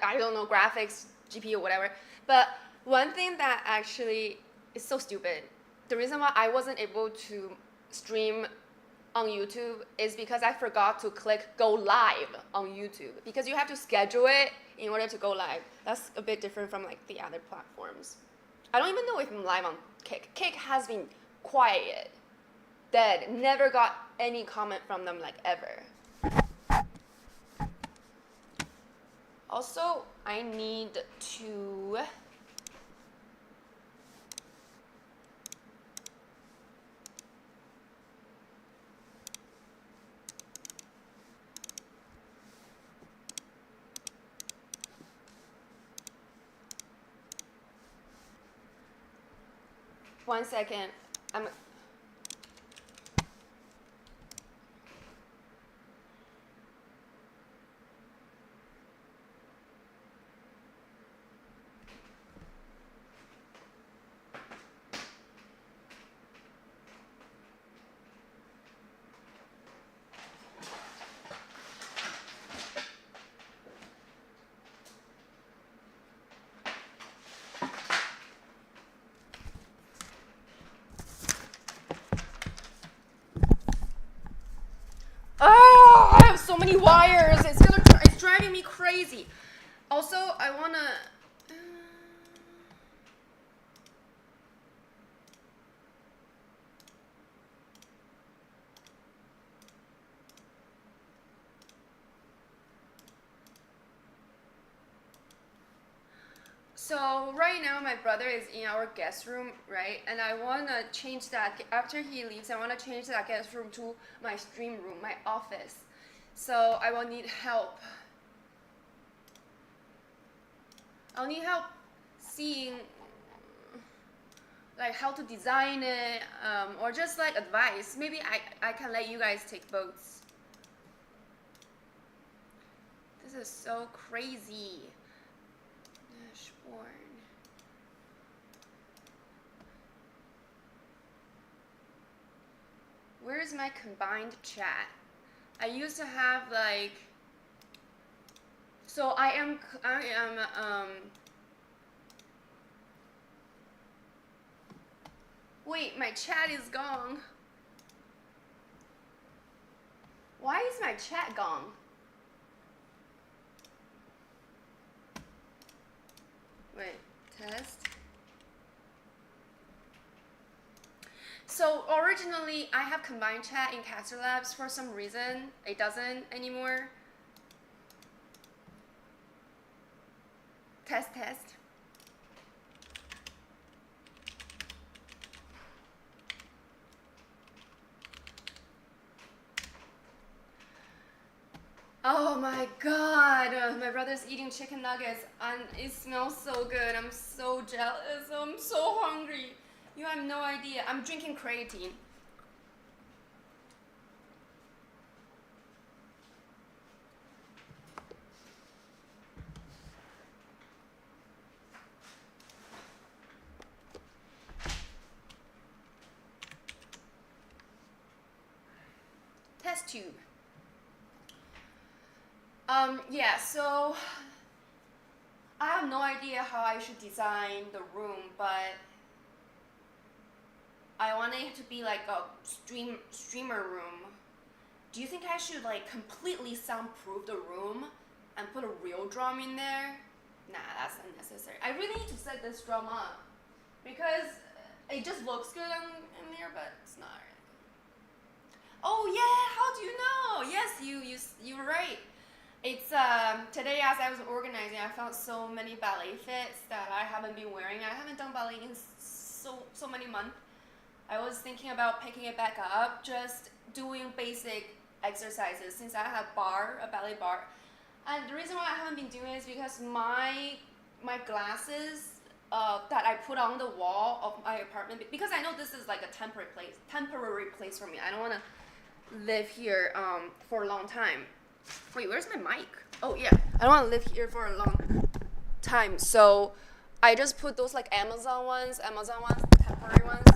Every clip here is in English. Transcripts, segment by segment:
I don't know, graphics, GPU, whatever. But one thing that actually is so stupid, the reason why I wasn't able to stream on YouTube is because I forgot to click go live on YouTube, because you have to schedule it in order to go live. That's a bit different from like the other platforms. I don't even know if I'm live on Kick. Kick has been quiet, dead, never got any comment from them like ever. Also, I need to one second. I'm 'Oh, I have so many wires. It's driving me crazy. Also, I wanna. So right now my brother is in our guest room, right? And I wanna change that after he leaves. I wanna change that guest room to my stream room, my office. So I will need help. I'll need help seeing like how to design it, or just like advice. Maybe I can let you guys take votes. This is so crazy. Dashboard. Where's my combined chat? I used to have like. So I am. Wait, my chat is gone. Why is my chat gone? Wait, test. So originally I have combined chat in Caster Labs. For some reason it doesn't anymore. Test. Oh my god, my brother's eating chicken nuggets and it smells so good. I'm so jealous. I'm so hungry. You have no idea. I'm drinking creatine. Test tube. Yeah, so I have no idea how I should design the room, but I want it to be like a streamer room. Do you think I should like completely soundproof the room and put a real drum in there? Nah, that's unnecessary. I really need to set this drum up because it just looks good in there, but it's not. Oh yeah, how do you know? Yes, you were right. It's today as I was organizing, I found so many ballet fits that I haven't been wearing. I haven't done ballet in so many months. I was thinking about picking it back up, just doing basic exercises since I have a ballet bar. And the reason why I haven't been doing it is because my glasses that I put on the wall of my apartment, because I know this is like a temporary place for me. I don't want to live here for a long time. Wait, where's my mic? Oh yeah, I don't want to live here for a long time, so I just put those like Amazon ones, temporary ones,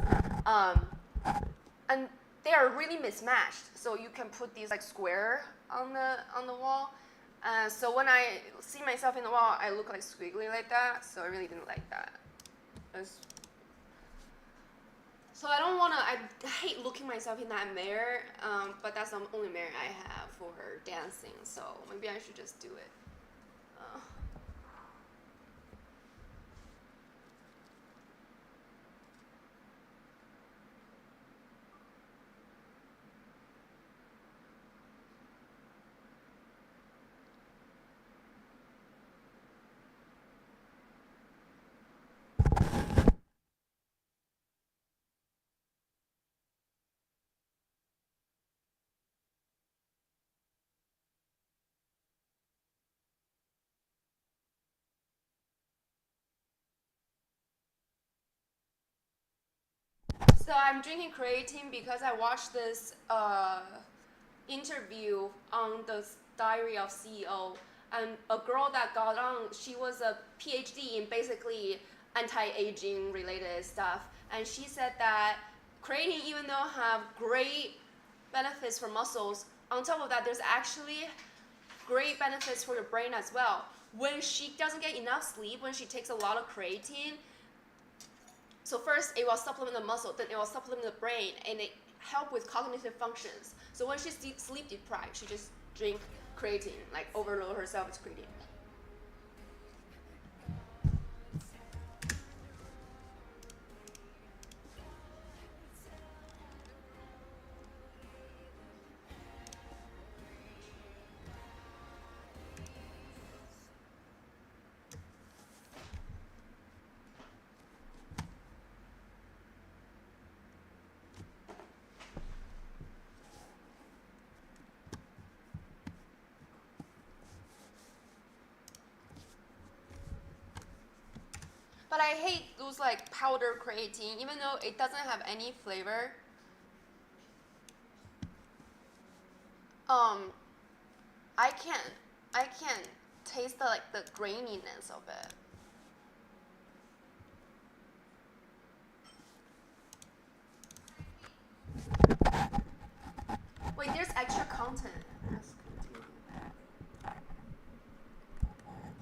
and they are really mismatched. So you can put these like square on the wall, So when I see myself in the wall, I look like squiggly like that. So I really didn't like that. So I don't wanna. I hate looking myself in that mirror. But that's the only mirror I have for dancing. So maybe I should just do it. Uh, So I'm drinking creatine because I watched this interview on the Diary of CEO, and a girl that got on, she was a PhD in basically anti-aging related stuff, and she said that creatine, even though have great benefits for muscles, on top of that, there's actually great benefits for your brain as well. When she doesn't get enough sleep, when she takes a lot of creatine, so first it will supplement the muscle, then it will supplement the brain, and it help with cognitive functions. So when she's sleep deprived, she just drink creatine, like overload herself with creatine. But I hate those like powder creatine, even though it doesn't have any flavor. Um, I can't, I can't taste the like the graininess of it. Wait, there's extra content. Let's continue.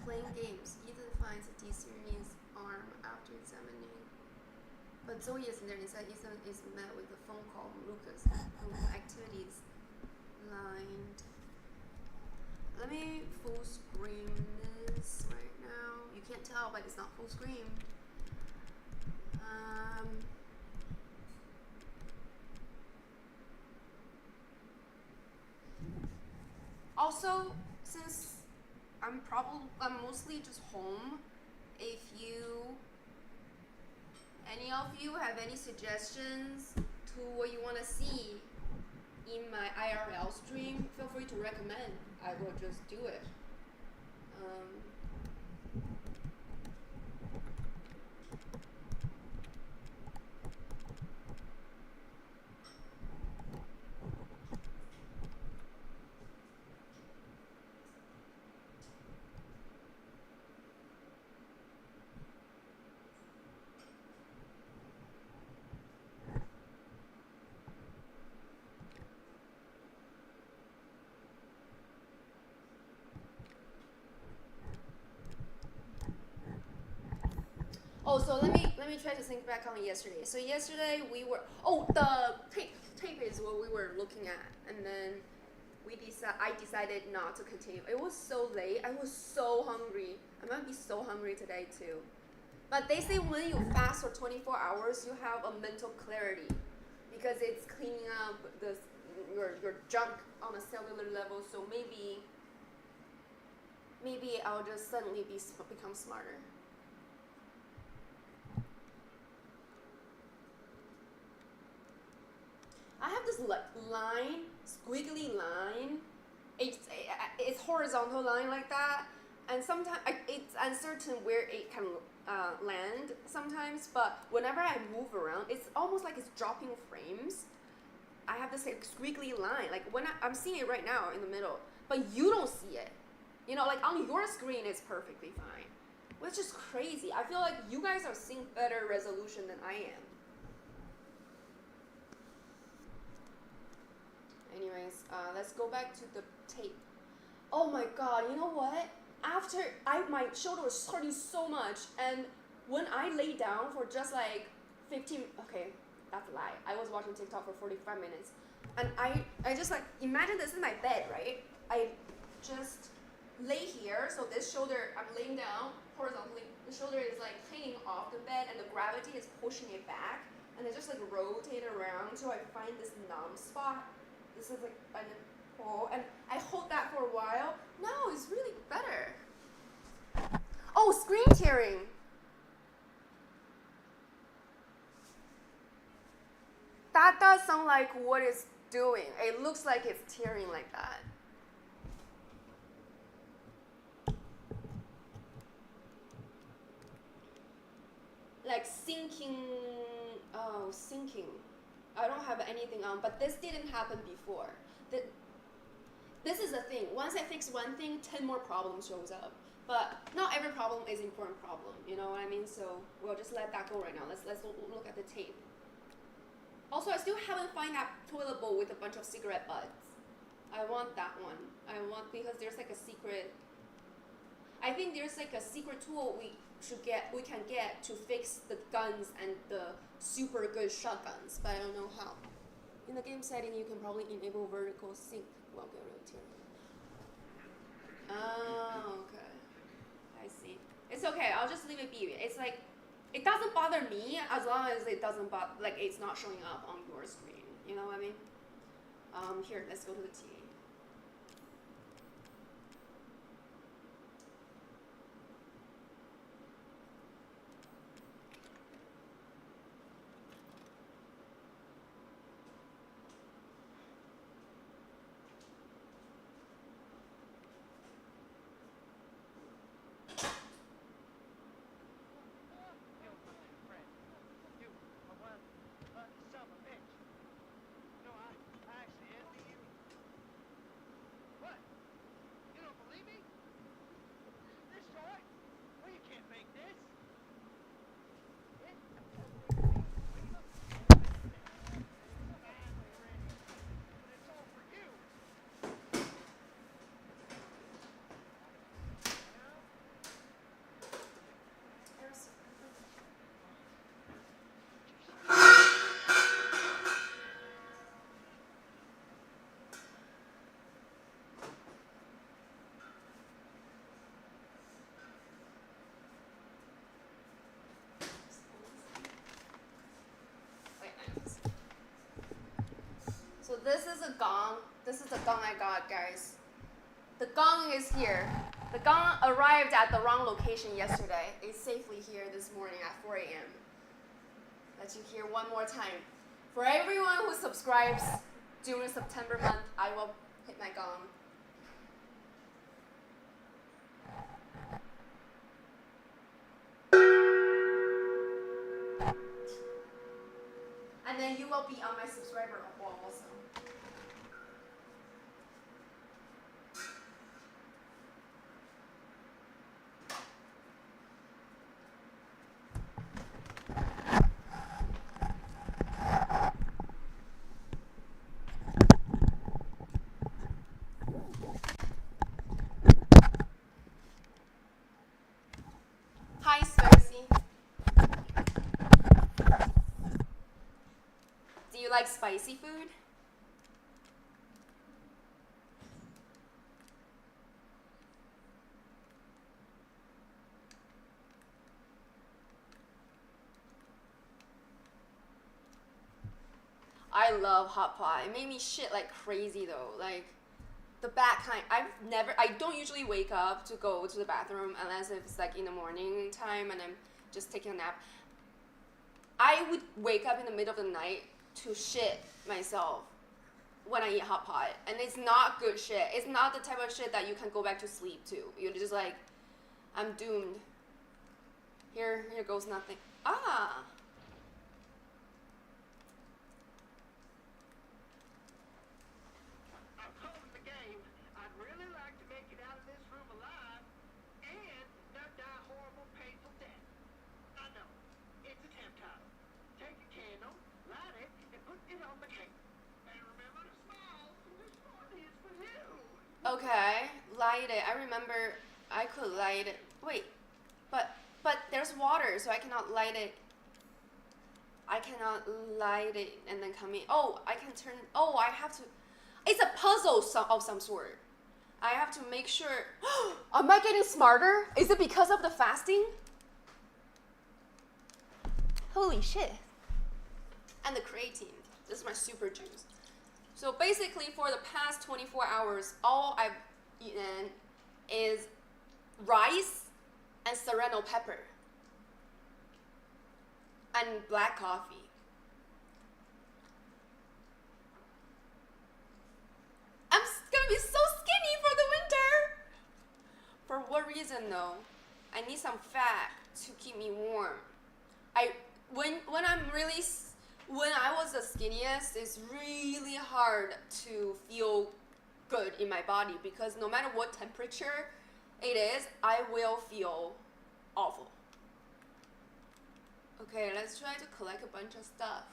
Playing games. Ethan finds a D-series arm after examining. But Zoe isn't there. Instead, Ethan is met with a phone call from Lucas, whom activities lined. Let me full screen this right now. You can't tell, but it's not full screen. Also, since I'm mostly just home, if any of you have any suggestions to what you want to see in my IRL stream, feel free to recommend. I will just do it. Oh, so let me try to think back on yesterday. So yesterday we were the tape is what we were looking at, and then I decided not to continue. It was so late. I was so hungry. I'm gonna be so hungry today too. But they say when you fast for 24 hours, you have a mental clarity because it's cleaning up your junk on a cellular level. So maybe I'll just suddenly become smarter. I have this line, squiggly line. It's horizontal line like that, and sometimes it's uncertain where it can land sometimes. But whenever I move around, it's almost like it's dropping frames. I have this like squiggly line, like when I'm seeing it right now in the middle, but you don't see it. You know, like on your screen, it's perfectly fine, which is crazy. I feel like you guys are seeing better resolution than I am. Anyways, let's go back to the tape. Oh my god, you know what? After my shoulder was hurting so much, and when I lay down for just like 15, okay, that's a lie. I was watching TikTok for 45 minutes, and I just like imagine this is my bed, right? I just lay here, so this shoulder I'm laying down horizontally. The shoulder is like hanging off the bed, and the gravity is pushing it back, and it just like rotate around. So I find this numb spot. This is like an pull, and I hold that for a while. No, it's really better. Oh, screen tearing. That does sound like what it's doing. It looks like it's tearing like that. Like sinking. Oh, sinking. I don't have anything on, but this didn't happen before. This is the thing. Once I fix one thing, 10 more problems shows up. But not every problem is an important problem. You know what I mean? So we'll just let that go right now. Let's look at the tape. Also, I still haven't found that toilet bowl with a bunch of cigarette butts. I want that one. Because there's like a secret. I think there's like a secret tool we can get to fix the guns and the super good shotguns, but I don't know how. In the game setting, you can probably enable vertical sync while rotating. Oh, okay. I see. It's okay. I'll just leave it be. It's like it doesn't bother me as long as it doesn't like it's not showing up on your screen. You know what I mean? Here, let's go to the TV. So this is a gong. This is the gong I got, guys. The gong is here. The gong arrived at the wrong location yesterday. It's safely here this morning at 4 a.m. Let you hear one more time. For everyone who subscribes during September month, I will hit my gong. And then you will be on my subscriber wall also. Hi, Spicy. Do you like spicy food? I love hot pot. It made me shit like crazy though. Like the bad kind. I don't usually wake up to go to the bathroom unless it's like in the morning time and I'm just taking a nap. I would wake up in the middle of the night to shit myself when I eat hot pot. And it's not good shit. It's not the type of shit that you can go back to sleep to. You're just like, I'm doomed. Here goes nothing. Ah! Okay, light it. I remember I could light it. Wait, but but there's water, so I cannot light it. I cannot light it and then come in. Oh, I can turn. Oh, I have to. It's a puzzle of some sort. I have to make sure. Am I getting smarter? Is it because of the fasting? Holy shit. And the creatine. This is my super juice. So basically, for the past 24 hours, all I've eaten is rice and serrano pepper and black coffee. I'm gonna be so skinny for the winter. For what reason though? I need some fat to keep me warm. When I'm really when I was the skinniest, it's really hard to feel good in my body because no matter what temperature it is, I will feel awful. Okay, let's try to collect a bunch of stuff.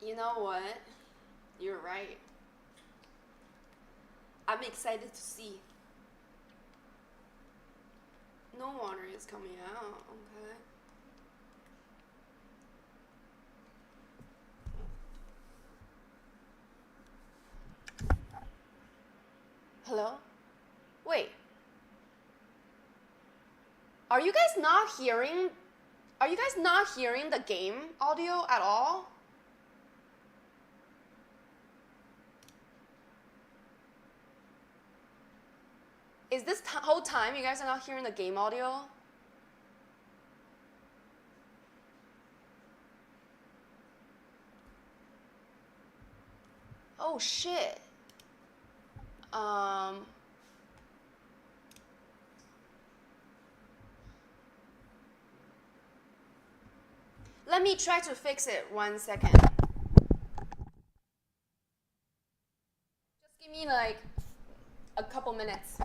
You know what? You're right. I'm excited to see. No water is coming out, okay. Hello? Wait. Are you guys not hearing the game audio at all? Is this whole time you guys are not hearing the game audio? Oh shit. Let me try to fix it 1 second. Just give me like a couple minutes.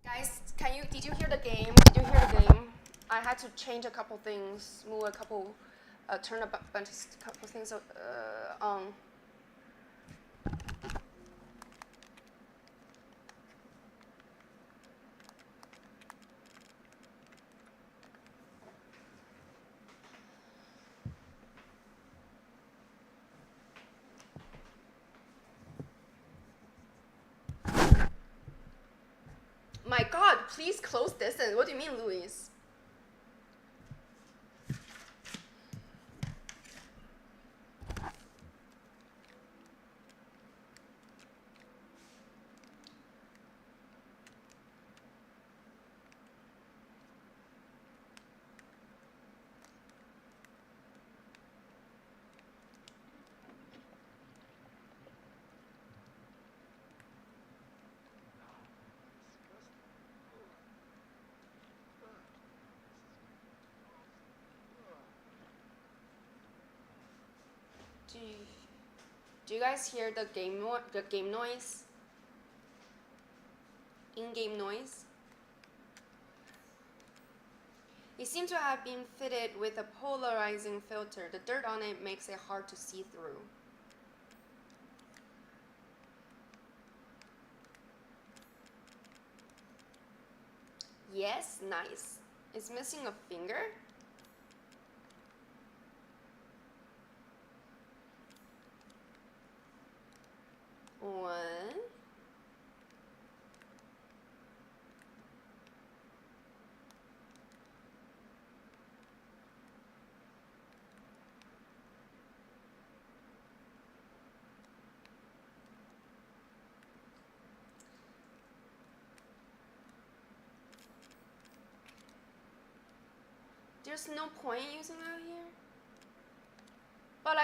Guys, did you hear the game? Did you hear the game? I had to change a couple things, move a couple, turn a bunch of couple things on. My God, please close this. And what do you mean, Luis? Do you guys hear the game noise? In-game noise? It seems to have been fitted with a polarizing filter. The dirt on it makes it hard to see through. Yes, nice. It's missing a finger? One. There's no point using that here. But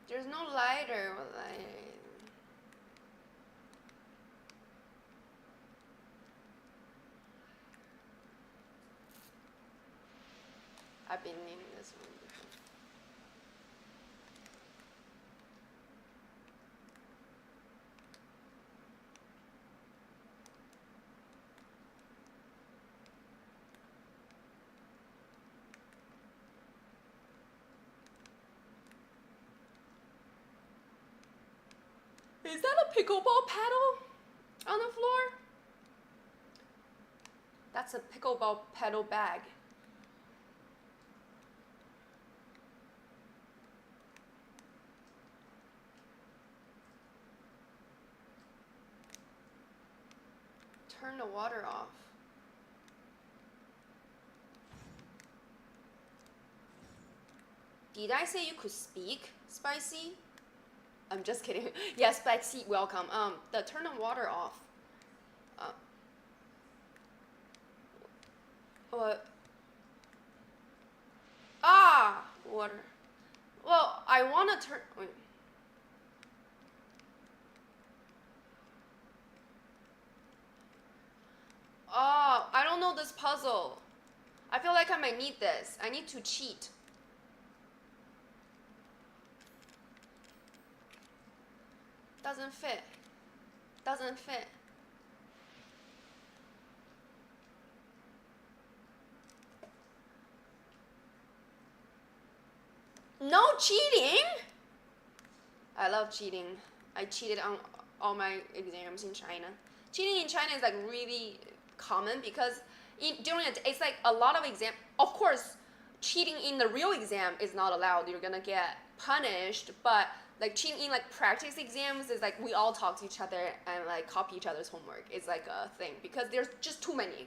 there's no lighter. I've been needing this one before. Is that a pickleball paddle on the floor? That's a pickleball paddle bag. Turn the water off. Did I say you could speak, Spicy? I'm just kidding. Yeah, Spicy, welcome. Turn the water off. What? Ah, water. Well, I wanna turn. Wait. Oh, I don't know this puzzle. I feel like I might need this. I need to cheat. Doesn't fit. Doesn't fit. No cheating! I love cheating. I cheated on all my exams in China. Cheating in China is like really common because it's like a lot of exam. Of course, cheating in the real exam is not allowed. You're gonna get punished. But like cheating in like practice exams is like we all talk to each other and like copy each other's homework. It's like a thing because there's just too many.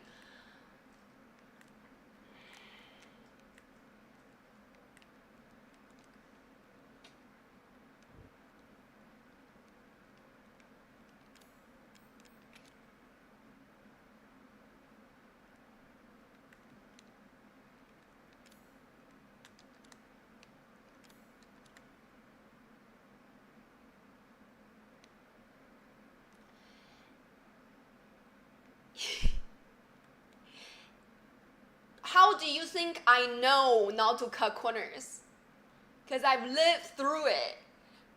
how do you think I know not to cut corners? Because I've lived through it.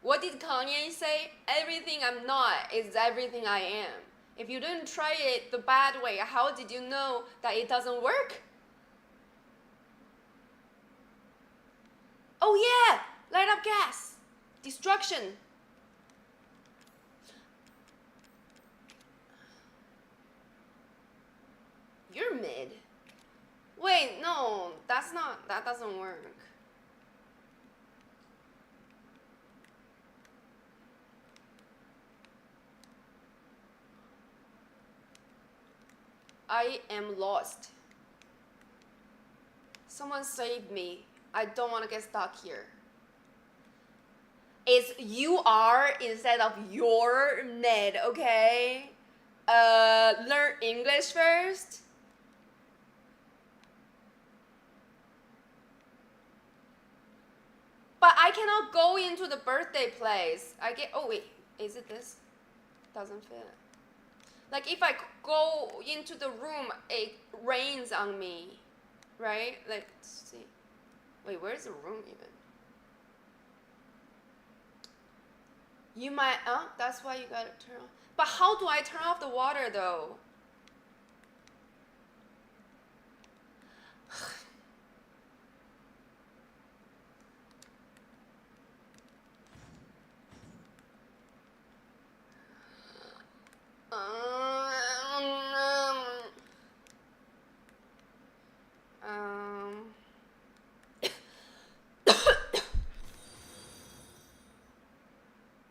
What did Kanye say? Everything I'm not is everything I am. If you didn't try it the bad way, how did you know that it doesn't work? Oh yeah! Light up gas! Destruction! You're mid. Wait, no, that doesn't work. I am lost. Someone save me. I don't want to get stuck here. It's you are instead of your mid, okay? Learn English first. But I cannot go into the birthday place. Oh wait, is it this? Doesn't fit. Like if I go into the room, it rains on me, right? Let's see. Wait, where's the room even? You might, that's why you gotta turn off. But how do I turn off the water though?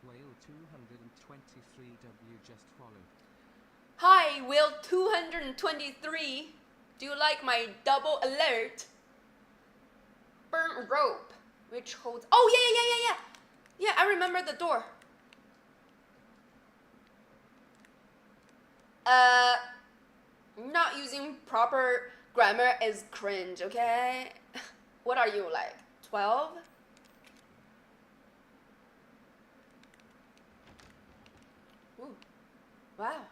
Whale 223W just followed. Hi, Will 223. Do you like my double alert? Burn rope, which holds. Oh yeah. Yeah, I remember the door. Not using proper grammar is cringe, okay? What are you like? 12? Ooh. Wow.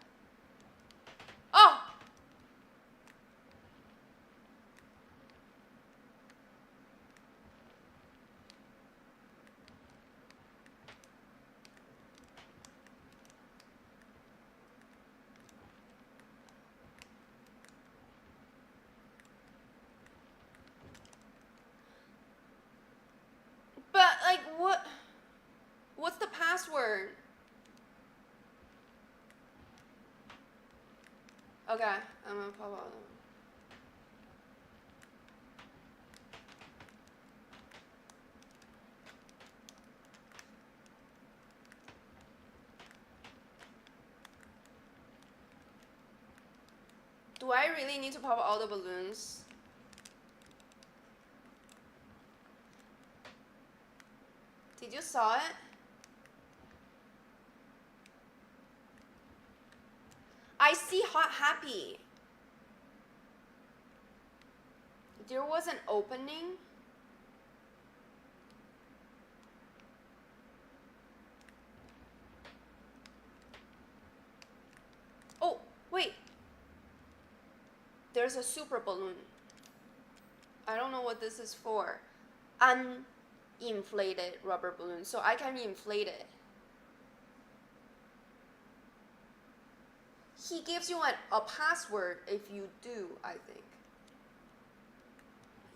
Oh! But like what's the password? Okay, I'm gonna pop out. Do I really need to pop all the balloons? Did you saw it? I see hot happy. There was an opening. Oh, wait. There's a super balloon. I don't know what this is for. Uninflated rubber balloon. So I can inflate it. He gives you a password if you do, I think.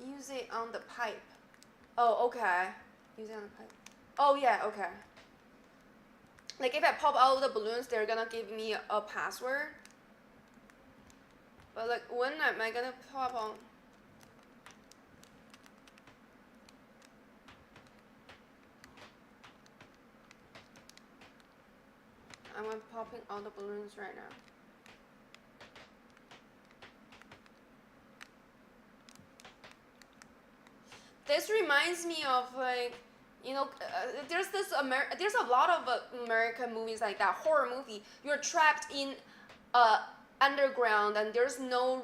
Use it on the pipe. Oh, okay. Use it on the pipe. Oh, yeah, okay. Like if I pop all the balloons, they're gonna give me a password. But like, when am I gonna pop on? I'm popping all the balloons right now. This reminds me of like, you know, there's a lot of American movies like that, horror movie. You're trapped in underground and there's no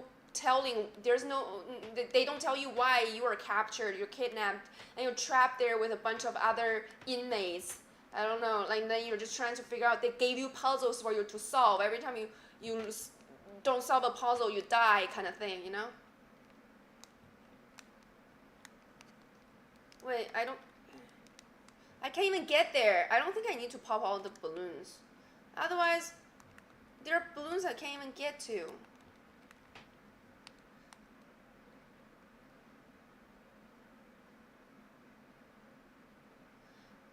they don't tell you why you are captured, you're kidnapped, and you're trapped there with a bunch of other inmates. I don't know, like then you're just trying to figure out, they gave you puzzles for you to solve. Every time you don't solve a puzzle, you die kind of thing, you know? Wait, I can't even get there. I don't think I need to pop all the balloons. Otherwise, there are balloons I can't even get to.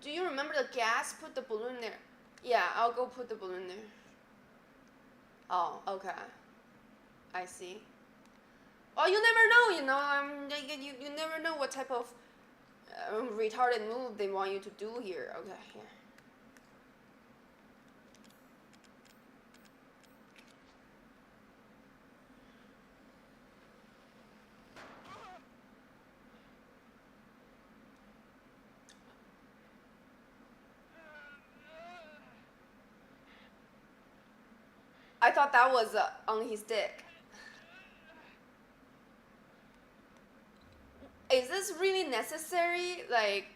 Do you remember the gas? Put the balloon there. Yeah, I'll go put the balloon there. Oh, okay. I see. Oh, you never know, you know. You never know what type of retarded move they want you to do here. Okay, here. I thought that was on his dick. Is this really necessary? Like,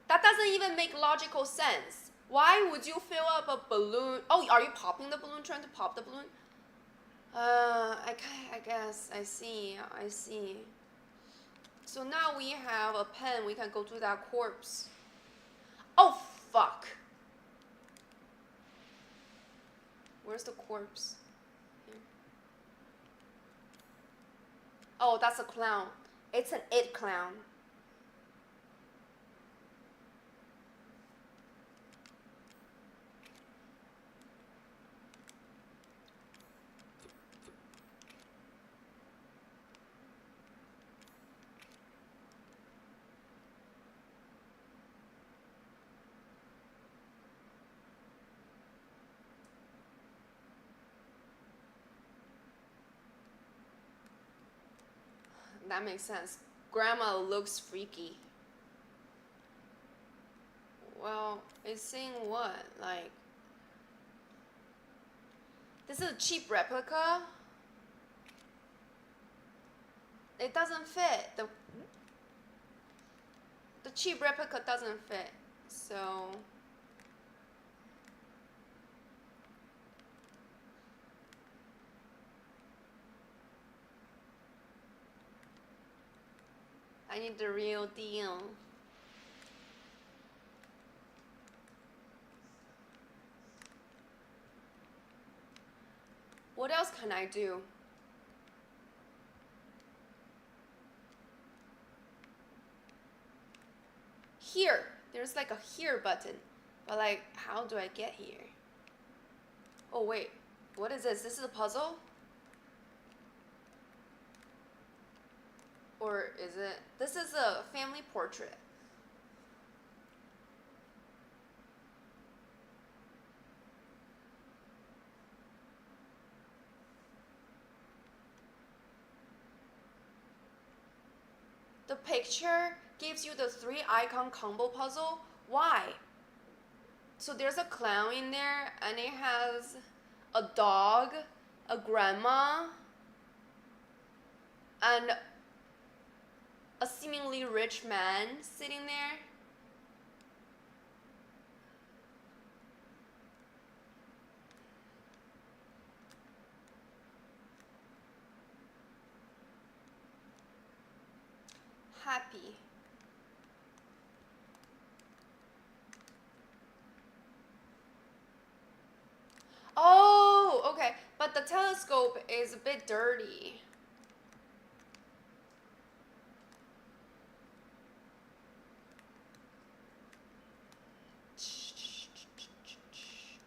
that doesn't even make logical sense. Why would you fill up a balloon? Oh, are you popping the balloon? Trying to pop the balloon? I guess. I see. So now we have a pen. We can go to that corpse. Oh, fuck. Where's the corpse? Here. Oh, that's a clown. It's an it clown. That makes sense. Grandma looks freaky. Well, it's saying what? Like, this is a cheap replica? It doesn't fit. The cheap replica doesn't fit. So I need the real deal. What else can I do? Here. There's like a here button. But like, how do I get here? Oh wait, what is this? This is a puzzle? Or is it? This is a family portrait. The picture gives you the 3 icon combo puzzle. Why? So there's a clown in there and it has a dog, a grandma, and a seemingly rich man sitting there. Happy. Oh, okay. But the telescope is a bit dirty.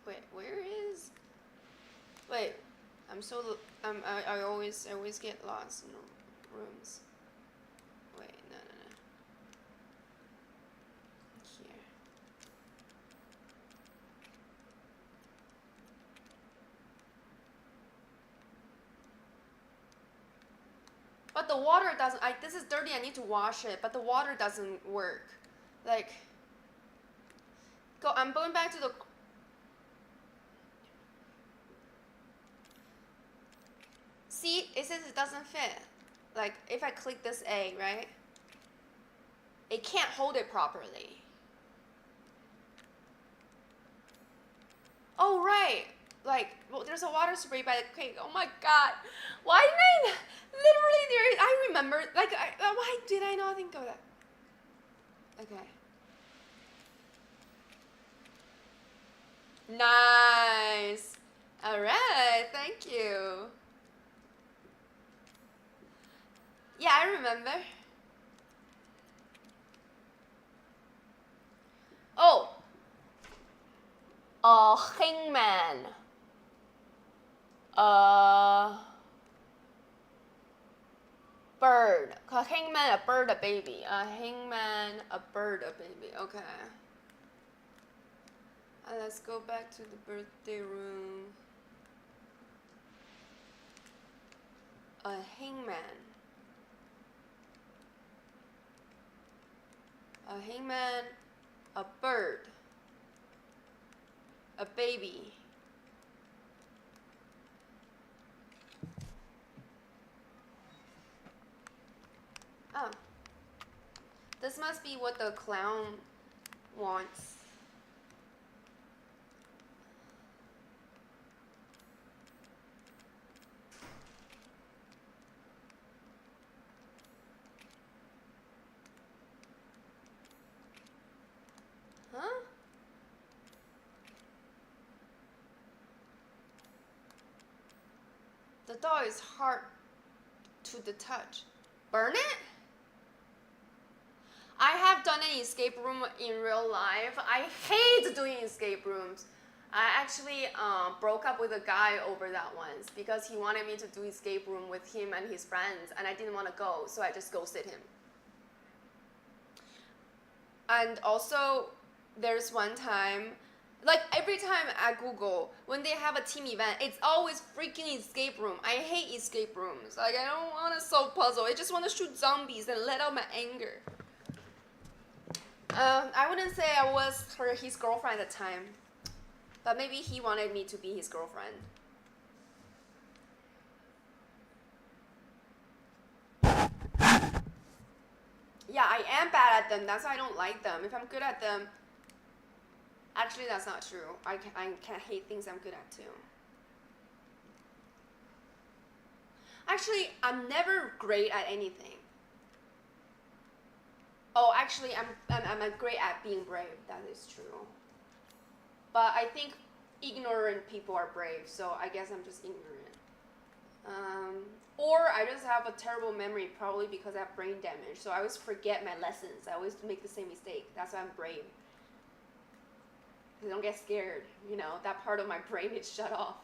Wait, where is? Wait, I always get lost in the rooms. Wait, no. Here. But the water doesn't. This is dirty. I need to wash it. But the water doesn't work. Like, I'm going back to the. See, it says it doesn't fit. Like, if I click this A, right? It can't hold it properly. Oh, right. Like, well, there's a water spray by the creek. Oh my god. Why didn't I? Literally, I remember. Like, why did I not think of that? Okay. Nice. All right, thank you. Yeah, I remember. Oh, hangman. Bird. A hangman, a bird, a baby. A hangman, a bird, a baby. Okay. Let's go back to the birthday room. A hangman. A hangman, a bird, a baby. Oh. This must be what the clown wants. Huh? The doll is hard to the touch. Burn it? I have done an escape room in real life. I hate doing escape rooms. I actually broke up with a guy over that once because he wanted me to do escape room with him and his friends, and I didn't want to go, so I just ghosted him. And also, there's one time, like every time at Google, when they have a team event, it's always freaking escape room. I hate escape rooms. Like, I don't want to solve puzzle. I just want to shoot zombies and let out my anger. I wouldn't say I was his girlfriend at the time, but maybe he wanted me to be his girlfriend. Yeah, I am bad at them. That's why I don't like them. If I'm good at them, actually that's not true. I can hate things I'm good at too. Actually, I'm never great at anything. Oh, actually, I'm great at being brave. That is true. But I think ignorant people are brave, so I guess I'm just ignorant. Or I just have a terrible memory, probably because I have brain damage. So I always forget my lessons. I always make the same mistake. That's why I'm brave. I don't get scared. You know, that part of my brain is shut off.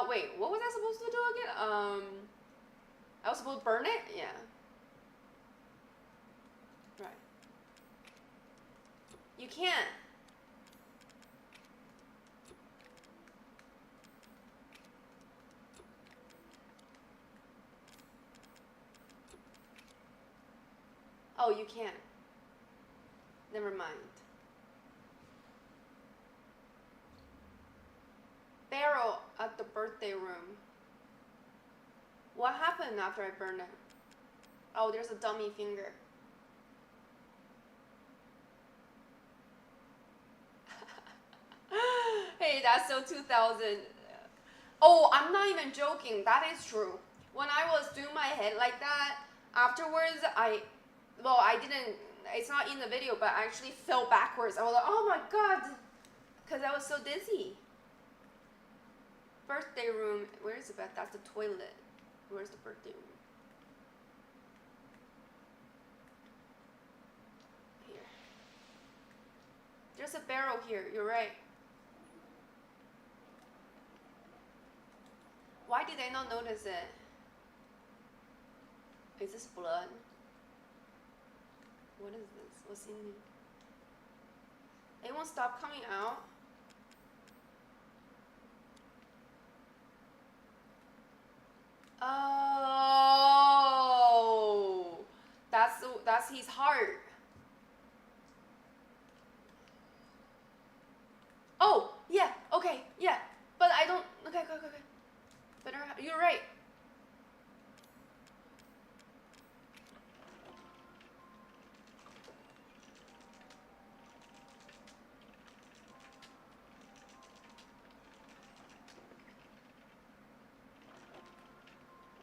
Wait, what was I supposed to do again? I was supposed to burn it? Yeah. Right. You can't. Oh, you can't. Never mind. Barrel at the birthday room. What happened after I burned it? Oh, there's a dummy finger. Hey, that's so 2000. Oh, I'm not even joking. That is true. When I was doing my head like that, afterwards, I didn't, it's not in the video, but I actually fell backwards. I was like, oh my god, because I was so dizzy. Birthday room, where's the bed? That's the toilet. Where's the birthday room? Here. There's a barrel here, you're right. Why did I not notice it? Is this blood? What is this? What's in here? It won't stop coming out. Oh, that's his heart. Oh, yeah, okay, yeah. But I don't, okay. Better, you're right.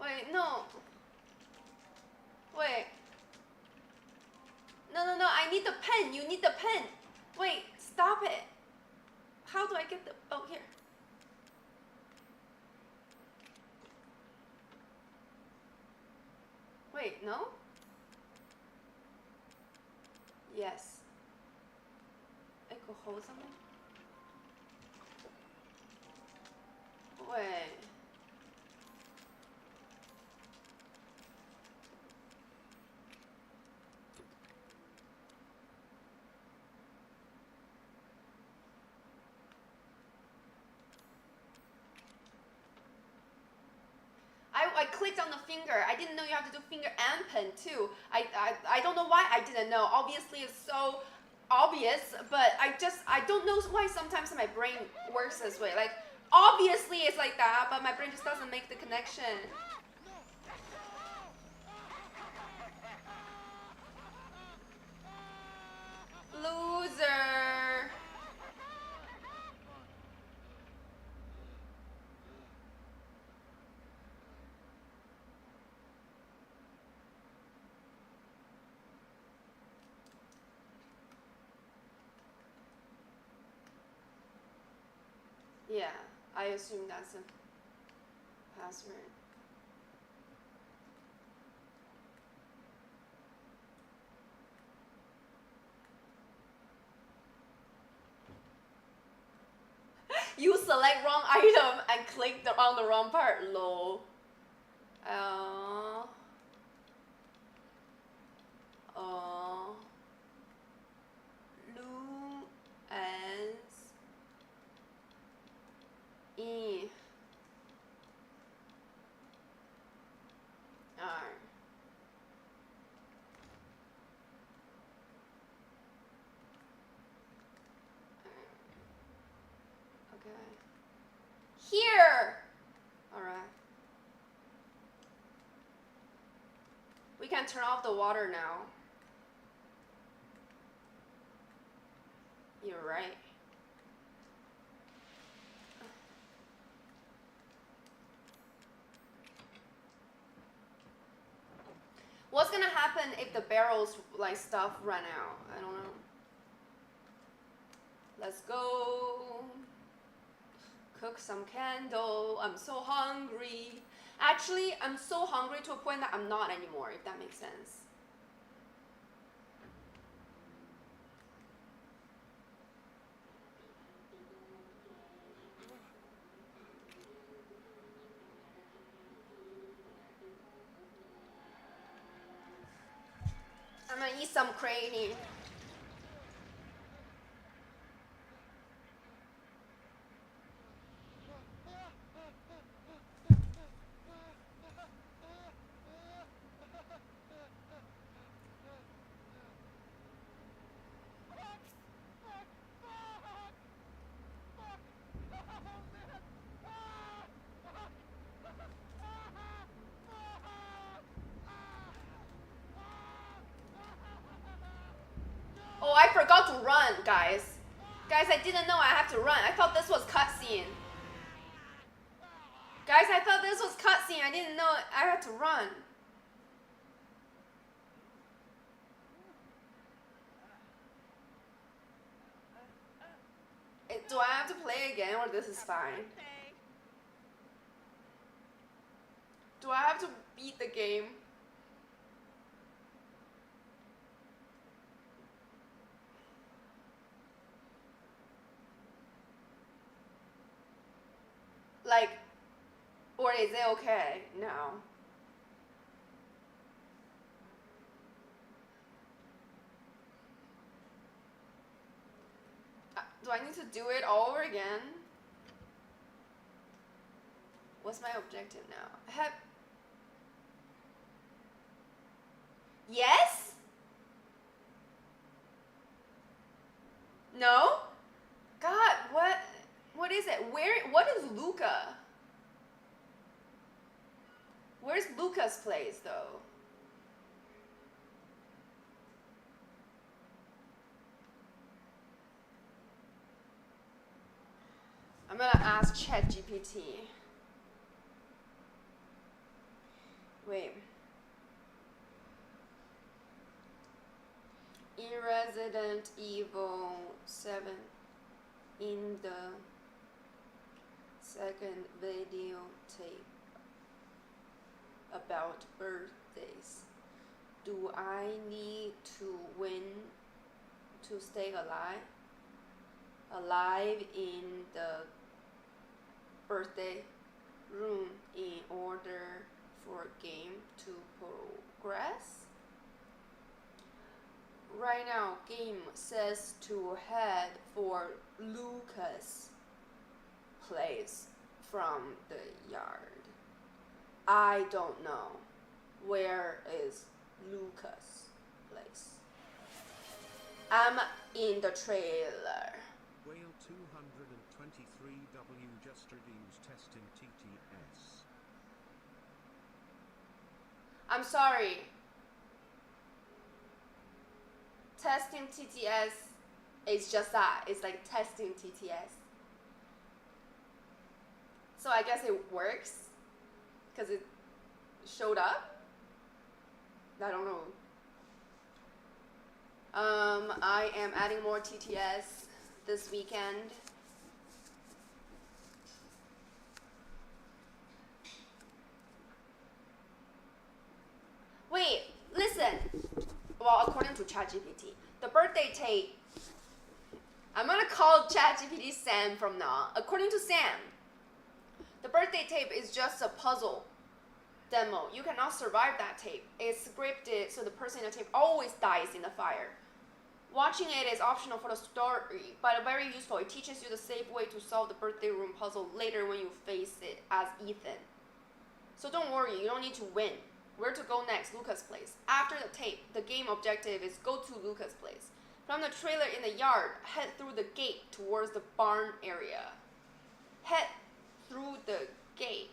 Wait, no. Wait. No, I need the pen. You need the pen. Wait, stop it. How do I get the... Oh, here. Wait, no? Yes. I could hold something? Wait. I clicked on the finger. I didn't know you have to do finger and pen too. I don't know why I didn't know. Obviously it's so obvious, but I don't know why sometimes my brain works this way. Like obviously it's like that, but my brain just doesn't make the connection. Loser. Yeah, I assume that's a password. You select wrong item and click on the wrong part. Lol. Lu as E R. Okay. Here. All right. We can turn off the water now. You're right. What's gonna happen if the barrels like stuff run out? I don't know. Let's go. Cook some candle. I'm so hungry. Actually, I'm so hungry to a point that I'm not anymore, if that makes sense. I'm gonna eat some craving. Oh, I forgot to run, guys. Guys, I didn't know I have to run. I thought this was cutscene. Guys, I thought this was cutscene. I didn't know I had to run. Do I have to play again or this is fine? Do I have to beat the game? Like, or is it okay? No. Do I need to do it all over again? What's my objective now? Yes? No? God, what is it? What is Luca? Where's Luca's place though? I'm gonna ask ChatGPT. Wait. Era's Resident Evil 7 in the second video tape about birthdays. Do I need to win to stay alive? Alive in the birthday room in order for game to progress? Right now, game says to head for Lucas' place from the yard. I don't know. Where is Lucas' place? I'm in the trailer. Whale 223W just reviews testing TTS. I'm sorry. Testing TTS is just that. It's like testing TTS. So I guess it works because it showed up. I don't know. I am adding more TTS this weekend. Wait, listen. Well, according to ChatGPT, the birthday tape. I'm gonna call ChatGPT Sam from now on. According to Sam, the birthday tape is just a puzzle demo. You cannot survive that tape. It's scripted so the person in the tape always dies in the fire. Watching it is optional for the story, but very useful. It teaches you the safe way to solve the birthday room puzzle later when you face it as Ethan. So don't worry, you don't need to win. Where to go next? Lucas' place. After the tape, the game objective is go to Lucas' place. From the trailer in the yard, head through the gate towards the barn area. Head through the gate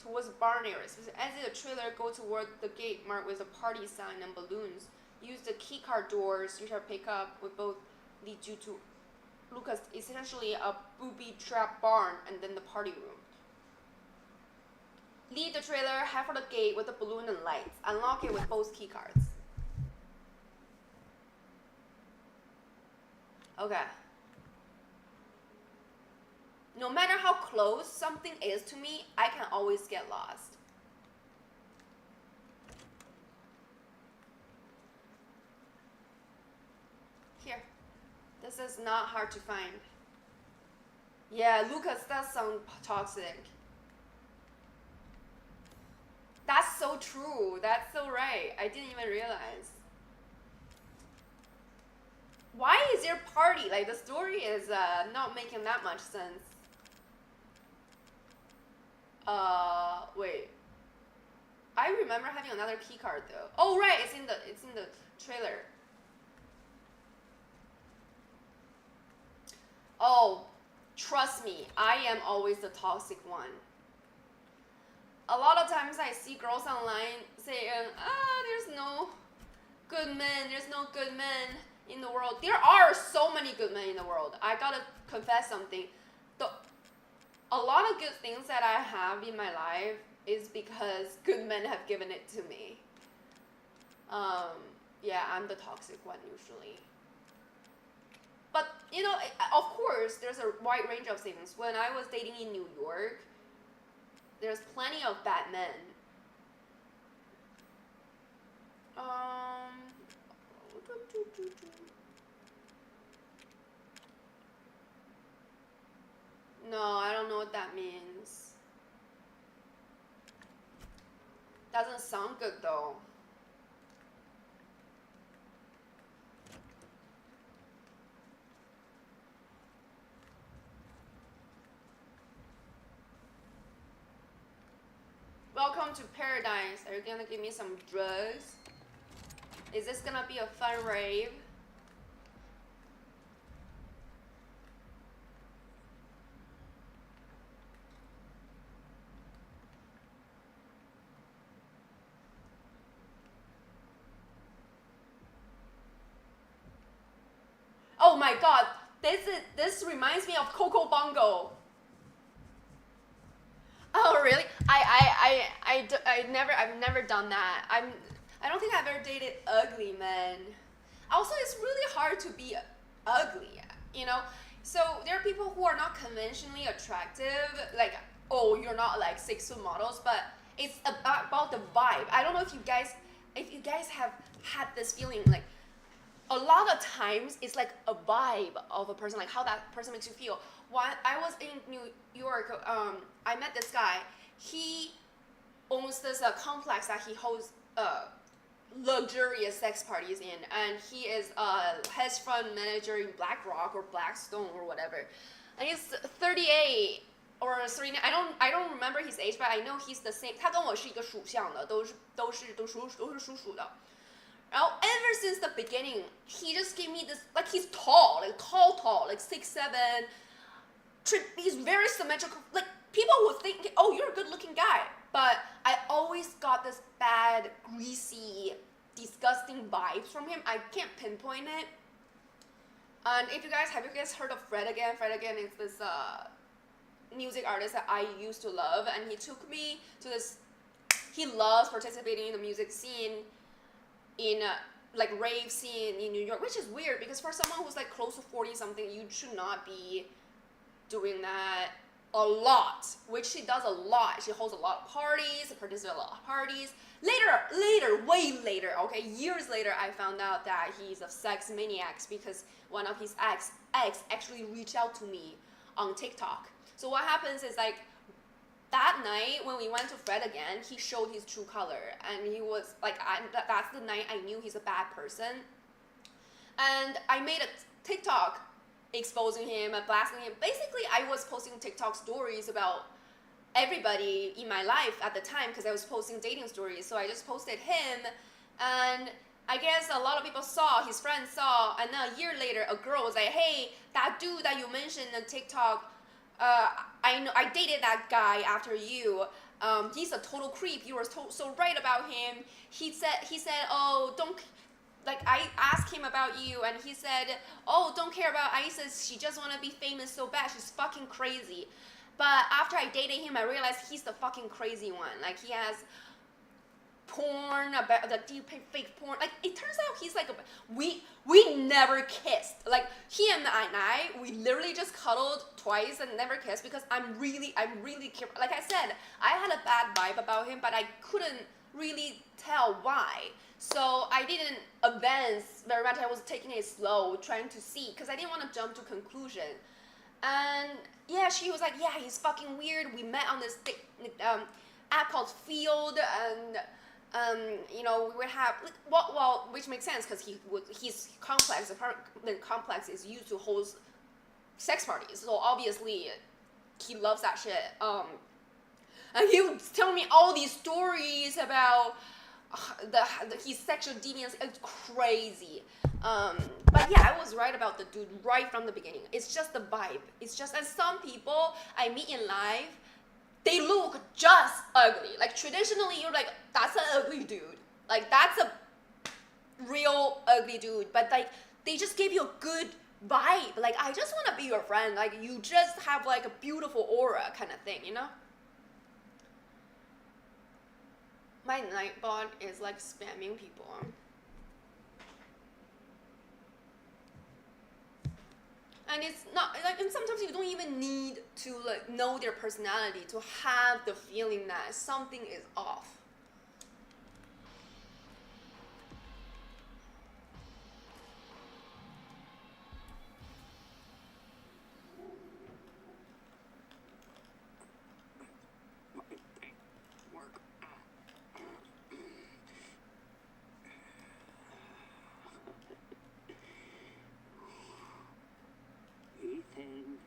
towards the barn area. So exit the trailer, go toward the gate marked with a party sign and balloons. Use the keycard doors you shall pick up with both lead you to Lucas, essentially a booby trap barn and then the party room. Lead the trailer, head for the gate with the balloon and lights. Unlock it with both keycards. Okay. No matter how close something is to me, I can always get lost. Here. This is not hard to find. Yeah, Lucas, that sounds toxic. That's so true. That's so right. I didn't even realize. Why is your party? Like, the story is not making that much sense. Wait. I remember having another key card though. Oh right, it's in the trailer. Oh, trust me, I am always the toxic one. A lot of times I see girls online saying, there's no good men, there's no good men in the world. There are so many good men in the world. I gotta confess something. A lot of good things that I have in my life is because good men have given it to me. Yeah, I'm the toxic one usually. But, you know, of course, there's a wide range of things. When I was dating in New York, there's plenty of bad men. No, I don't know what that means. Doesn't sound good though. Welcome to paradise. Are you gonna give me some drugs? Is this gonna be a fun rave? Oh my god, this reminds me of Coco Bongo. Oh really? I've never done that. I don't think I've ever dated ugly men. Also, it's really hard to be ugly, you know. So there are people who are not conventionally attractive, like, oh, you're not like 6 foot models, but it's about the vibe. I don't know if you guys have had this feeling, like a lot of times it's like a vibe of a person, like how that person makes you feel. When I was in New York, I met this guy. He owns this complex that he holds luxurious sex parties in, and he is a hedge fund manager in BlackRock or Blackstone or whatever. And he's 38 or 39. I don't remember his age, but I know he's the same. 他跟我是一个属相的，都是属鼠的。然后 ever since the beginning, he just gave me this, like he's tall, like tall, like 6'7". He's very symmetrical. Like people would think, oh, you're a good-looking guy, but I always got this bad, greasy, disgusting vibes from him. I can't pinpoint it. And have you guys heard of Fred again? Fred again is this music artist that I used to love, and he took me to this. He loves participating in the music scene, in like rave scene in New York, which is weird because for someone who's like close to 40 something, you should not be doing that a lot, which she does a lot. She holds a lot of parties, participates in a lot of parties. Way later, okay, years later, I found out that he's a sex maniac because one of his ex actually reached out to me on TikTok. So what happens is like that night when we went to Fred again, he showed his true color, and he was like, that's the night I knew he's a bad person. And I made a TikTok exposing him and blasting him. Basically, I was posting TikTok stories about everybody in my life at the time because I was posting dating stories. So I just posted him, and I guess a lot of people saw, his friends saw, and then a year later, a girl was like, hey, that dude that you mentioned on TikTok, I dated that guy after you. He's a total creep. You were so right about him. He said, oh, don't. Like, I asked him about you, and he said, oh, don't care about Isis. She just want to be famous so bad. She's fucking crazy. But after I dated him, I realized he's the fucking crazy one. Like, he has porn, about the deep fake porn. Like, it turns out he's like, we never kissed. Like, he and I, we literally just cuddled twice and never kissed because I'm really careful. Like I said, I had a bad vibe about him, but I couldn't really tell why. So I didn't advance very much. I was taking it slow, trying to see, because I didn't want to jump to conclusion. And yeah, she was like, yeah, he's fucking weird. We met on this app called Field, and you know, we would have, well, which makes sense because his complex, apartment complex is used to host sex parties. So obviously, he loves that shit. And he would tell me all these stories about his sexual deviance. It's crazy. But yeah, I was right about the dude right from the beginning. It's just the vibe. It's just, and some people I meet in life, they look just ugly. Like traditionally, you're like, that's an ugly dude. Like that's a real ugly dude. But like, they just give you a good vibe. Like, I just want to be your friend. Like, you just have like a beautiful aura kind of thing, you know? My Nightbot is like spamming people. And it's not like, and sometimes you don't even need to like know their personality to have the feeling that something is off. Ethan,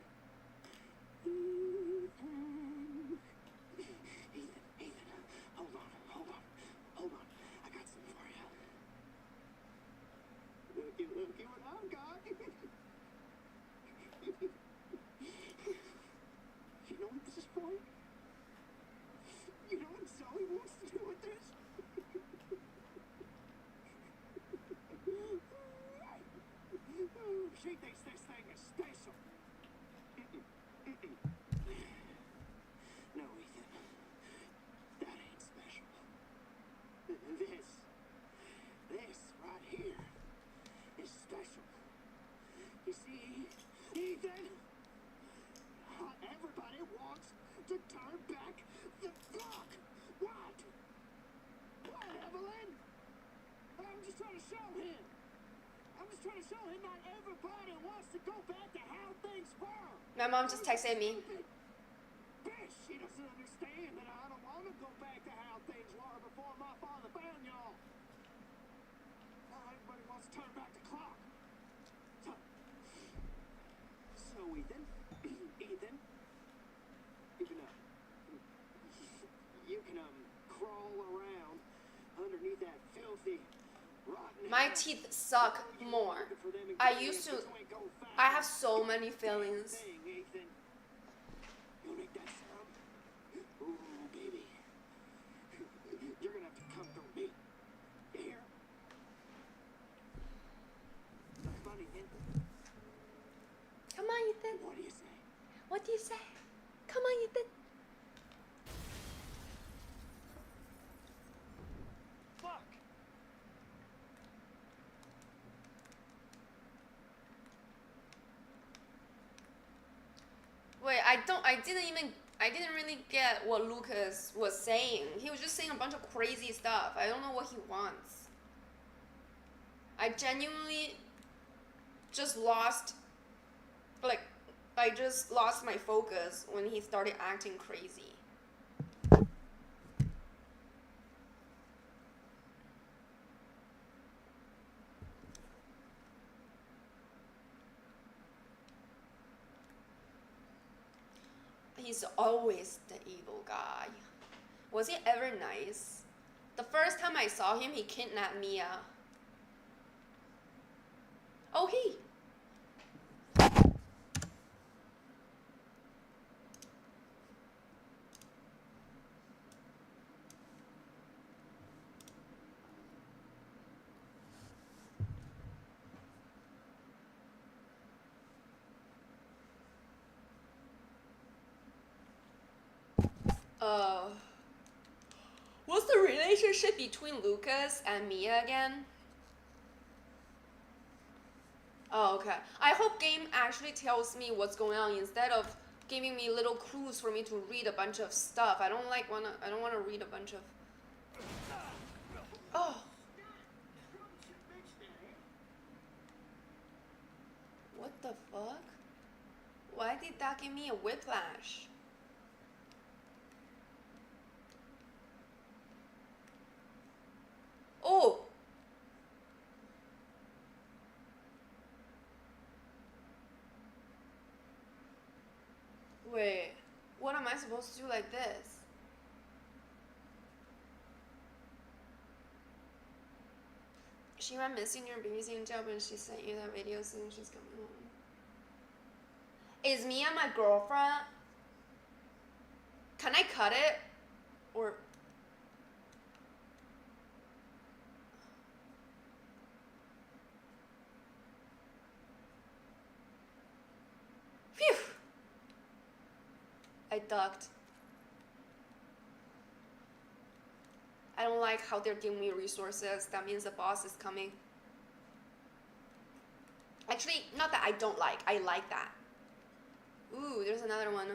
hold on. trying to show him. I'm just trying to show him not everybody wants to go back to how things were. My mom just texted me. Bitch, she doesn't understand that I don't want to go back to how things were before my father found y'all. Now everybody wants to turn back the clock. So Ethan, you can crawl around underneath that filthy, rotten. My teeth suck more. I have so many feelings. You make that sound? Ooh, baby. You're gonna have to come through me. You hear? Come on, Ethan. Come on, Ethan. What do you say? What do you say? Come on, Ethan. Fuck! Wait, I didn't really get what Lucas was saying. He was just saying a bunch of crazy stuff. I don't know what he wants. I genuinely just lost my focus when he started acting crazy. He's always the evil guy. Was he ever nice? The first time I saw him, he kidnapped Mia. Oh, he. What's the relationship between Lucas and Mia again? Oh, okay. I hope game actually tells me what's going on instead of giving me little clues for me to read a bunch of stuff. I don't wanna read a bunch of. Oh. What the fuck? Why did that give me a whiplash? Oh! Wait, what am I supposed to do like this? She went missing your babysitting job and she sent you that video saying she's coming home. Is Mia my girlfriend? Can I cut it? Or... Phew! I ducked. I don't like how they're giving me resources. That means the boss is coming. Actually, not that I don't like. I like that. Ooh, there's another one.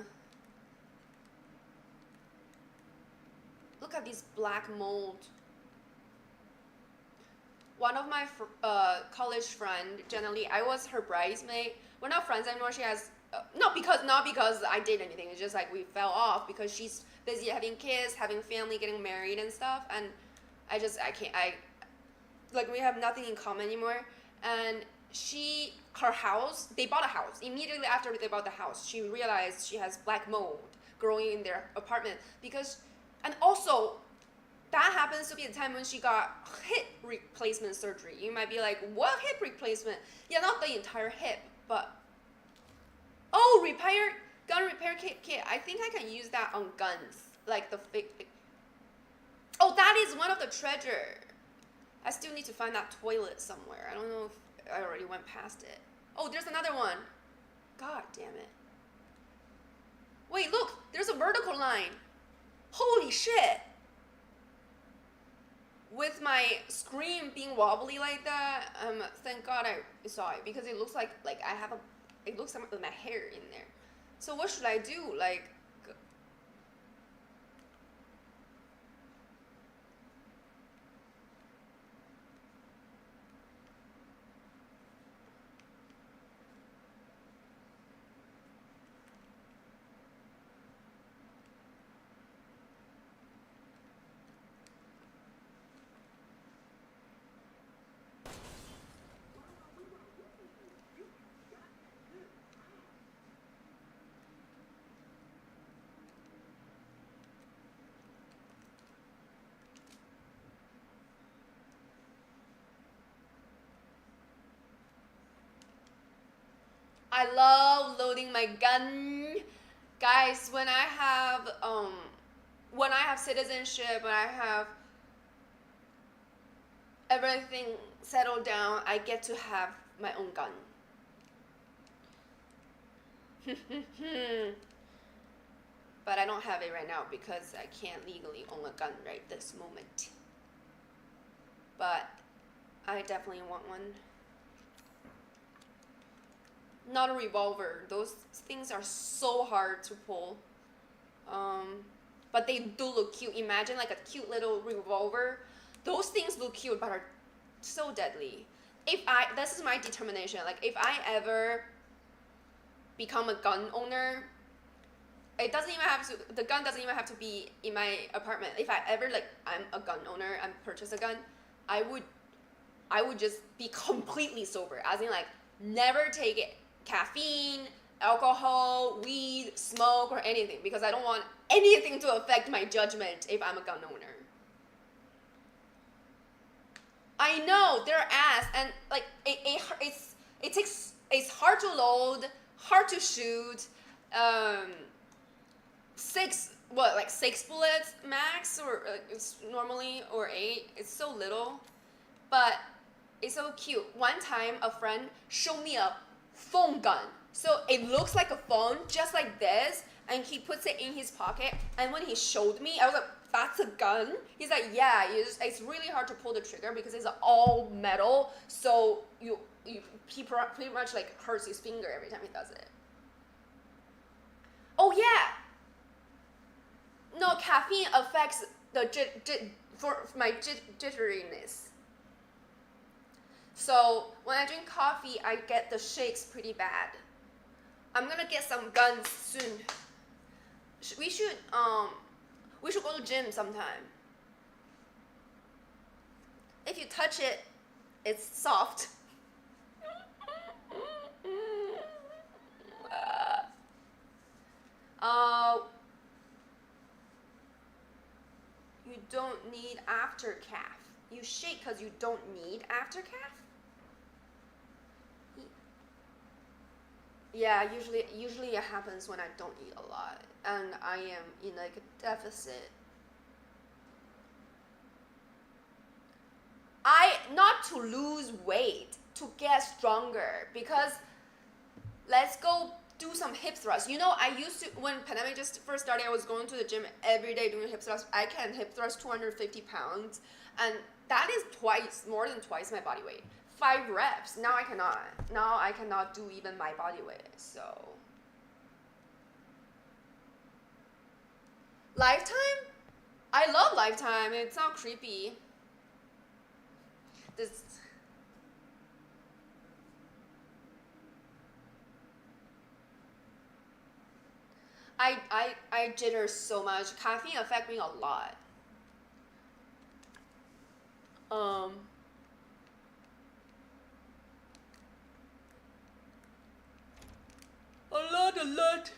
Look at this black mold. One of my college friend, generally, I was her bridesmaid. We're not friends anymore. She has not because I did anything. It's just like we fell off because she's busy having kids, having family, getting married and stuff. And I we have nothing in common anymore. And her house, they bought a house. Immediately after they bought the house, she realized she has black mold growing in their apartment and also that happens to be the time when she got hip replacement surgery. You might be like, what hip replacement? Yeah, not the entire hip, but gun repair kit. I think I can use that on guns, like the fake. Oh, that is one of the treasure. I still need to find that toilet somewhere. I don't know if I already went past it. Oh, there's another one. God damn it. Wait, look, there's a vertical line. Holy shit. With my screen being wobbly like that, thank God I saw it because it looks like it looks like my hair in there. So what should I do? Like, I love loading my gun. Guys, when I have citizenship, when I have everything settled down, I get to have my own gun. But I don't have it right now because I can't legally own a gun right this moment. But I definitely want one. Not a revolver. Those things are so hard to pull. But they do look cute. Imagine like a cute little revolver. Those things look cute but are so deadly. This is my determination. Like if I ever become a gun owner, the gun doesn't even have to be in my apartment. If I ever I'm a gun owner and purchase a gun, I would just be completely sober. As in never take it. Caffeine, alcohol, weed, smoke, or anything, because I don't want anything to affect my judgment if I'm a gun owner. I know they're ass, and it's hard to load, hard to shoot. 6 bullets max, or it's normally, or 8. It's so little, but it's so cute. One time a friend showed me a phone gun. So it looks like a phone, just like this, and he puts it in his pocket. And when he showed me, I was like, "That's a gun?" He's like, "Yeah, it's really hard to pull the trigger because it's all metal. So he pretty much hurts his finger every time he does it." Oh yeah. No, caffeine affects my jitteriness. So when I drink coffee, I get the shakes pretty bad. I'm gonna get some guns soon. We should go to gym sometime. If you touch it, it's soft. You don't need after calf. You shake because you don't need after calf? Yeah, usually it happens when I don't eat a lot and I am in a deficit. Not to lose weight, to get stronger, because let's go do some hip thrusts. I used to, when pandemic just first started, I was going to the gym every day doing hip thrusts. I can hip thrust 250 pounds, and that is more than twice my body weight. 5 reps. Now I cannot do even my body weight. So Lifetime? I love Lifetime. It's not creepy. This I jitter so much. Caffeine affect me a lot. A lot.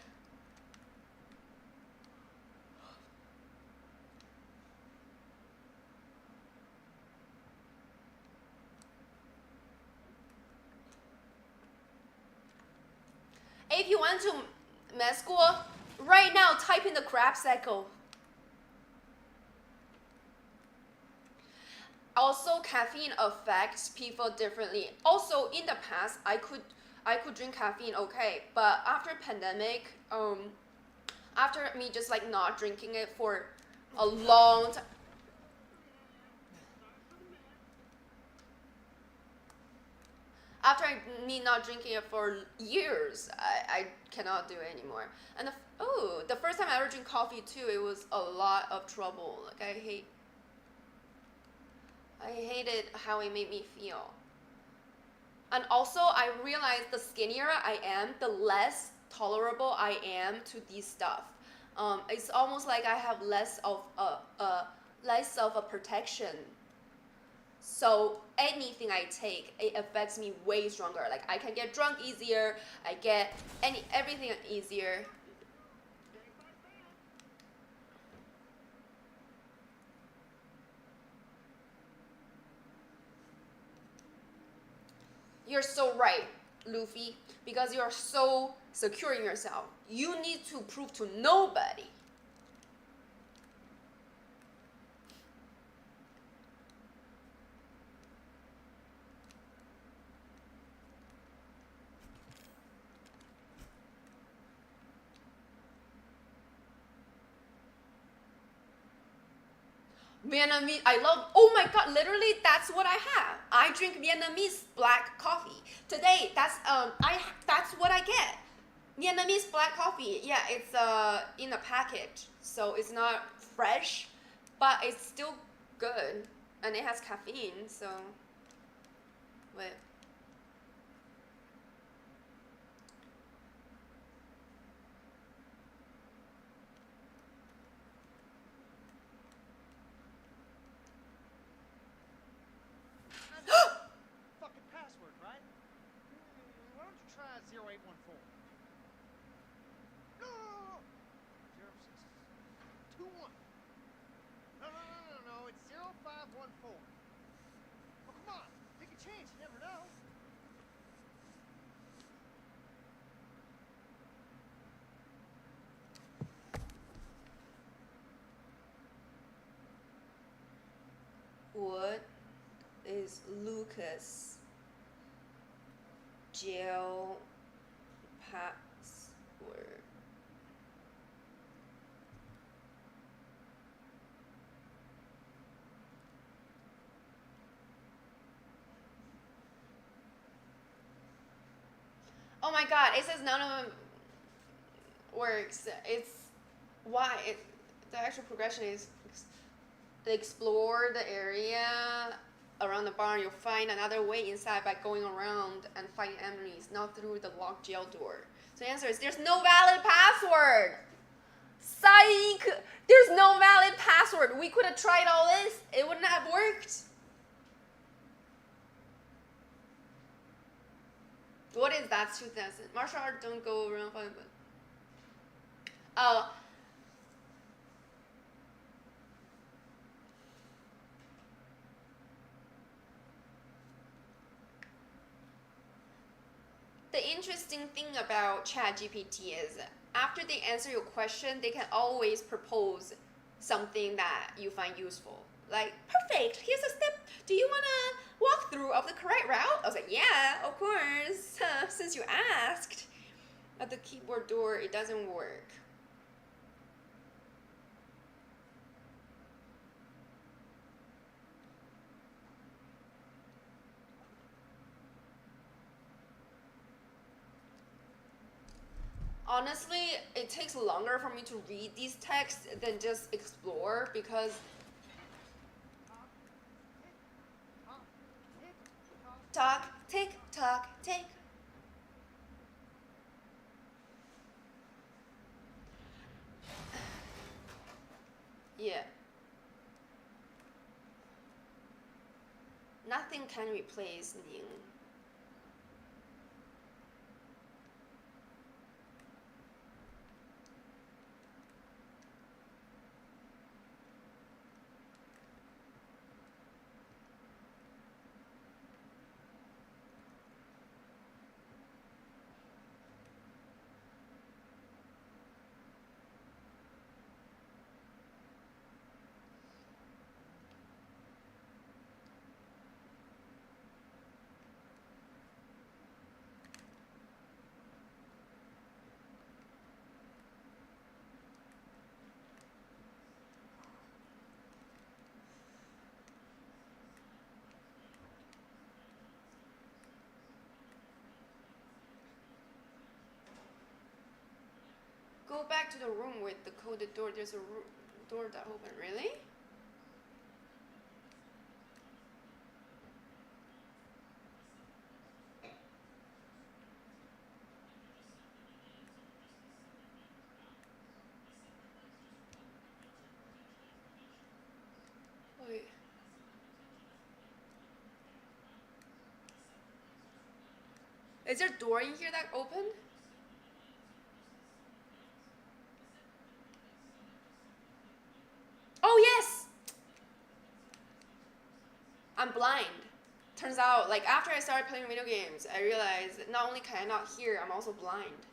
If you want to med school, right now type in the crap cycle. Also, caffeine affects people differently. Also, in the past, I could drink caffeine, okay, but after pandemic, after me just not drinking it for a long time. After me not drinking it for years, I cannot do it anymore. And the first time I ever drink coffee too, it was a lot of trouble. I hated how it made me feel. And also, I realized the skinnier I am, the less tolerable I am to these stuff. It's almost like I have less of a protection. So anything I take, it affects me way stronger. I can get drunk easier. I get everything easier. You're so right. Luffy, because you are so secure in yourself. You need to prove to nobody. Vietnamese, I love, oh my god, literally that's what I have. I drink Vietnamese black coffee. Today, that's what I get. Vietnamese black coffee. Yeah, it's in a package, so it's not fresh, but it's still good, and it has caffeine. So, wait. Fucking password, right? Why don't you try 0814? No! 0621. No, it's 0514. Well, come on, take a chance, you never know. What is Lucas jail password? Oh my god, it says none of them works. It's why the actual progression is explore the area around the barn. You'll find another way inside by going around and fighting enemies, not through the locked jail door. So the answer is there's no valid password. Psych! There's no valid password. We could have tried all this. It wouldn't have worked. What is that 2000? Martial art don't go around fighting, but oh. The interesting thing about ChatGPT is after they answer your question, they can always propose something that you find useful. Like, perfect, here's a step. Do you want a walkthrough of the correct route? I was like, yeah, of course, since you asked. At the keyboard door, it doesn't work. Honestly, it takes longer for me to read these texts than just explore because talk, tick, talk, tick. Yeah. Nothing can replace Ning. Go back to the room with the coded door. There's a door that open. Really? Wait. Is there a door in here that opened? Oh yes! I'm blind. Turns out, like, after I started playing video games, I realized that not only can I not hear, I'm also blind.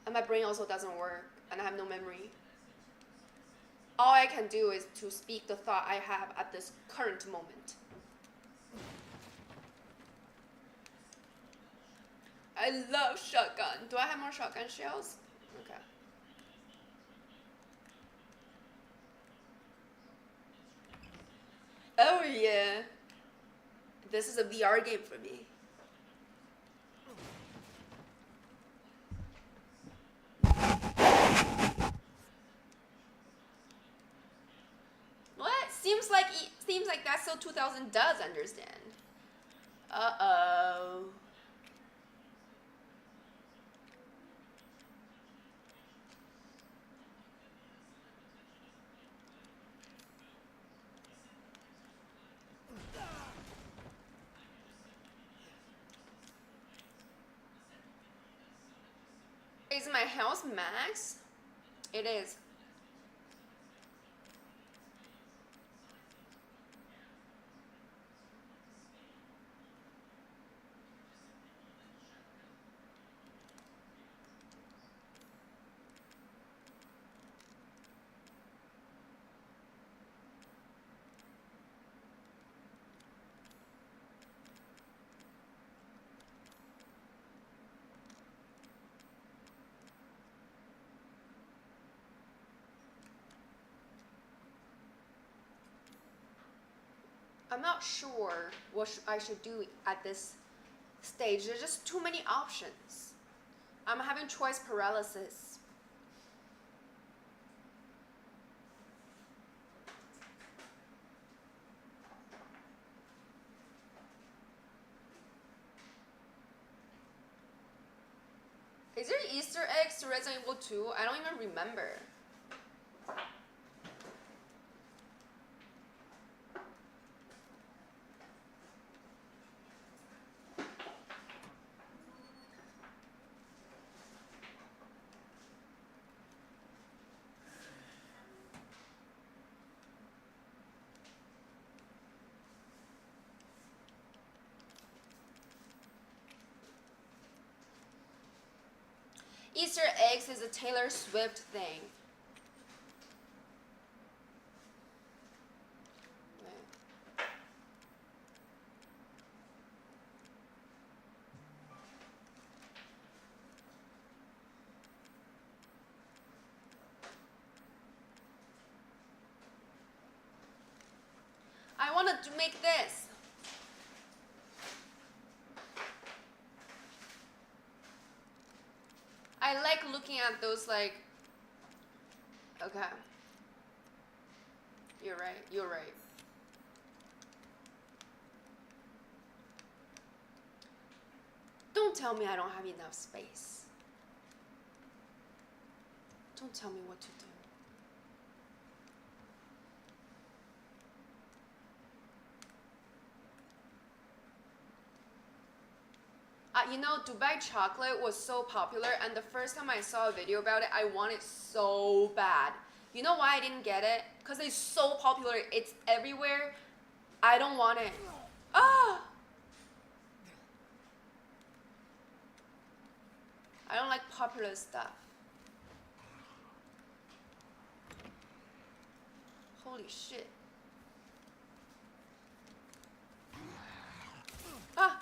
And my brain also doesn't work, and I have no memory. All I can do is to speak the thought I have at this current moment. I love shotgun. Do I have more shotgun shells? Okay. Oh yeah. This is a VR game for me. What? Seems like that's so 2000 does understand. Uh-oh. Is my health max? It is. I'm not sure what I should do at this stage. There's just too many options. I'm having choice paralysis. Is there Easter eggs to Resident Evil 2? I don't even remember. Easter eggs is a Taylor Swift thing. I wanted to make this. I like looking at those like, okay. You're right, you're right. Don't tell me I don't have enough space. Don't tell me what to do. You know, Dubai chocolate was so popular, and the first time I saw a video about it, I want it so bad. You know why I didn't get it? Because it's so popular, it's everywhere. I don't want it. Ah! I don't like popular stuff. Holy shit. Ah!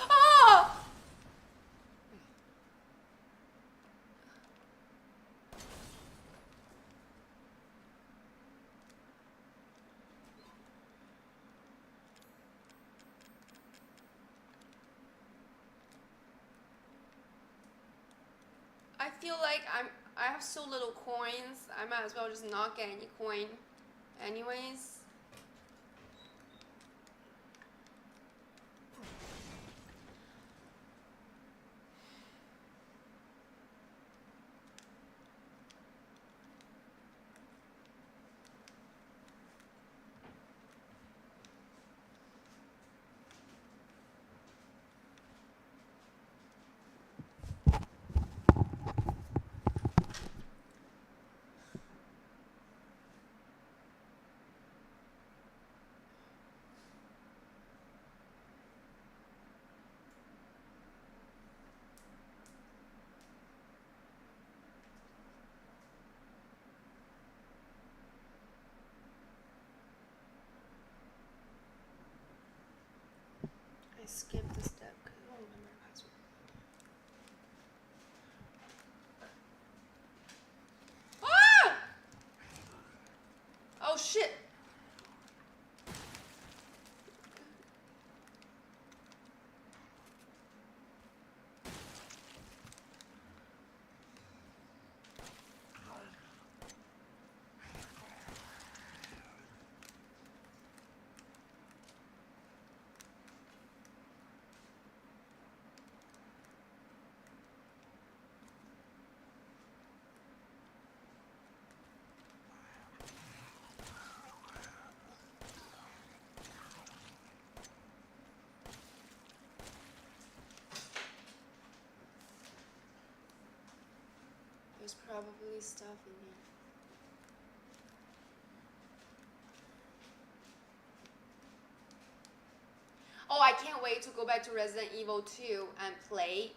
Ah! I feel like I have so little coins. I might as well just not get any coin anyways. skip the step because I don't remember the password. Ah! Oh shit! There's probably stuff in here. Oh, I can't wait to go back to Resident Evil 2 and play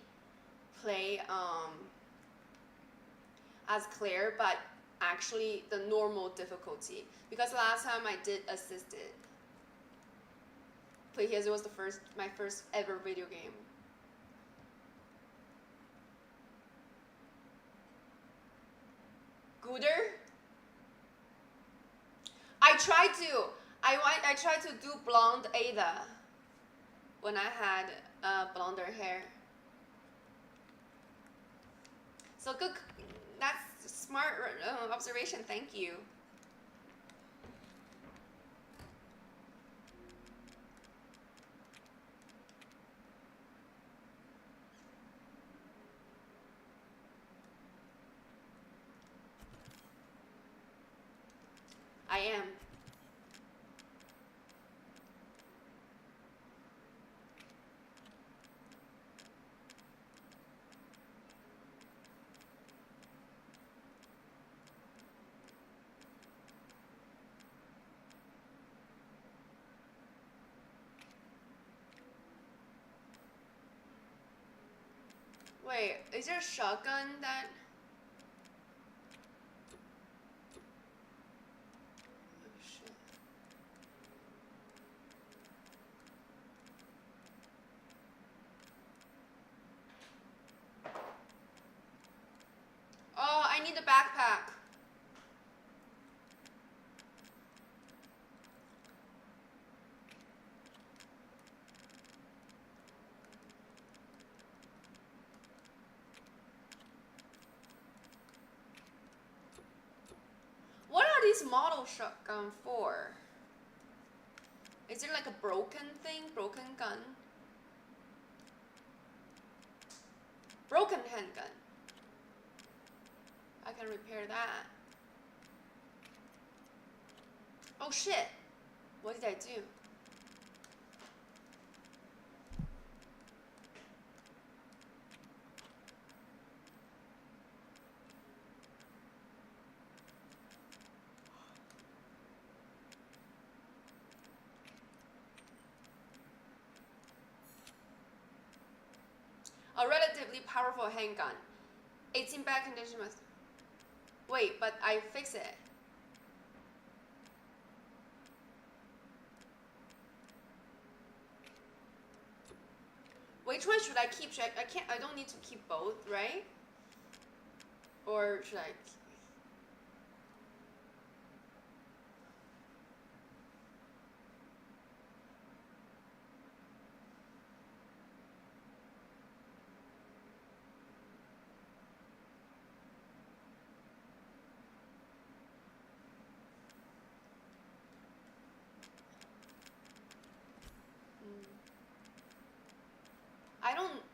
as Claire, but actually the normal difficulty. Because last time I did assisted. Because it was my first ever video game. Gooder? I tried to do blonde Ada when I had blonder hair. So good, that's smart observation, thank you. I am. Wait, is there a shotgun that... Oh shit. Oh, I need a backpack. What are these model shotgun for? Is there like a broken thing? Broken gun? Broken handgun. I can repair that. Oh shit! What did I do? A relatively powerful handgun. It's in bad condition with... Wait, but I fix it. Which one should I keep? I don't need to keep both, right? Or should I...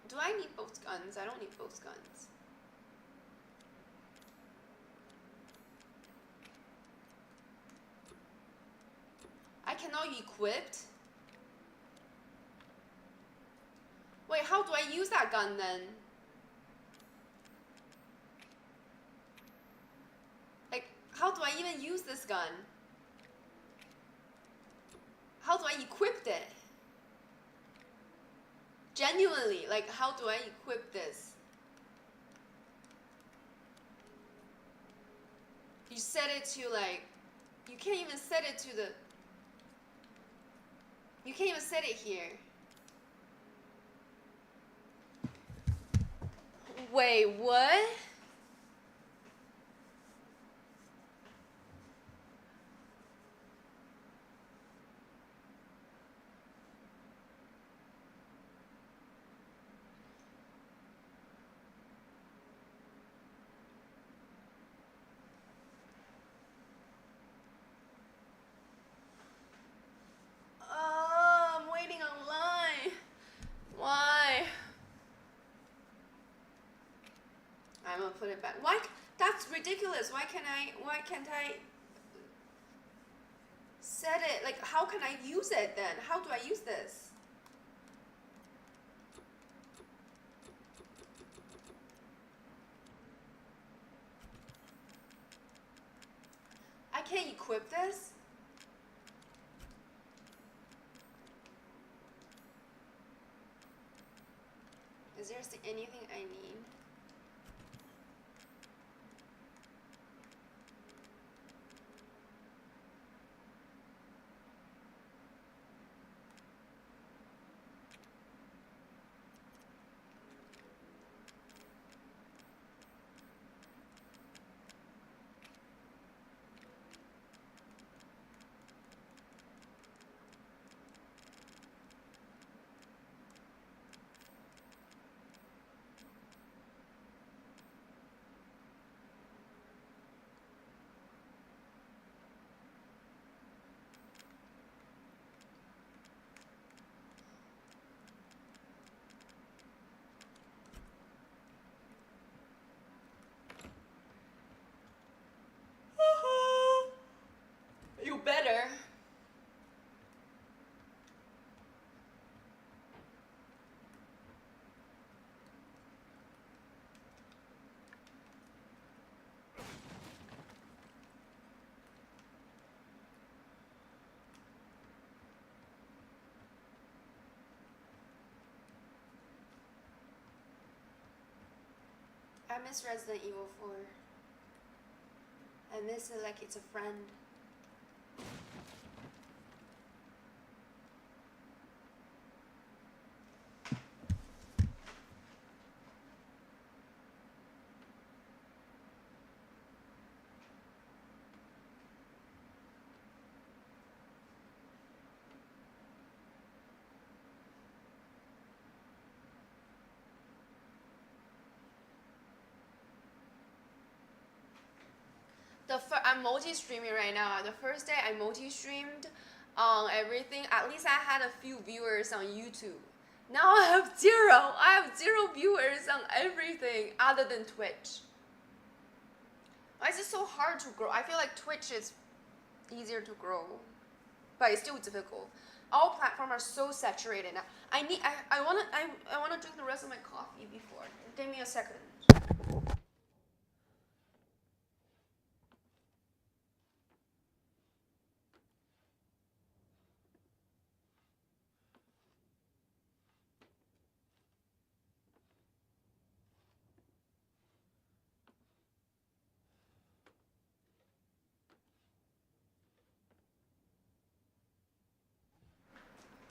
Do I need both guns? I don't need both guns. I cannot equip. Wait, how do I use that gun then? Like, how do I even use this gun? How do I equip it? Genuinely, like, how do I equip this? You set it to like, you can't even set it to the, you can't even set it here. Wait, what? I'm waiting online. Why? I'm gonna put it back. Why? That's ridiculous. Why can't I set it? Like, how can I use it then? How do I use this? I can't equip this? Is there anything I need? You better. I miss Resident Evil 4. I miss it like it's a friend. I'm multi-streaming right now. The first day I multi-streamed on everything. At least I had a few viewers on YouTube. Now I have zero. I have 0 viewers on everything other than Twitch. Why is it so hard to grow? I feel like Twitch is easier to grow, but it's still difficult. All platforms are so saturated now. I wanna drink the rest of my coffee before. Give me a second.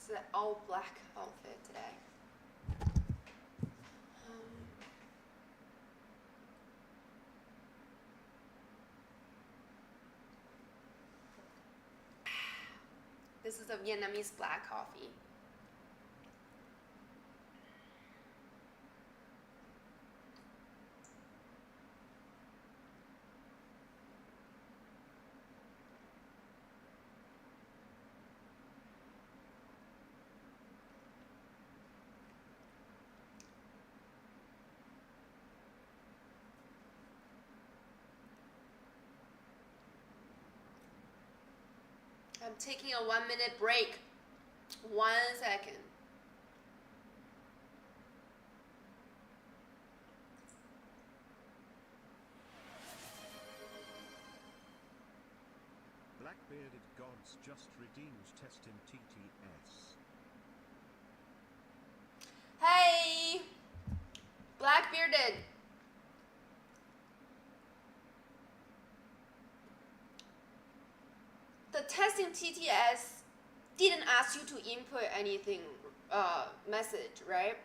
It's an all black outfit today. This is a Vietnamese black coffee. I'm taking a 1-minute break. 1 second. Black-bearded gods just redeemed test in TTS. Hey! Black-bearded. The testing TTS didn't ask you to input anything message, right?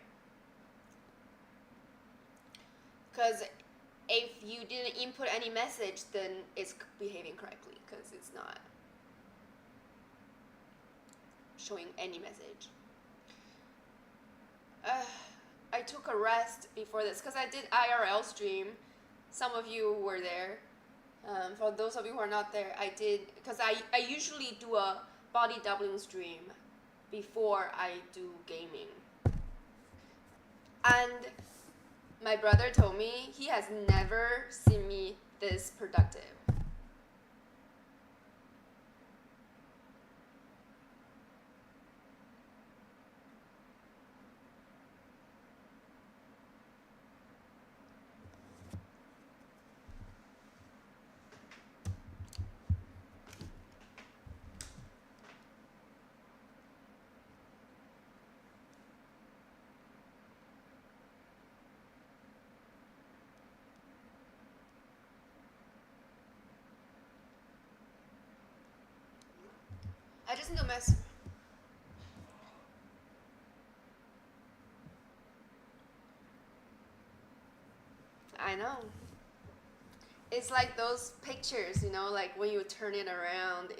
Because if you didn't input any message, then it's behaving correctly because it's not showing any message. I took a rest before this because I did IRL stream. Some of you were there. For those of you who are not there, I did, because I usually do a body doubling stream before I do gaming. And my brother told me he has never seen me this productive. I just need to mess. I know. It's like those pictures, like when you turn it around,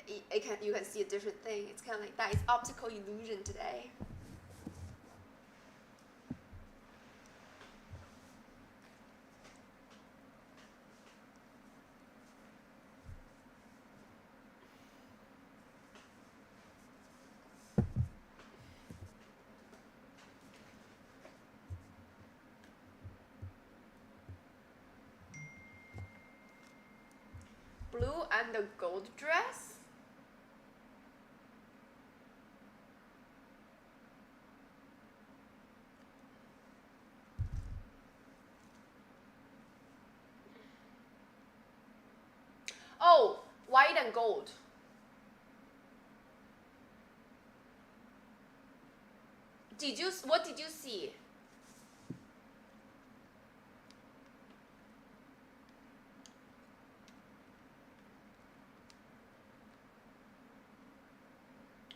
you can see a different thing. It's kind of like that. It's optical illusion today. Blue and the gold dress? Oh, white and gold. What did you see?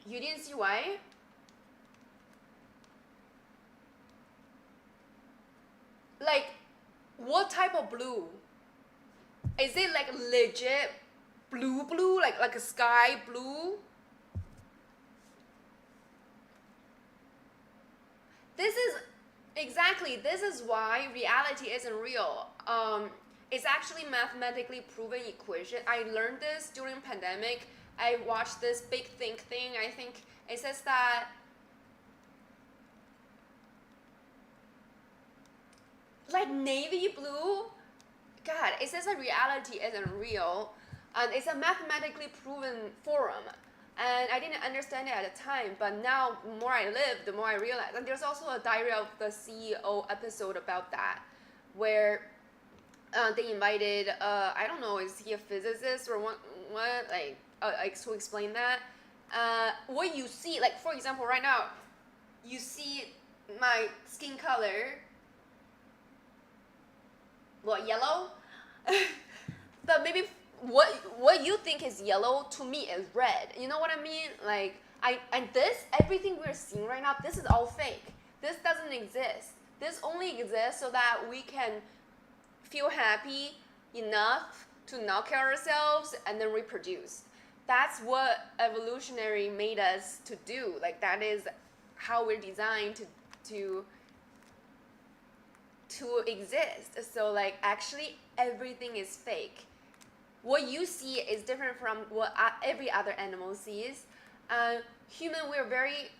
You didn't see white? Like, what type of blue? Is it like legit blue, like a sky blue? This is why reality isn't real. It's actually mathematically proven equation. I learned this during pandemic. I watched this big think thing. I think it says that like navy blue, God, it says that reality isn't real, and it's a mathematically proven forum. And I didn't understand it at the time, but now the more I live, the more I realize. And there's also a Diary of the CEO episode about that, where they invited, I don't know, is he a physicist or what like to explain that. What you see, like for example, right now, you see my skin color, what, yellow? But maybe what you think is yellow to me is red. You know what I mean? Like everything we're seeing right now, this is all fake. This doesn't exist. This only exists so that we can feel happy enough to not kill ourselves and then reproduce. That's what evolutionary made us to do. Like that is how we're designed to exist. So like actually everything is fake. What you see is different from what every other animal sees. Human, we're very,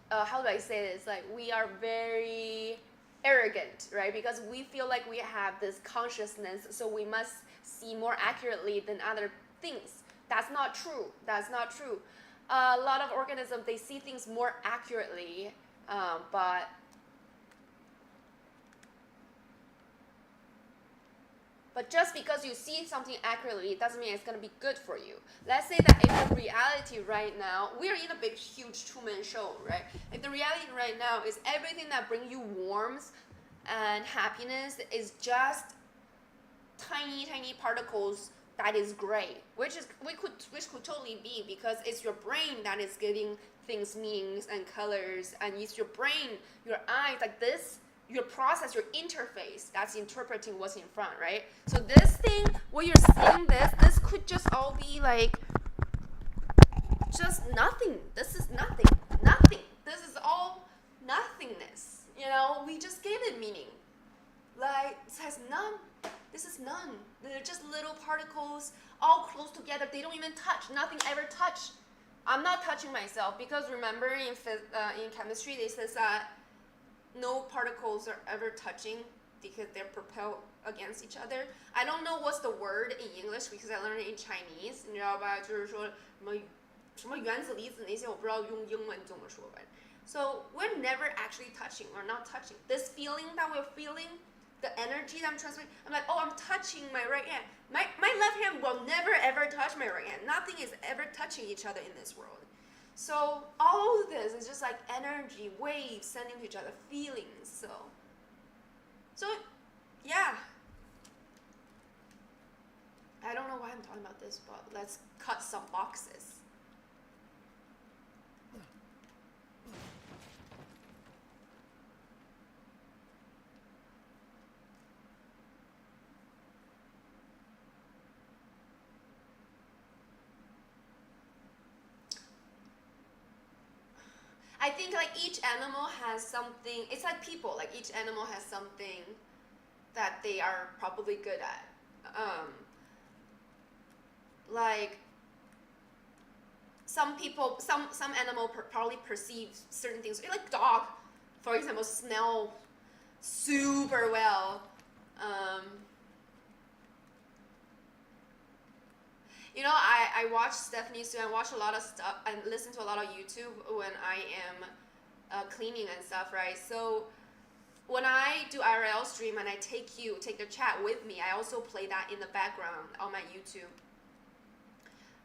how do I say this? Like we are very arrogant, right? Because we feel like we have this consciousness, so we must see more accurately than other things. That's not true. That's not true. A lot of organisms, they see things more accurately, But just because you see something accurately doesn't mean it's going to be good for you. Let's say that if the reality right now, we're in a big, huge Truman Show, right? If the reality right now is everything that brings you warmth and happiness is just tiny, tiny particles that is gray, which could totally be, because it's your brain that is giving things meanings and colors, and it's your brain, your eyes, like this your process, your interface, that's interpreting what's in front, right? So this thing, what you're seeing, this could just all be like just nothing. This is nothing. Nothing. This is all nothingness. You know, we just gave it meaning. Like, it says none. This is none. They're just little particles all close together. They don't even touch. Nothing ever touch. I'm not touching myself because remember in chemistry they says that no particles are ever touching because they're propelled against each other. I don't know what's the word in English because I learned it in Chinese. 你知道吧？就是说什么原子离子那些我不知道用英文怎么说吧。So we're never actually touching. We're not touching. This feeling that we're feeling, the energy that I'm transferring, I'm like, oh, I'm touching my right hand. My left hand will never ever touch my right hand. Nothing is ever touching each other in this world. So all of this is just like energy, waves sending to each other, feelings. So yeah. I don't know why I'm talking about this, but let's cut some boxes. I think like each animal has something. It's like people. Like each animal has something that they are probably good at. Like some people, some animal probably perceive certain things. Like dog, for example, smell super well. You know, I watch Stephanie Sue. I watch a lot of stuff. I listen to a lot of YouTube when I am cleaning and stuff, right? So when I do IRL stream and I take the chat with me, I also play that in the background on my YouTube.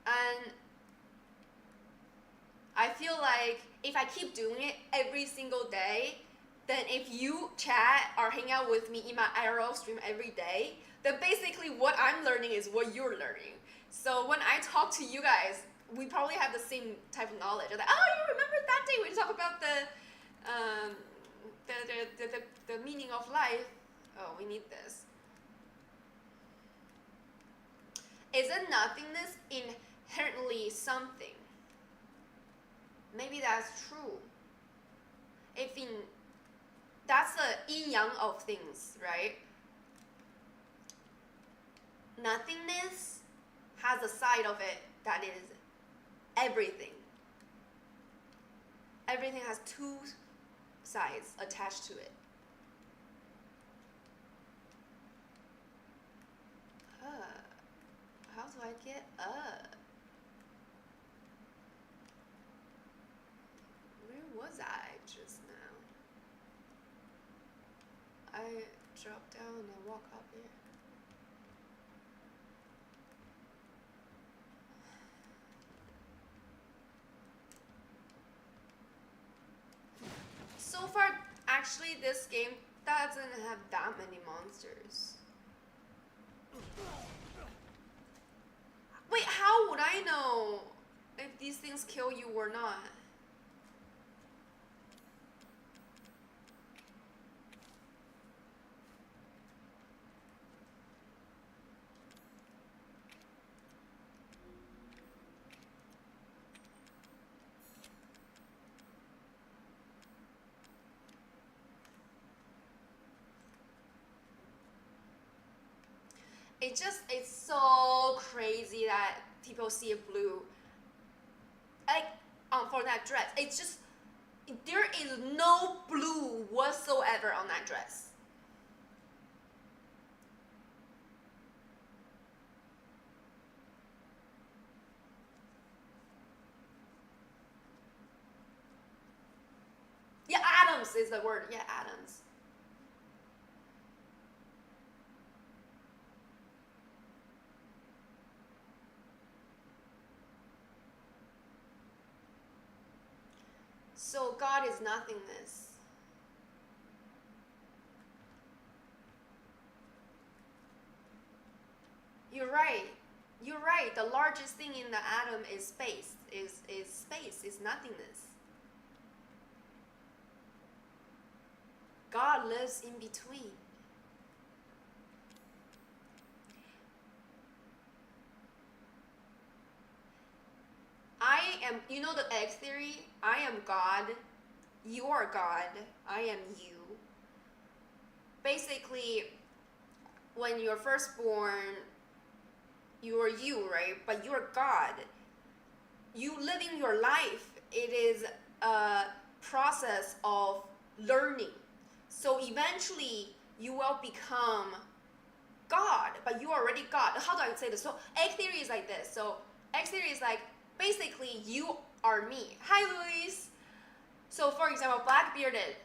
And I feel like if I keep doing it every single day, then if you chat or hang out with me in my IRL stream every day, then basically what I'm learning is what you're learning. So when I talk to you guys, we probably have the same type of knowledge. Like, oh, you remember that day we talked about the meaning of life? Oh, we need this. Isn't nothingness inherently something? Maybe that's true. That's the yin yang of things, right? Nothingness has a side of it that is everything. Everything has two sides attached to it. How do I get up? Where was I just now? I dropped down and walk up here. So far, actually, this game doesn't have that many monsters. Wait, how would I know if these things kill you or not? It's so crazy that people see a blue. Like, for that dress. It's just, there is no blue whatsoever on that dress. Yeah, atoms is the word. Yeah, atoms. So God is nothingness. You're right. You're right. The largest thing in the atom is space. Is space. Is nothingness. God lives in between. I am, you know the egg theory? I am God, you are God, I am you. Basically, when you're first born, you are you, right? But you are God. You living your life, it is a process of learning. So eventually, you will become God, but you are already God. How do I say this? So egg theory is like this. So egg theory is like, basically, you are me. Hi, Luis. So for example, black bearded.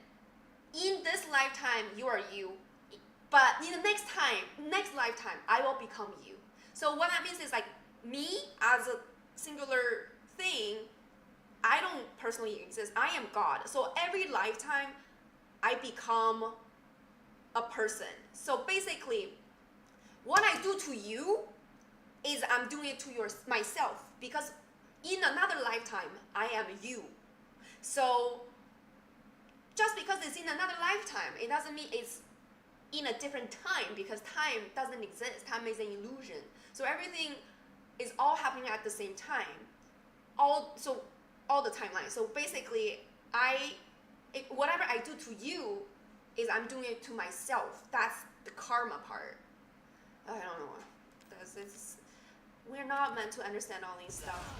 In this lifetime, you are you. But in the next lifetime, I will become you. So what that means is like me as a singular thing, I don't personally exist. I am God. So every lifetime, I become a person. So basically, what I do to you is I'm doing it to myself, because in another lifetime, I am you. So just because it's in another lifetime, it doesn't mean it's in a different time, because time doesn't exist. Time is an illusion. So everything is all happening at the same time. All the timeline. So basically, whatever I do to you is I'm doing it to myself. That's the karma part. I don't know. We're not meant to understand all these stuff.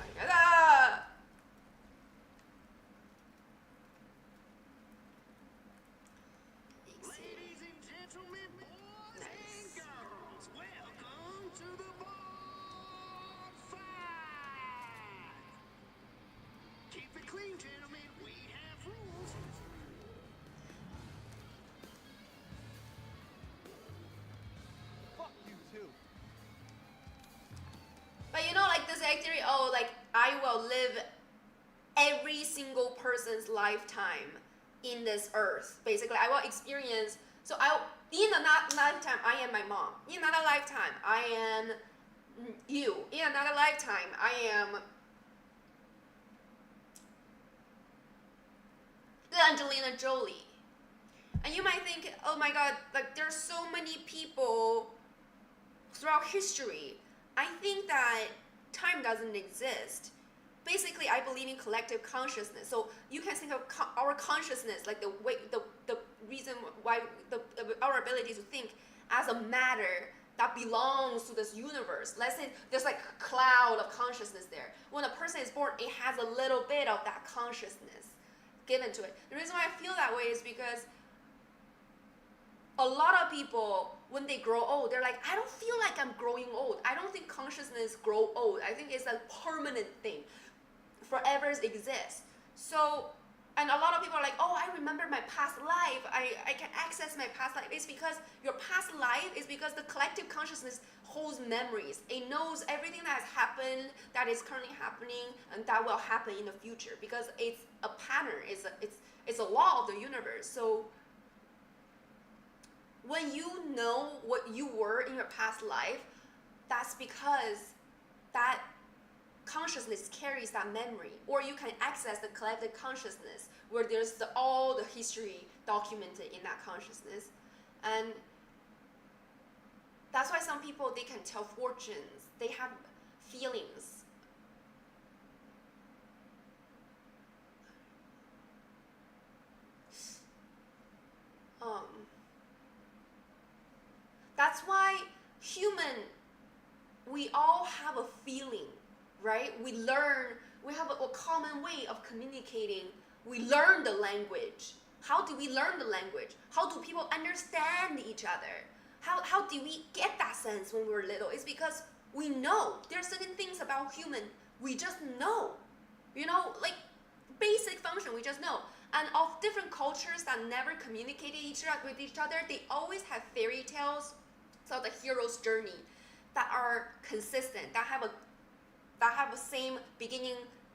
Ladies and gentlemen, boys and girls, welcome to the bonfire. Keep it clean, gentlemen. We have rules. Fuck you too. But you know, like this egg theory, like I will live every single person's lifetime in this earth. Basically, I will experience. So in another lifetime, I am my mom. In another lifetime, I am you. In another lifetime, I am Angelina Jolie. And you might think, oh my God, like there's so many people throughout history. I think that time doesn't exist. Basically, I believe in collective consciousness. So you can think of our consciousness, like the reason why our ability to think as a matter that belongs to this universe. Let's say there's like a cloud of consciousness there. When a person is born, it has a little bit of that consciousness given to it. The reason why I feel that way is because a lot of people, when they grow old, they're like, I don't feel like I'm growing old. I don't think consciousness grow old. I think it's a permanent thing. Forever exists. So, and a lot of people are like, oh, I remember my past life. I can access my past life. It's because your past life is because the collective consciousness holds memories. It knows everything that has happened, that is currently happening, and that will happen in the future, because it's a pattern. It's a law of the universe. So when you know what you were in your past life, that's because that consciousness carries that memory. Or you can access the collective consciousness where there's all the history documented in that consciousness. And that's why some people, they can tell fortunes. They have feelings. That's why we all have a feeling, right? We learn, we have a common way of communicating. We learn the language. How do we learn the language? How do people understand each other? How do we get that sense when we were little? It's because we know. There are certain things about human, we just know. You know, like basic function, we just know. And of different cultures that never communicated with each other, they always have fairy tales, so the hero's journey, that are consistent, that have a same beginning,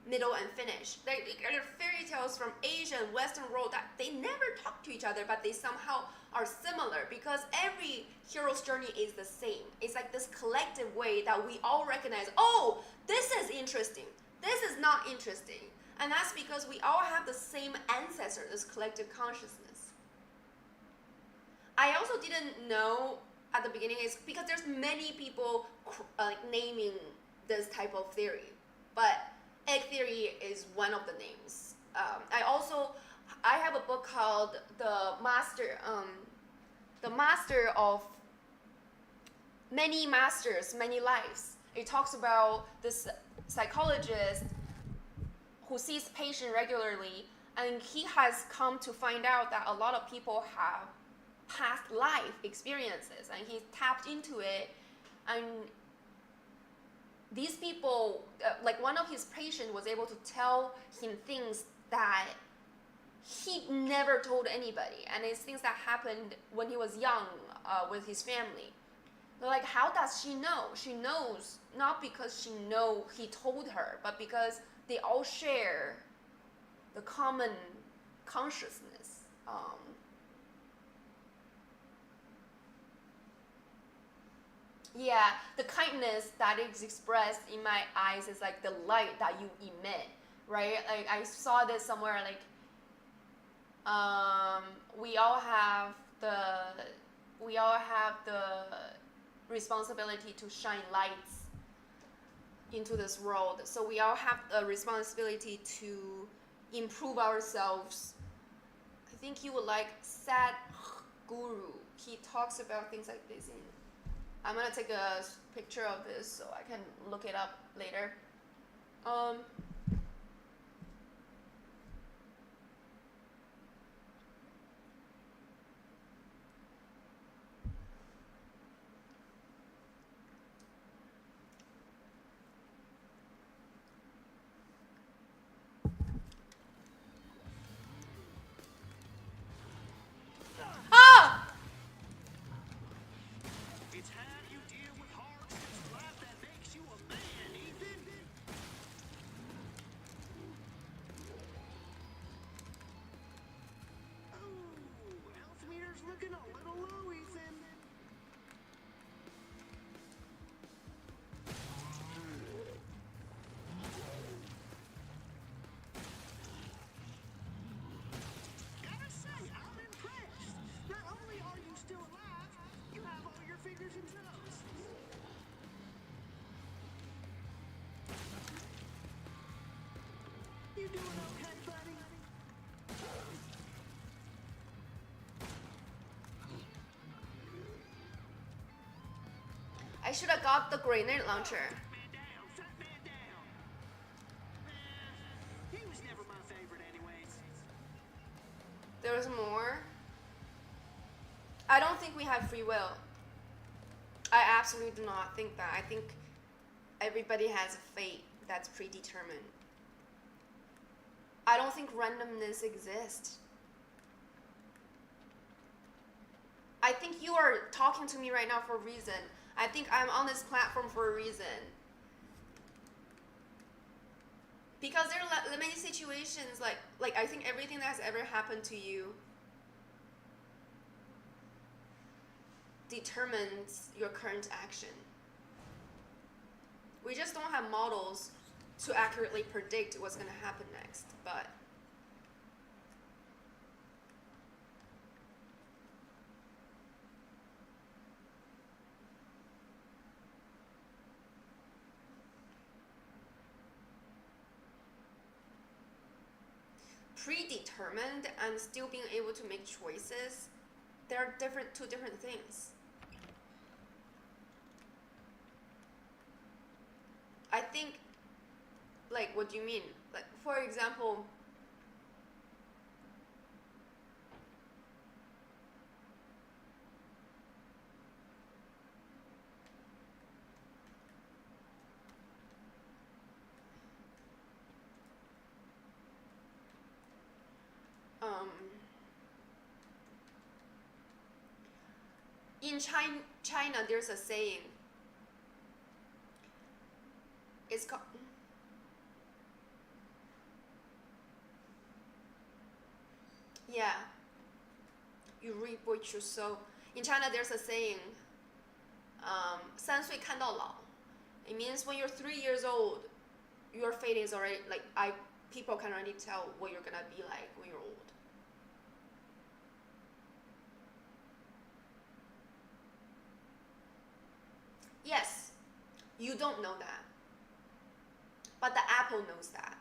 middle, and finish. They're fairy tales from Asia and Western world that they never talk to each other, but they somehow are similar, because every hero's journey is the same. It's like this collective way that we all recognize, oh, this is interesting, this is not interesting. And that's because we all have the same ancestor, this collective consciousness. I also didn't know at the beginning is because there's many people like naming this type of theory, but egg theory is one of the names. I have a book called the Master of Many Masters, Many Lives. It talks about this psychologist who sees patients regularly, and he has come to find out that a lot of people have past life experiences, and he tapped into it. And these people, like one of his patients was able to tell him things that he never told anybody, and it's things that happened when he was young with his family. They're like, how does she know? She knows not because he told her, but because they all share the common consciousness. Yeah, the kindness that is expressed in my eyes is like the light that you emit, right? Like I saw this somewhere. Like, we all have the responsibility to shine lights into this world. So we all have a responsibility to improve ourselves. I think you would like Sad Guru. He talks about things like this. I'm gonna take a picture of this so I can look it up later. Ah! It's how you deal with hard life that makes you a man, Ethan. Oh, health meter's looking a little low, Ethan. Gotta say, I'm impressed. Not only are you still alive, you have all your fingers and toes. You doing okay, buddy? I should have got the grenade launcher. Fat man down. He was never my favorite anyways. There's more. I don't think we have free will. I absolutely do not think that. I think everybody has a fate that's predetermined. I don't think randomness exists. I think you are talking to me right now for a reason. I think I'm on this platform for a reason. Because there are many situations like I think everything that has ever happened to you determines your current action. We just don't have models to accurately predict what's going to happen next, but predetermined and still being able to make choices, they're two different things. I think, like, what do you mean? Like, for example, in China, there's a saying. It's called. Yeah. You reap what you sow. In China, there's a saying. 3岁看到老. It means when you're 3 years old, your fate is already people can already tell what you're gonna be like when you're old. You don't know that. But the apple knows that.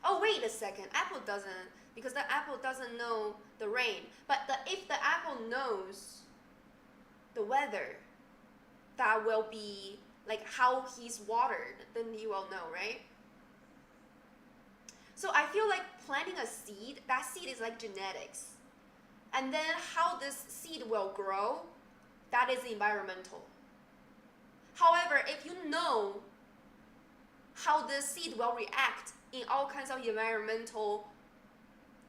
Oh, wait a second. Apple doesn't, because the apple doesn't know the rain. But if the apple knows the weather, that will be like how he's watered, then he will know, right? So I feel like planting a seed, that seed is like genetics. And then how this seed will grow, that is environmental. However, if you know how this seed will react in all kinds of environmental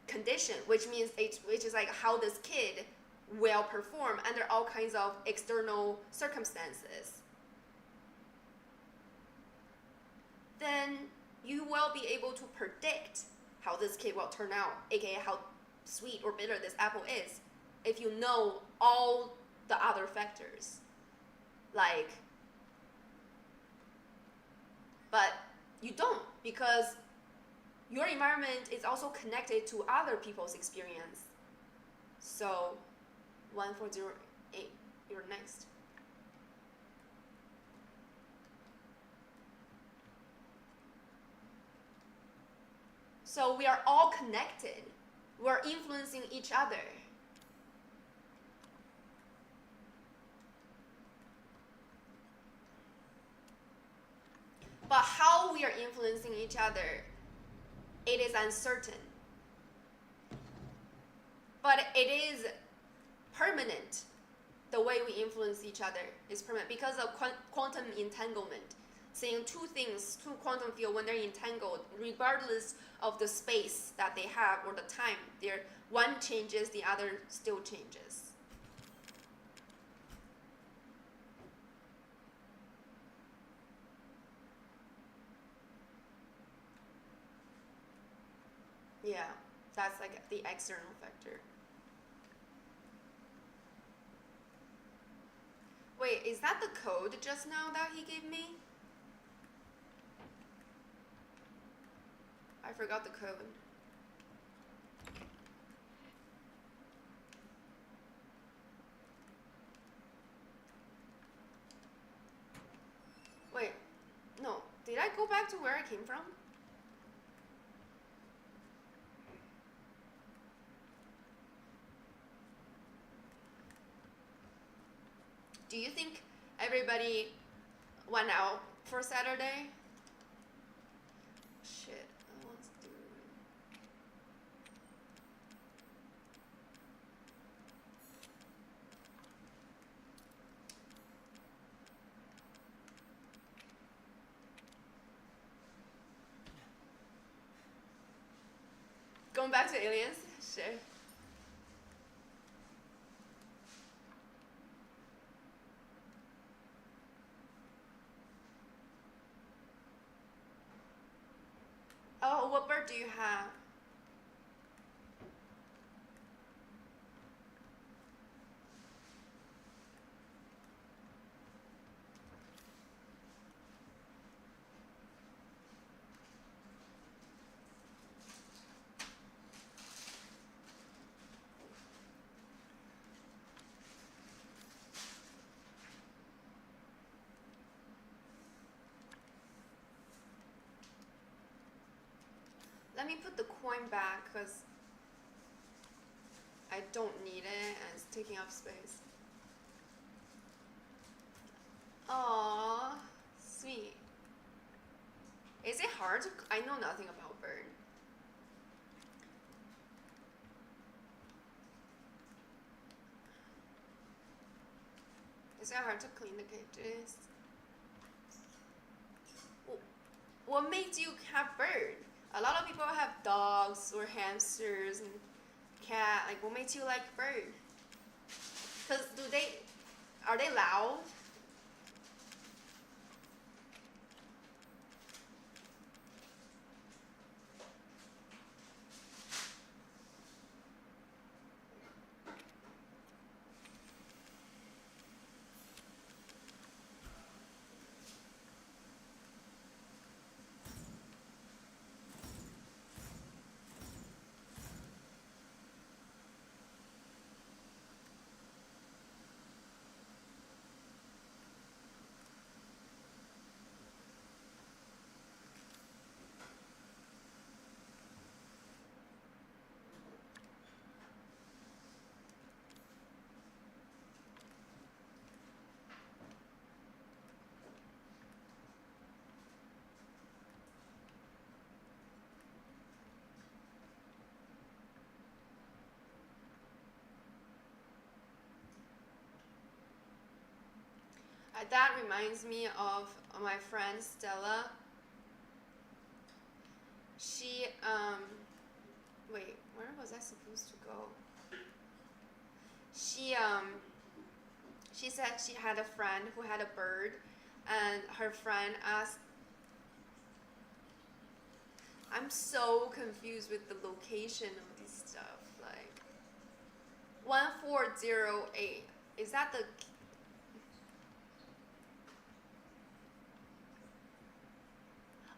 condition, which is like how this kid will perform under all kinds of external circumstances, then you will be able to predict how this kid will turn out, aka how sweet or bitter this apple is, if you know all the other factors. But you don't, because your environment is also connected to other people's experience. So 1408, you're next. So we are all connected. We're influencing each other. But how we are influencing each other, it is uncertain. But it is permanent. The way we influence each other is permanent because of quantum entanglement. Saying two quantum field, when they're entangled, regardless of the space that they have or the time, one changes, the other still changes. Yeah, that's like the external factor. Wait, is that the code just now that he gave me? I forgot the code. Wait, no. Did I go back to where I came from? Do you think everybody went out for Saturday? Shit. Let's do it. Going back to aliens? Shit. Oh, what bird do you have? Let me put the coin back because I don't need it and it's taking up space. Aww, sweet. Is it hard to? I know nothing about bird. Is it hard to clean the cages? What makes you have bird? A lot of people have dogs or hamsters and cat. Like, what makes you like bird? Cause are they loud? That reminds me of my friend Stella. She wait, where was I supposed to go? She said she had a friend who had a bird, and her friend asked. I'm so confused with the location of this stuff. Like 1408. Is that the?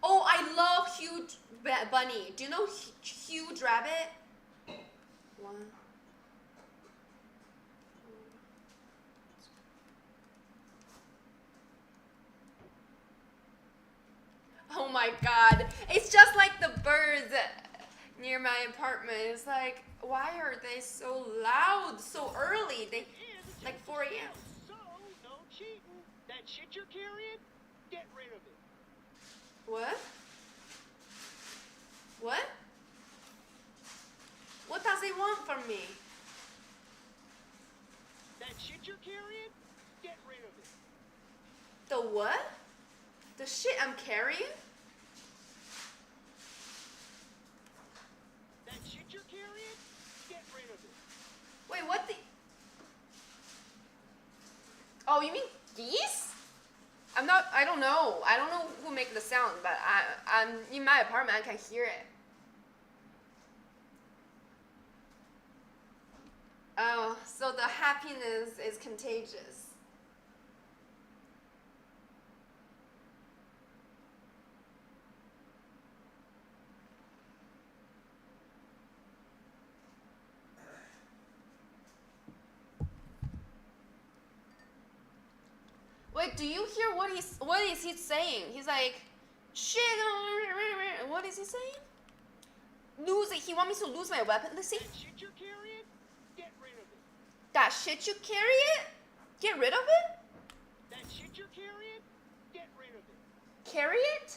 Oh, I love Huge Bunny. Do you know Huge Rabbit? One. Oh my god. It's just like the birds near my apartment. It's like, why are they so loud so early? They like 4 a.m. So, no cheating. That shit you're carrying, get rid of it. What? What? What does they want from me? That shit you're carrying, get rid of it. The what? The shit I'm carrying? That shit you're carrying, get rid of it. Wait, what the? Oh, you mean geese? I don't know. I don't know who make the sound, but I'm in my apartment, I can hear it. Oh, so the happiness is contagious. Wait, do you hear what is he saying? He's like, shit. What is he saying? Lose it. He want me to lose my weapon. Let's see. That shit you're carrying, get rid of it. That shit you carry it? Get rid of it? That shit you're carrying, get rid of it. Carry it?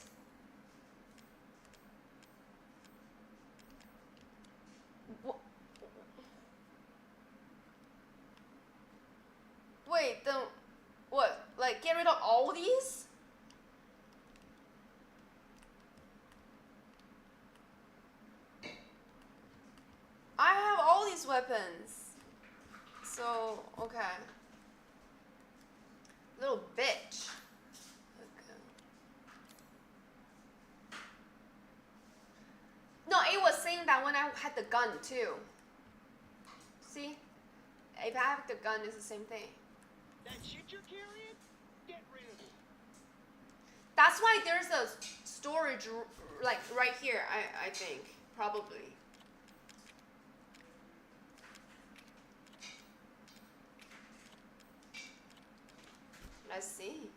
Wait, then what? Like get rid of all these? I have all these weapons. So, okay. Little bitch. Okay. No, it was saying that when I had the gun too. See? If I have the gun, it's the same thing. That shit you're carrying, get rid of it. That's why there's a storage like right here, I think. Probably. Let's see.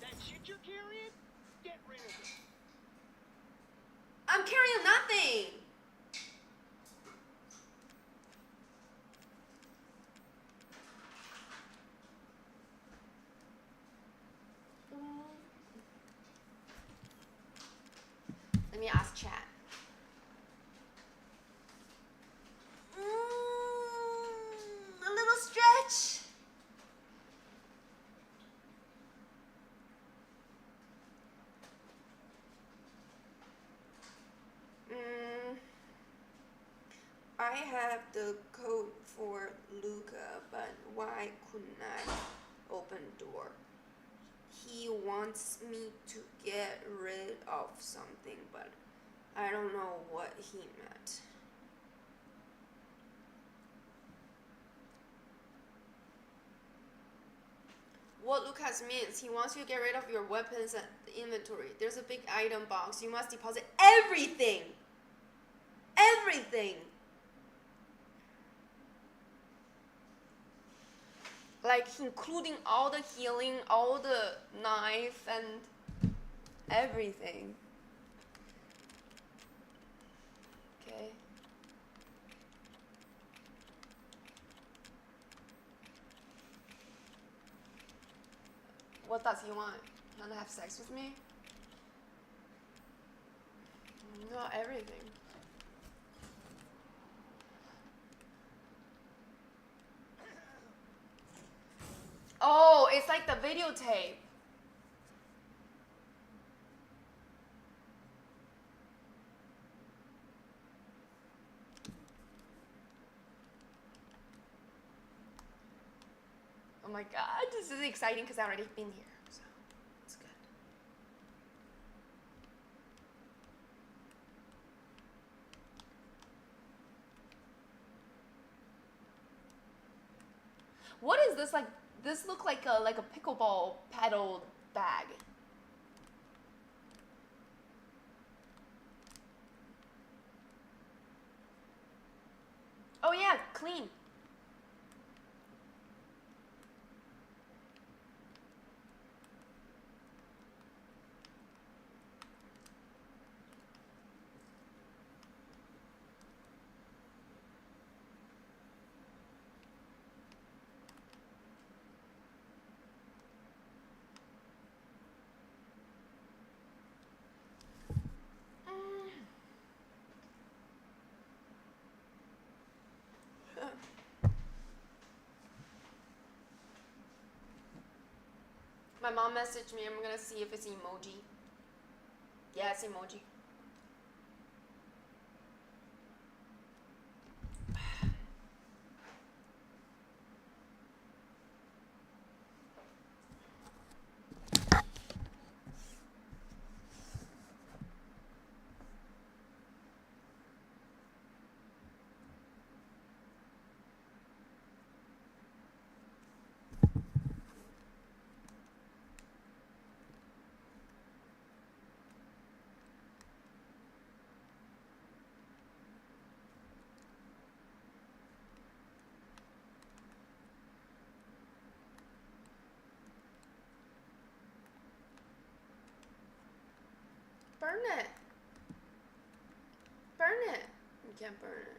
That shit you're carrying, get rid of it. I'm carrying nothing. Let me ask chat. A little stretch. I have the code for Luca, but why couldn't I open door? He wants me to get rid of something, but I don't know what he meant. What Lucas means, he wants you to get rid of your weapons and inventory. There's a big item box. You must deposit everything. Everything. Like including all the healing, all the knife and everything. Okay. What does he want? You wanna have sex with me? Not everything. it's like the videotape. Oh my god, this is exciting because I've already been here, so it's good. What is this like? This look like a pickleball paddle bag. Oh yeah, clean. My mom messaged me. I'm gonna see if it's emoji. Yeah, it's emoji. Burn it. Burn it. You can't burn it.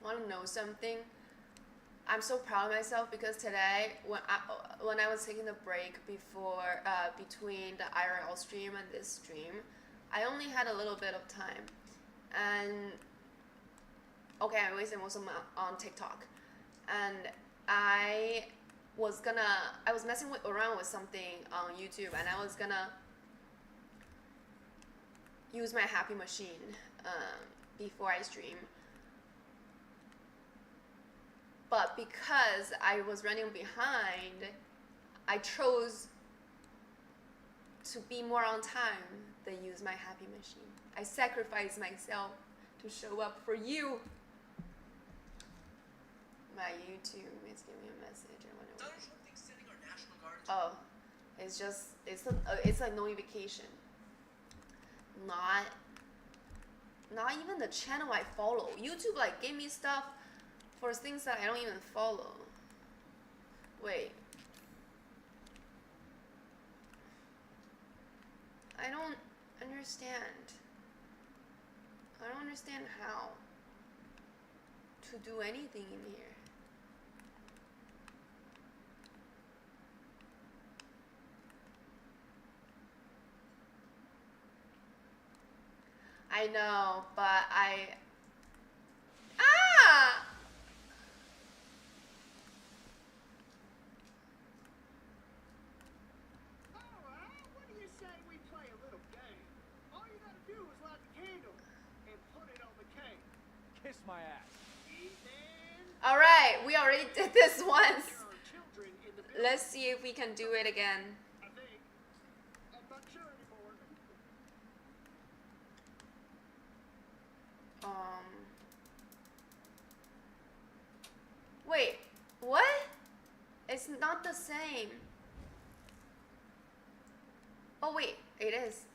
Want to know something? I'm so proud of myself because today, when I was taking the break before between the IRL stream and this stream, I only had a little bit of time, and okay, I wasted most of my on TikTok, and I was messing around with something on YouTube, and I was gonna use my happy machine before I stream. But because I was running behind, I chose to be more on time than use my happy machine. I sacrificed myself to show up for you. My YouTube is giving me a message. I wonder what. Oh, it's a notification. Not even the channel I follow. YouTube like gave me stuff for things that I don't even follow. Wait. I don't understand. I don't understand how to do anything in here. I know, but Ah! Alright, what do you say we play a little game? All you gotta do is light the candle and put it on the cake. Kiss my ass. Ethan, Alright, we already did this once. there are children in the building, Let's see if we can do it again. I think. I'm not sure anymore. Wait, what? It's not the same. Oh wait, it is.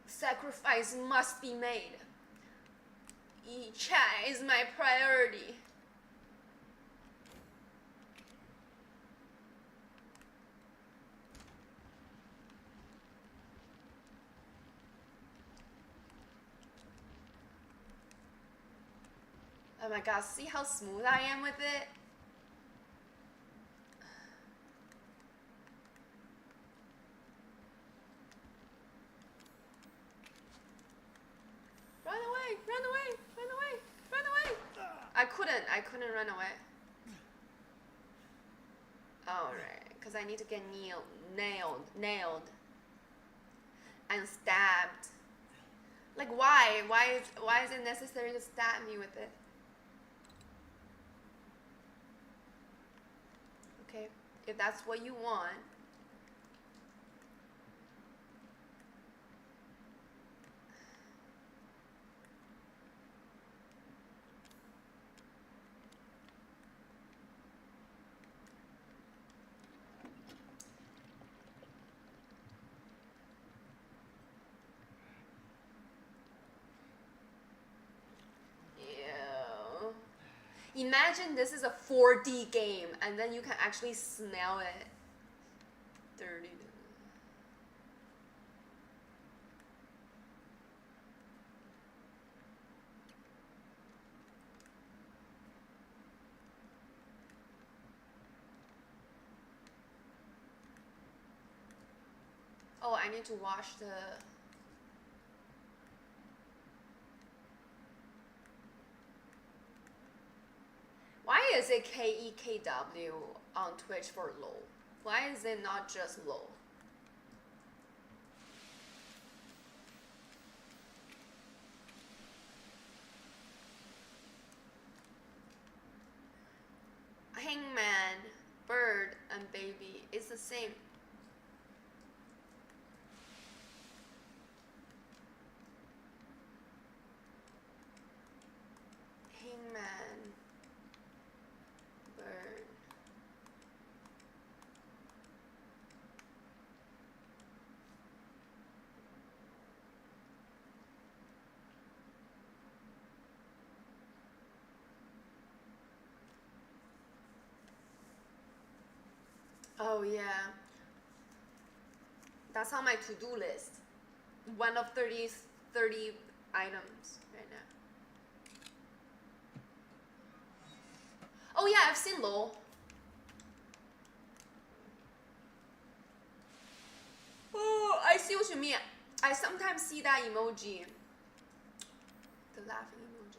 Sacrifice must be made. Chat is my priority. Oh my god, see how smooth I am with it? I couldn't run away. Alright, because I need to get nailed, and stabbed. Like why? Why is it necessary to stab me with it? Okay, if that's what you want. Imagine this is a 4D game and then you can actually smell it. Dirty. Oh, I need to wash the... Why is it KEKW on Twitch for LOL? Why is it not just LOL? Hangman, bird, and baby. It's the same. Hangman, bird. Oh yeah. That's on my to-do list. One of 30 items right now. Oh yeah, I've seen LOL. Oh, I see what you mean. I sometimes see that emoji. The laughing emoji.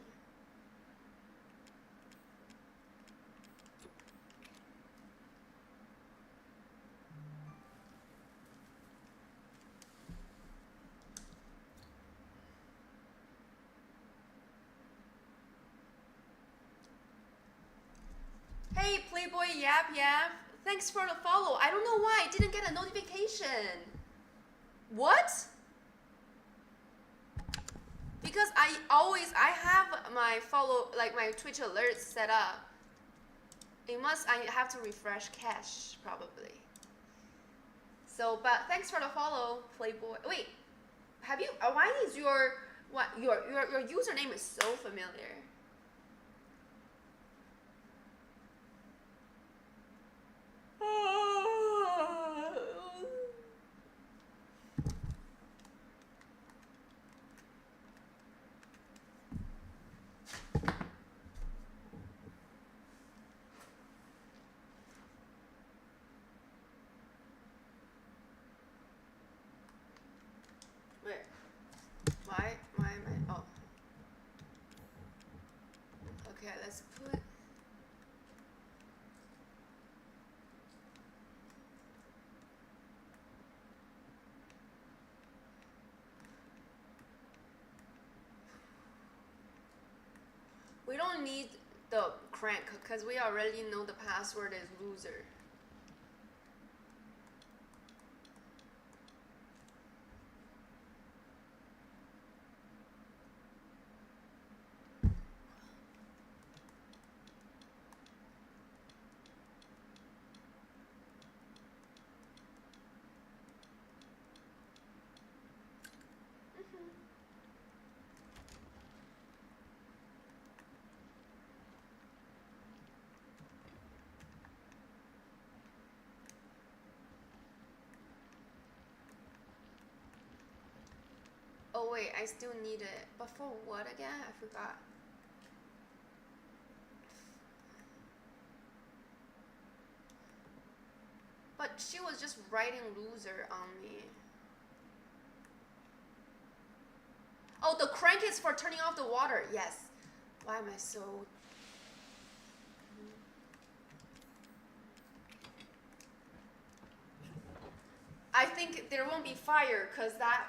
Hey, Playboy Yap Yap. Thanks for the follow. I don't know why I didn't get a notification. What? Because I have my follow, like my Twitch alerts set up. I have to refresh cache probably. So, but thanks for the follow, Playboy. Wait, have you, why is your username is so familiar? Wait, why am I, oh. Okay, let's put, we don't need the crank because we already know the password is loser. Oh wait, I still need it. But for what again? I forgot. But she was just writing loser on me. Oh, the crank is for turning off the water. Yes. Why am I so think there won't be fire because that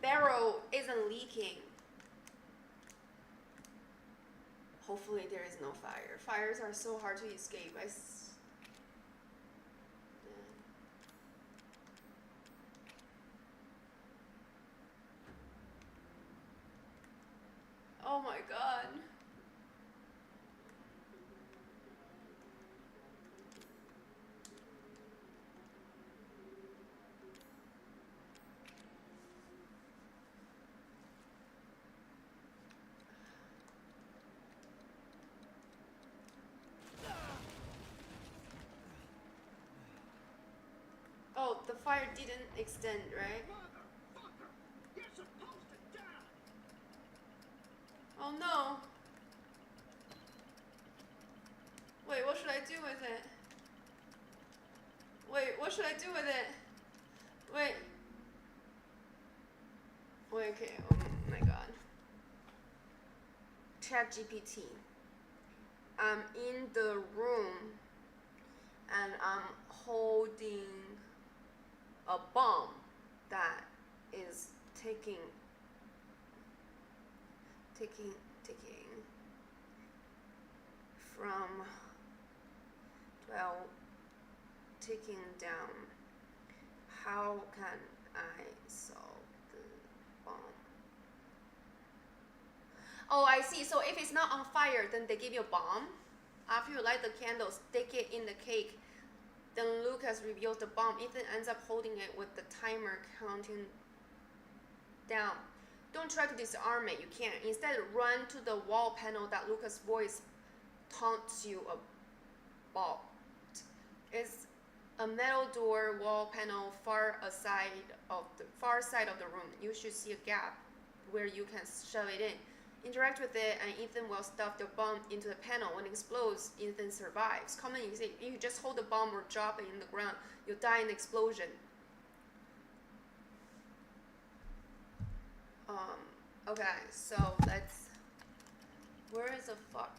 barrel isn't leaking. Hopefully there is no fire. Fires are so hard to escape. Yeah. Oh my god. Oh, the fire didn't extend, right? Motherfucker! You're supposed to die! Oh no. Wait, what should I do with it? Wait, what should I do with it? Wait. Wait, okay. Oh my god. ChatGPT. I'm in the room and I'm holding a bomb that is taking from, well, ticking down. How can I solve the bomb? Oh, I see. So if it's not on fire, then they give you a bomb. After you light the candle, stick it in the cake. Then Lucas reveals the bomb. Ethan ends up holding it with the timer counting down. Don't try to disarm it, you can't. Instead, run to the wall panel that Lucas' voice taunts you about. It's a metal door wall panel far side of the room. You should see a gap where you can shove it in. Interact with it and Ethan will stuff the bomb into the panel. When it explodes, Ethan survives. Common is if you just hold the bomb or drop it in the ground, you'll die in the explosion. Okay, so let's... Where is the fuck?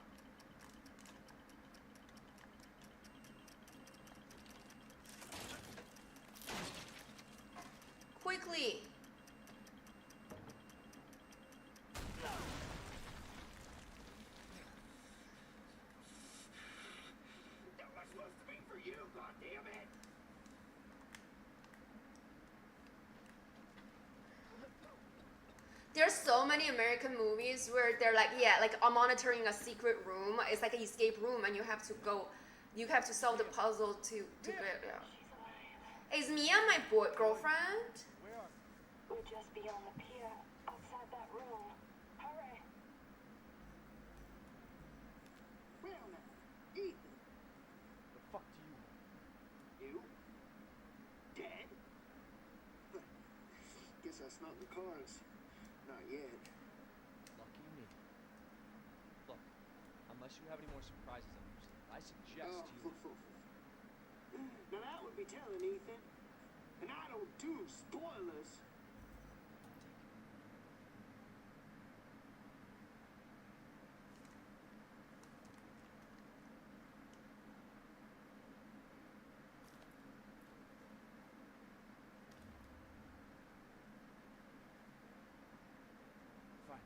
Quickly! That was supposed to be for you, goddammit! There's so many American movies where they're like, yeah, like monitoring a secret room. It's like an escape room, and you have to solve the puzzle to get out. It's me and my girlfriend. Where are We're just beyond the pier, outside that room. Hurry! Well now, Ethan, the fuck do you want? you? Dead? Guess that's not in the cards. Not yet. Lucky me. Look, unless you have any more surprises up your sleeve, I suggest you... Now that would be telling, Ethan. And I don't do spoilers. Fine.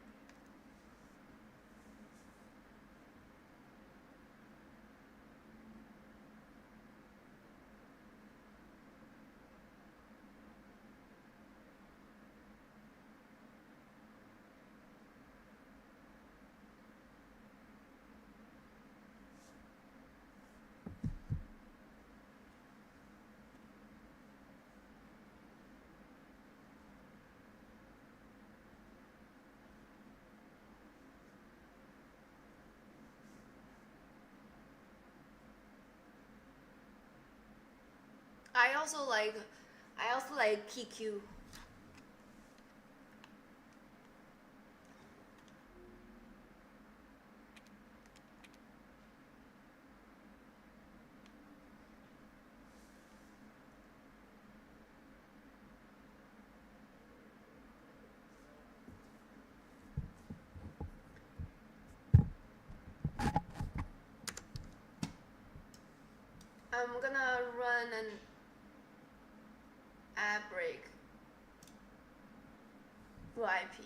I also like PQ. I'm gonna run an ad break. VIP.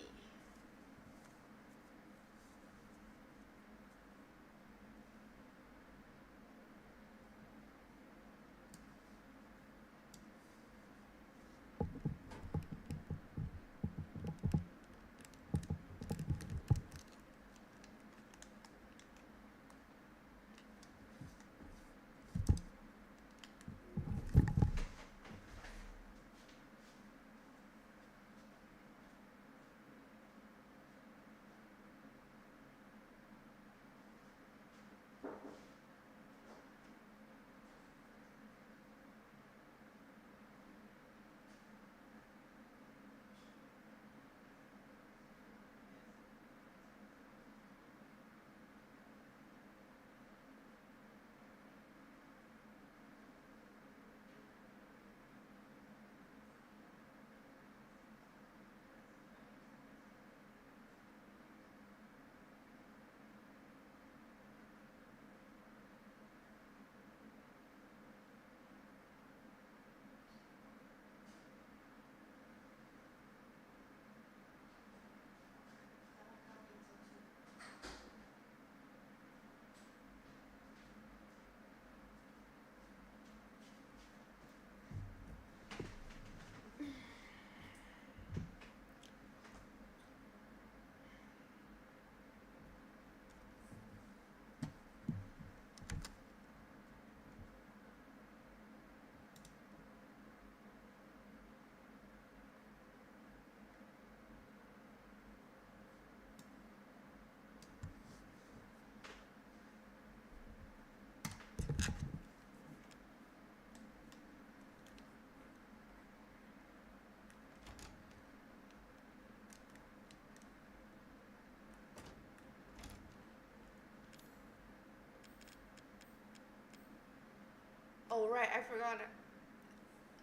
Oh right, I forgot.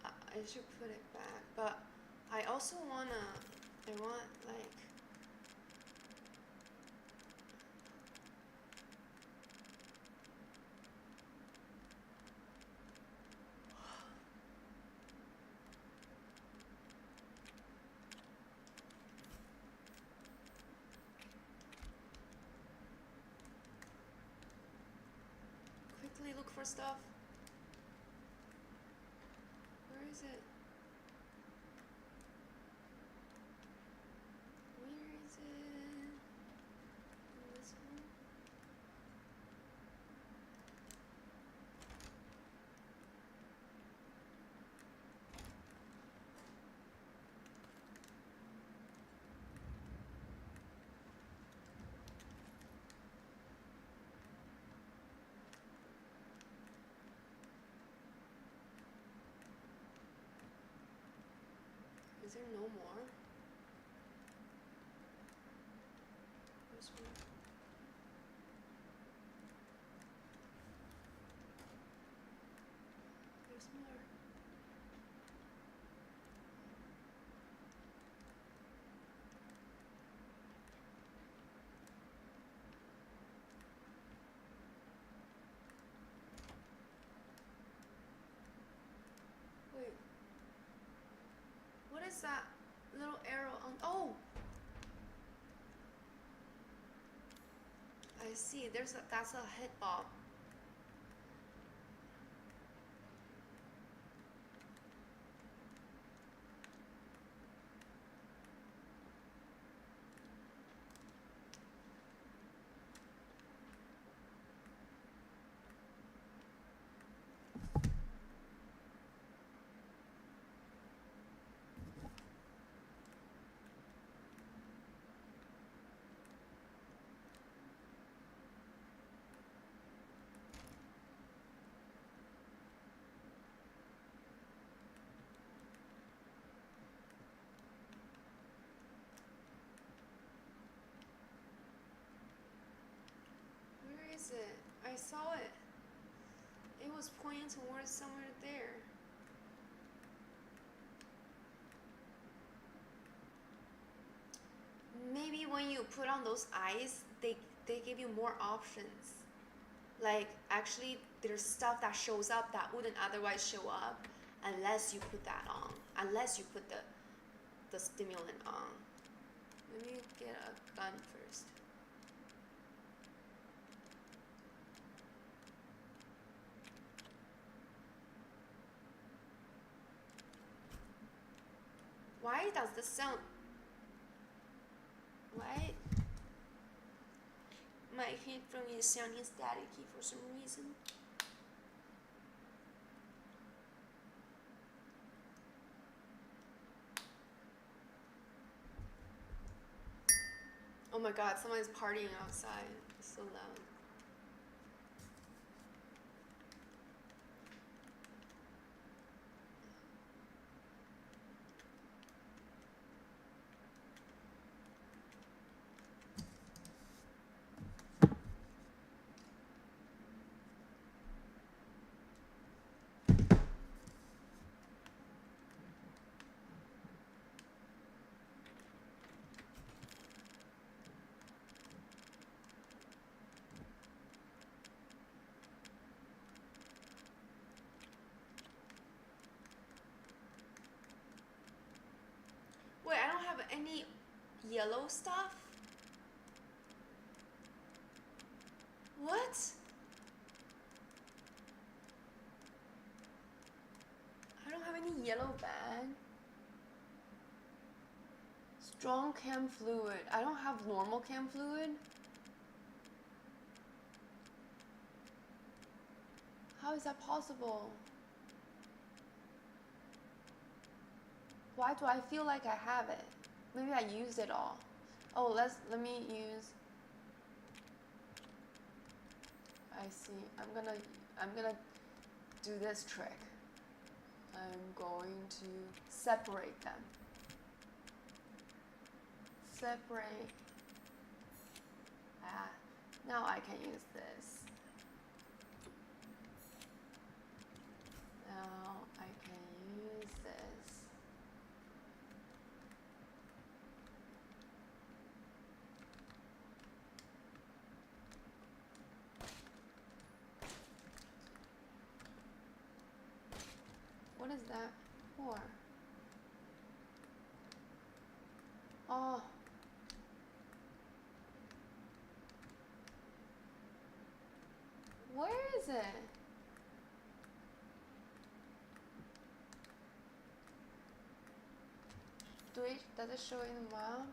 I should put it back, but I also I want like. Quickly look for stuff. Where is it? Where is it? This one? Is there no more? There's one. There's more. Wait. What is that little arrow on? Oh! I see. That's a hit bob. Where is it? I saw it. It was pointing towards somewhere there. Maybe when you put on those eyes, they give you more options. Like actually there's stuff that shows up that wouldn't otherwise show up unless you put that on. unless you put the stimulant on. Let me get a gun first. Why does this sound? Why? My headphone is sounding staticky for some reason. Oh my god, someone's partying outside. It's so loud. Wait, I don't have any yellow stuff? What? I don't have any yellow bag. Strong chem fluid. I don't have normal chem fluid. How is that possible? Why do I feel like I have it? Maybe I used it all. Oh, let me use. I see. I'm gonna do this trick. I'm going to separate them. Separate. Ah, now I can use this. Now I can use this. What is that for? Oh. Where is it? Does it show in the map?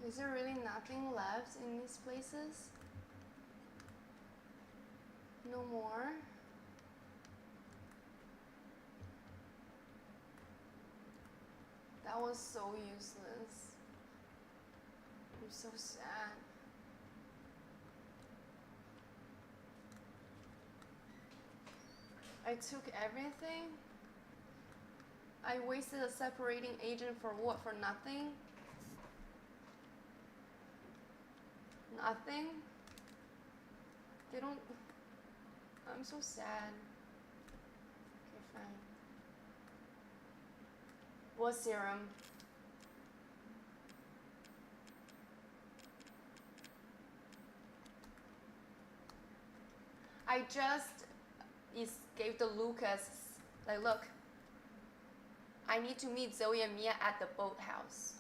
Is there really nothing left in these places? No more? That was so useless. I'm so sad. I took everything? I wasted a separating agent for what? For nothing? Nothing? They don't... I'm so sad. Okay, fine. What serum? I just gave the Lucas, like, look, I need to meet Zoe and Mia at the boathouse.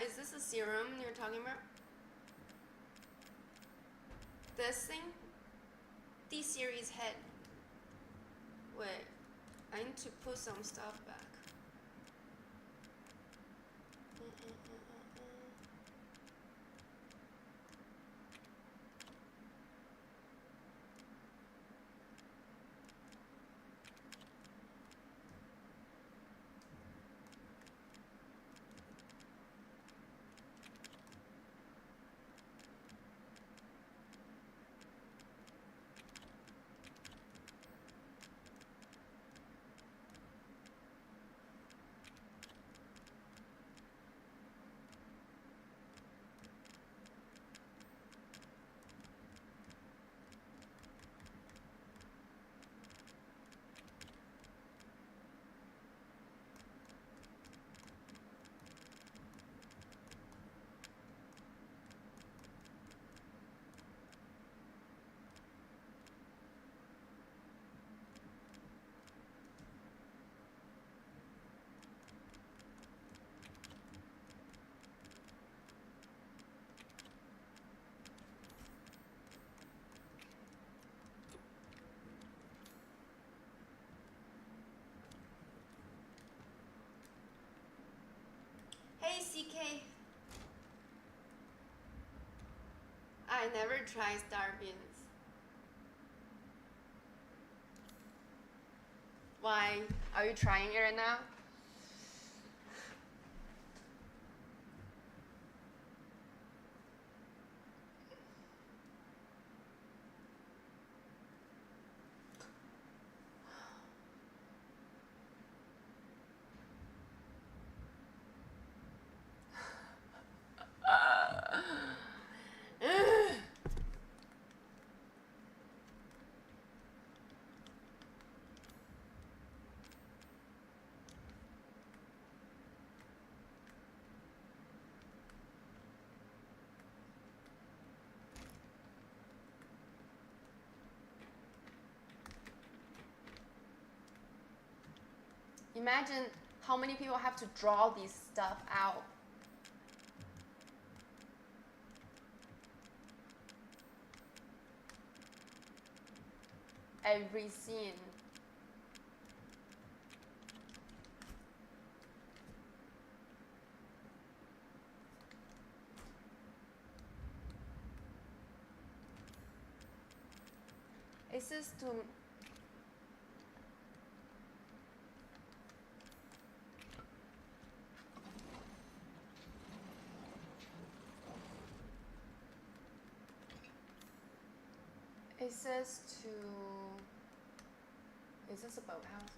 is this a serum you're talking about? This thing? D-series head. Wait, I need to put some stuff back. Hey CK. I never tried star beans. Why? Are you trying it right now? Imagine how many people have to draw this stuff out. Every scene. It says to It says to. Is this a boathouse?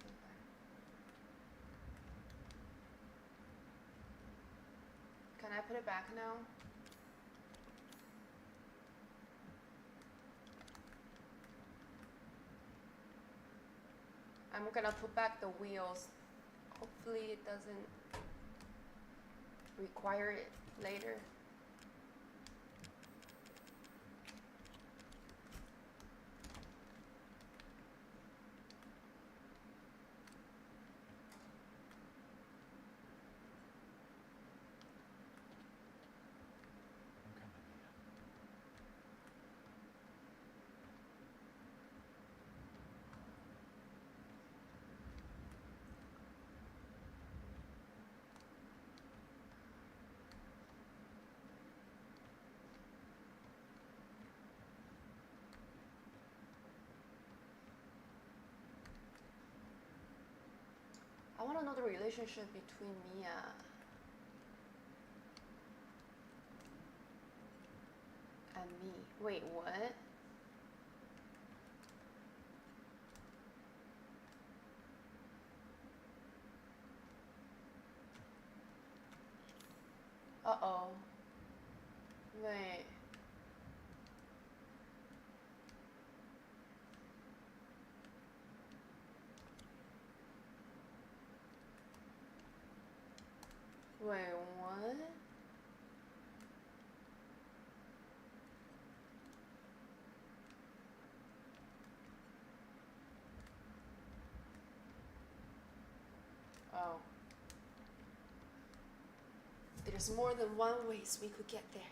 Can I put it back now? I'm gonna put back the wheels. Hopefully it doesn't require it later. I want to know the relationship between Mia and me. Wait, what? Uh-oh. Wait. Wait, what? Oh. Did There's more than one ways we could get there.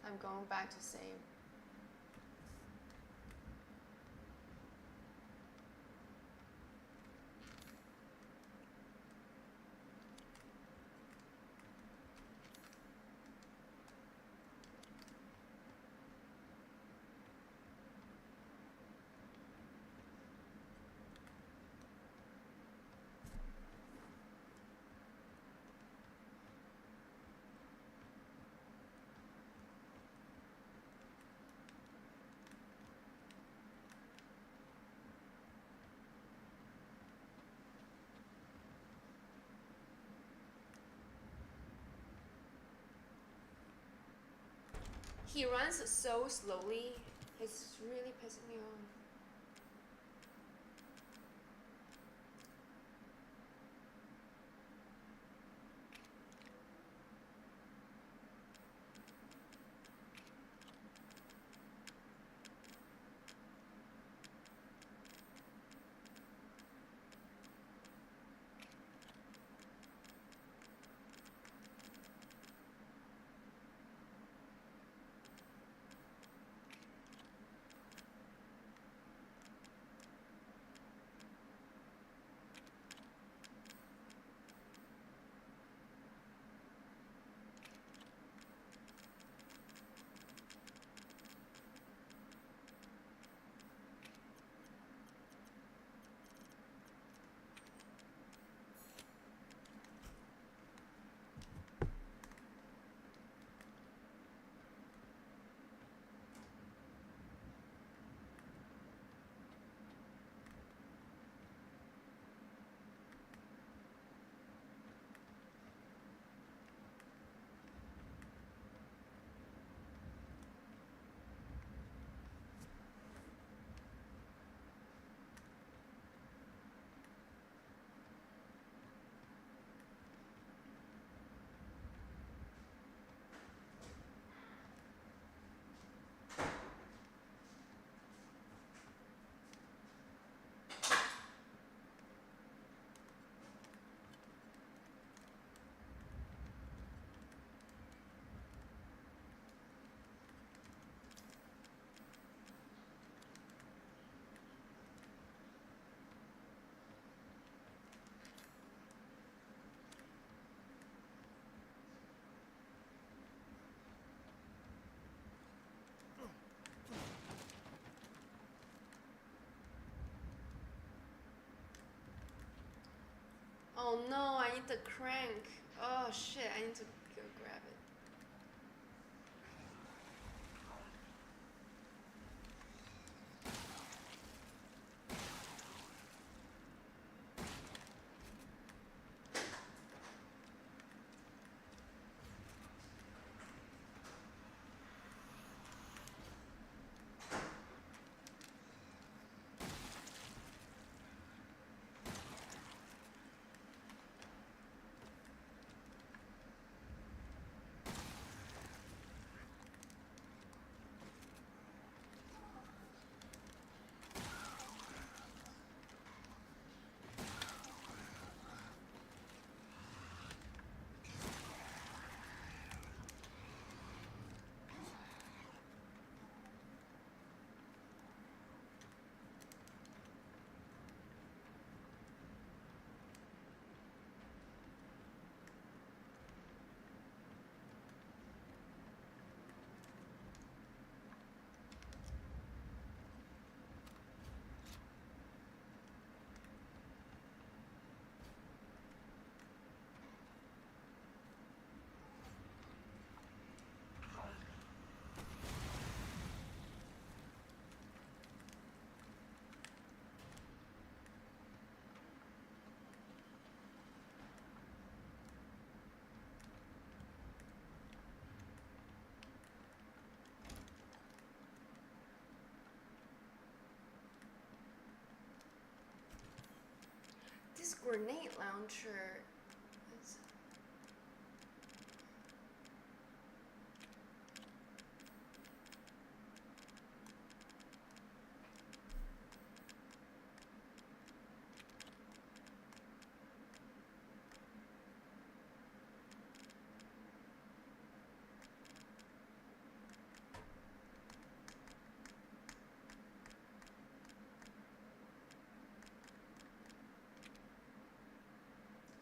I'm going back to save. He runs so slowly, it's really pissing me off. Oh no, I need the crank. Oh shit, I need to go grab it. grenade launcher.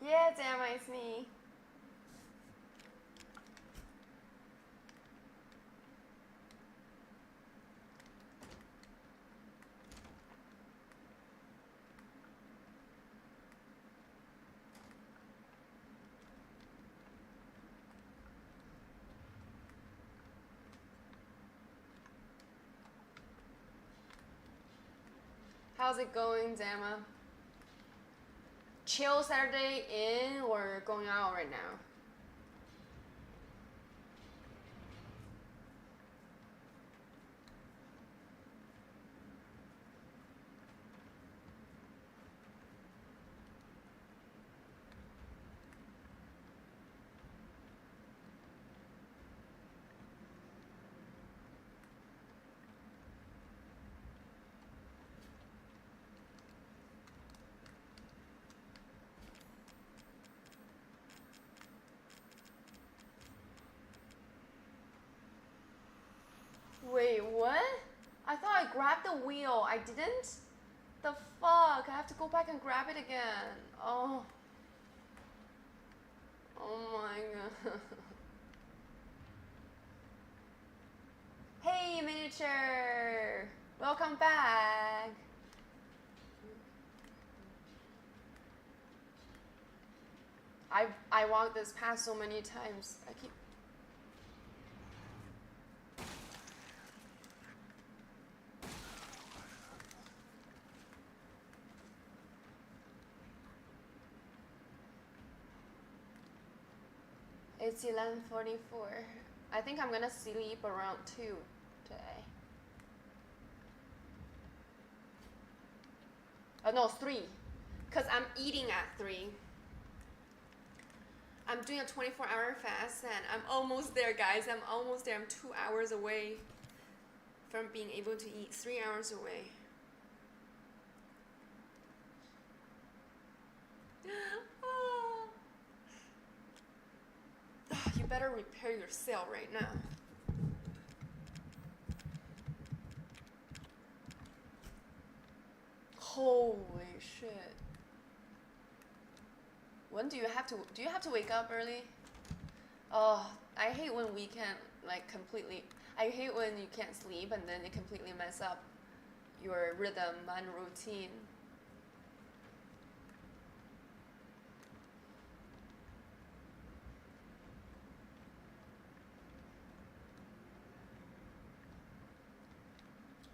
Yeah, damn, it's me. How's it going, Dama? Chill Saturday in or going out right now? Wait, what? I thought I grabbed the wheel. I didn't? The fuck? I have to go back and grab it again. Oh. Oh my god. Hey, miniature! Welcome back! I walked this path so many times. I keep... It's 11:44. I think I'm gonna sleep around 2 today. Oh no, 3. Cause I'm eating at 3. I'm doing a 24-hour fast and I'm almost there, guys. I'm almost there. I'm 2 hours away from being able to eat. 3 hours away. Oh. You better repair your cell right now. Holy shit. When do you have to wake up early? Oh, I hate when we can't I hate when you can't sleep and then it completely mess up your rhythm and routine.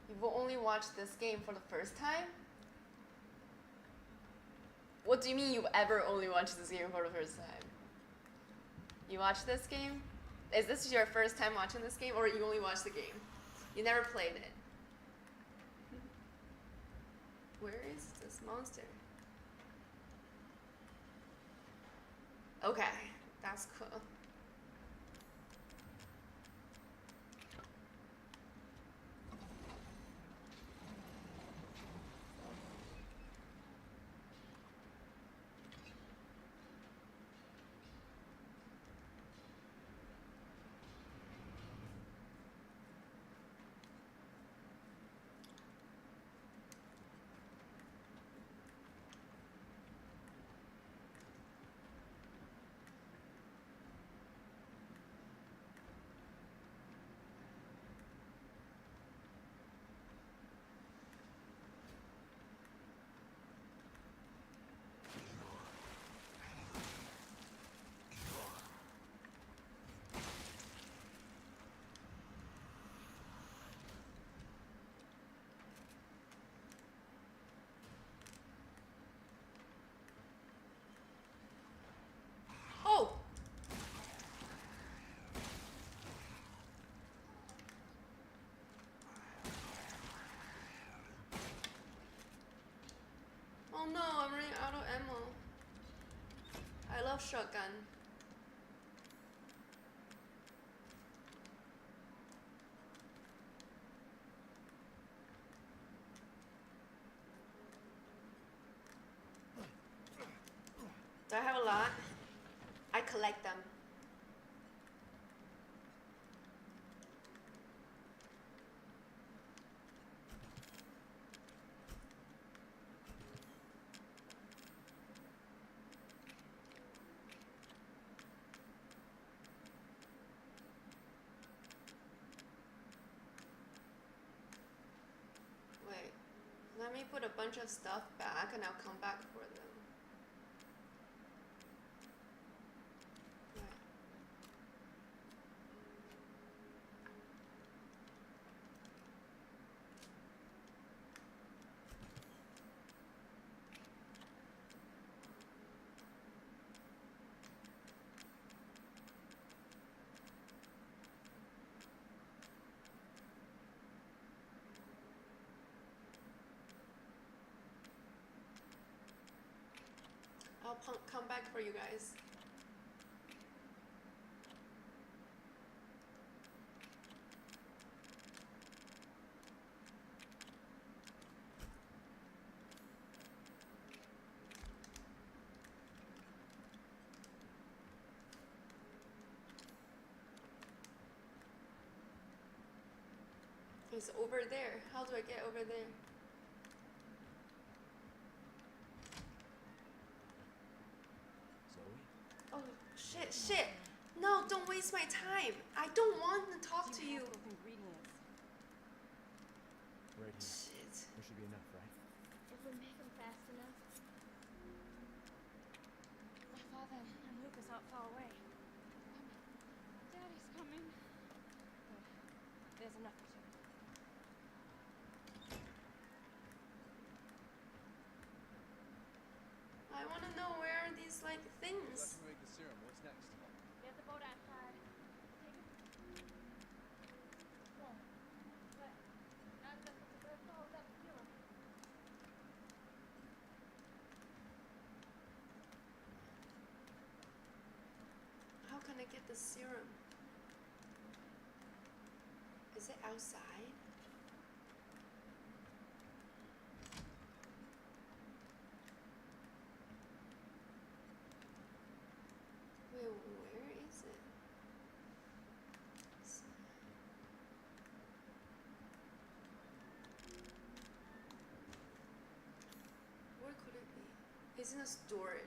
You've only watched this game for the first time? What do you mean you've ever only watched this game for the first time? You watched this game? Is this your first time watching this game or you only watched the game? You never played it. Where is this monster? Okay, that's cool. Oh! Oh no, I'm running out of ammo. I love shotgun. Do I have a lot? I collect them. Wait, let me put a bunch of stuff back and I'll come back for them. Right. I'll come back for you guys. It's over there. How do I get over there? Zoe? Oh, shit. No, don't waste my time. I don't want to talk to you. Those ingredients. Right here. Shit. There should be enough, right? If we make them fast enough. My father and Lucas aren't far away. Daddy's coming. Good. There's enough to. I want to know where are these like things. Let's make the serum. What's next? There's a boat outside. Take it. Whoa. But not enough to hold up the serum. How can I get the serum? Is it outside? Wait, where is it? Where could it be? It's in a storage.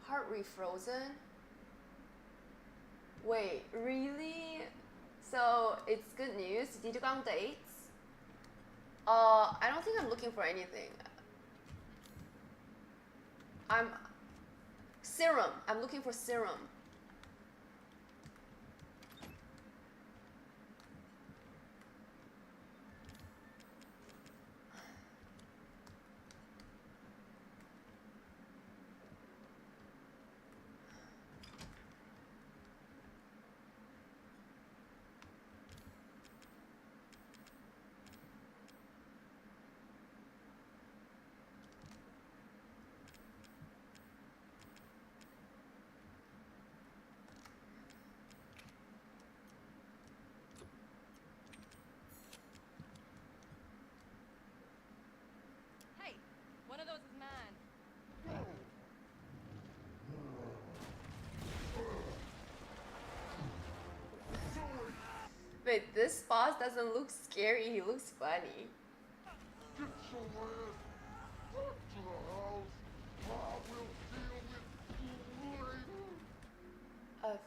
Heart refrozen? Wait, really? So it's good news. Did you go on dates? I don't think I'm looking for anything. I'm serum. I'm looking for serum. Wait, this boss doesn't look scary, he looks funny. Get your ass back to the house. I will deal with you later.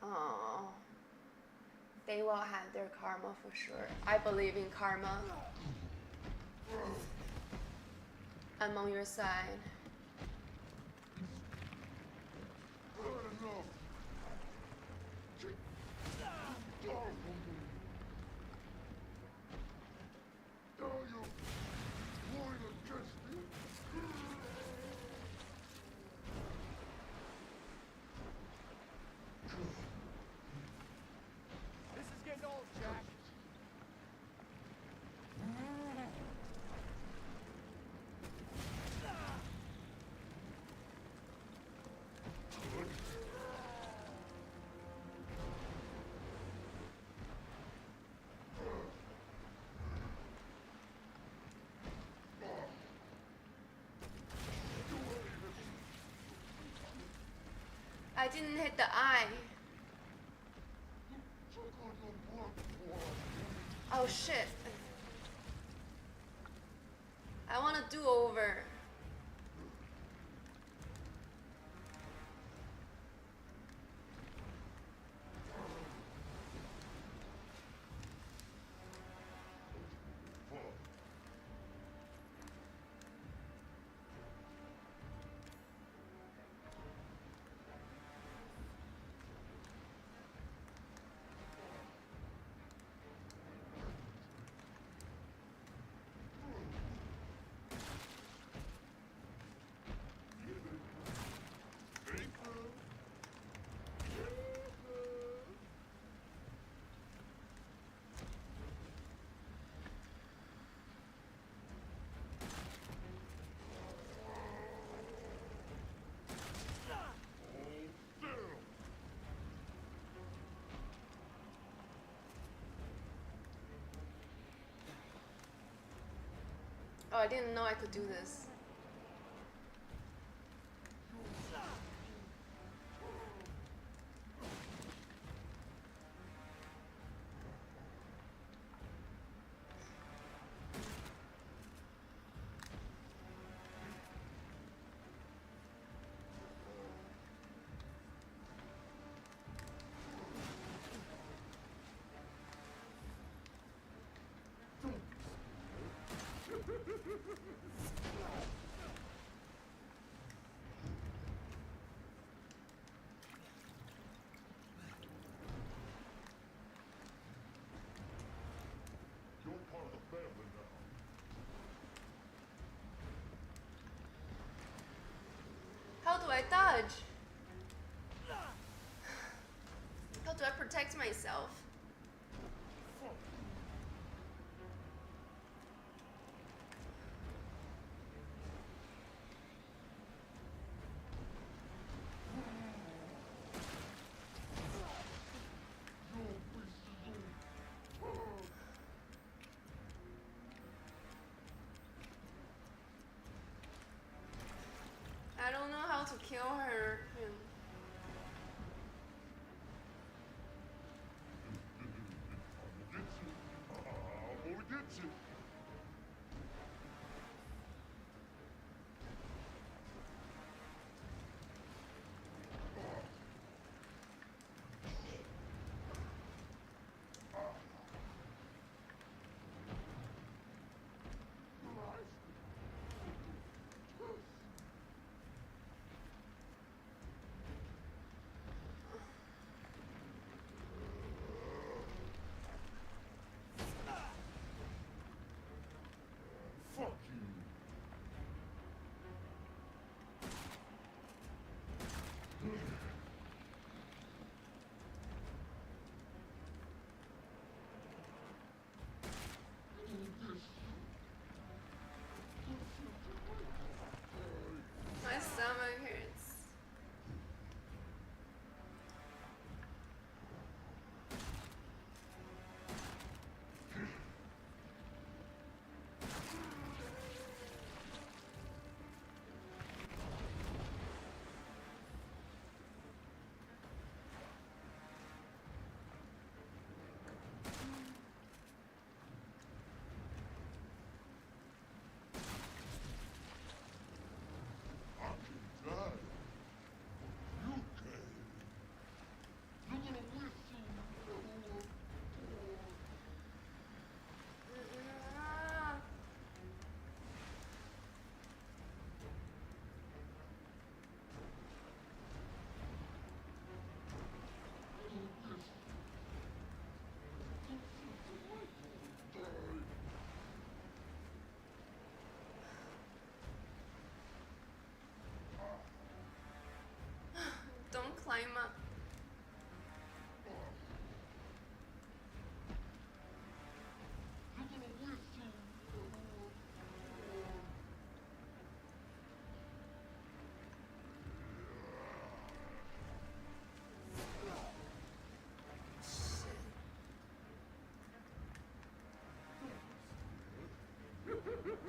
Oh, they will have their karma for sure. I believe in karma. I'm on your side. Good enough. Get down from me. Now you're going against me. This is getting old, Jack. I didn't hit the eye. Oh shit. I want to do over. Oh, I didn't know I could do this. You're part of the family now. How do I dodge? How do I protect myself? I don't know how to kill her. I'm gonna get you.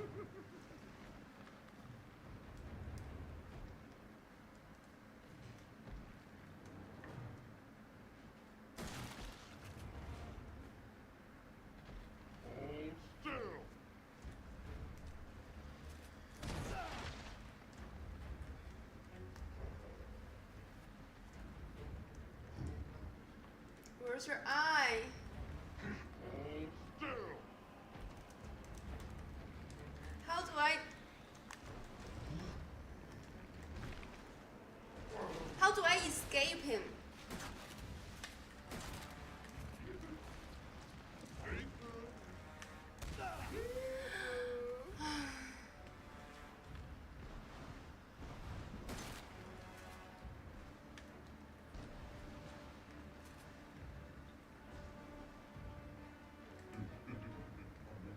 Hold still. Where's your eye? Hold still. How do I? How do I escape him?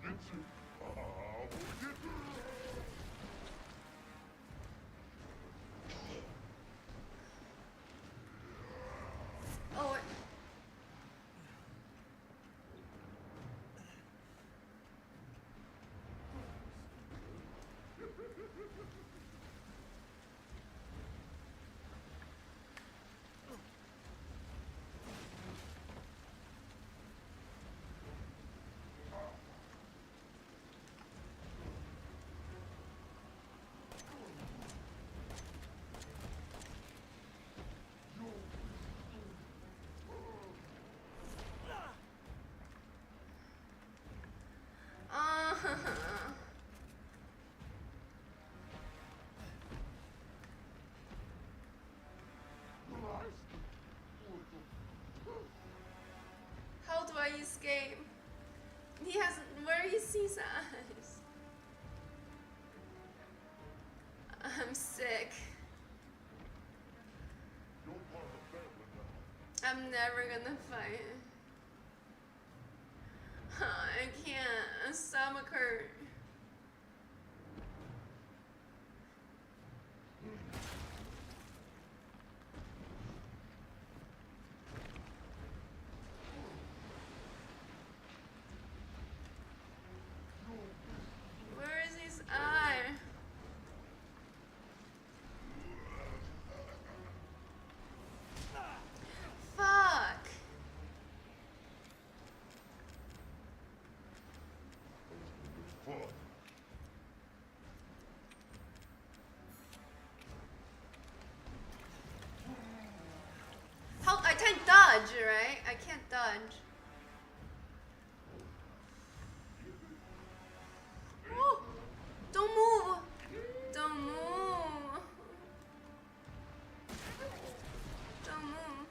Get you. I will get you. Oh. How do I escape? He has. Where is his eyes? I'm sick. You're part of the family now. I'm never gonna fight. I can't. Stomach hurt. Where is his eye? Fuck. Fuck. How I can't dodge, right? I can't dodge. Oh, don't move. Don't move. Don't move.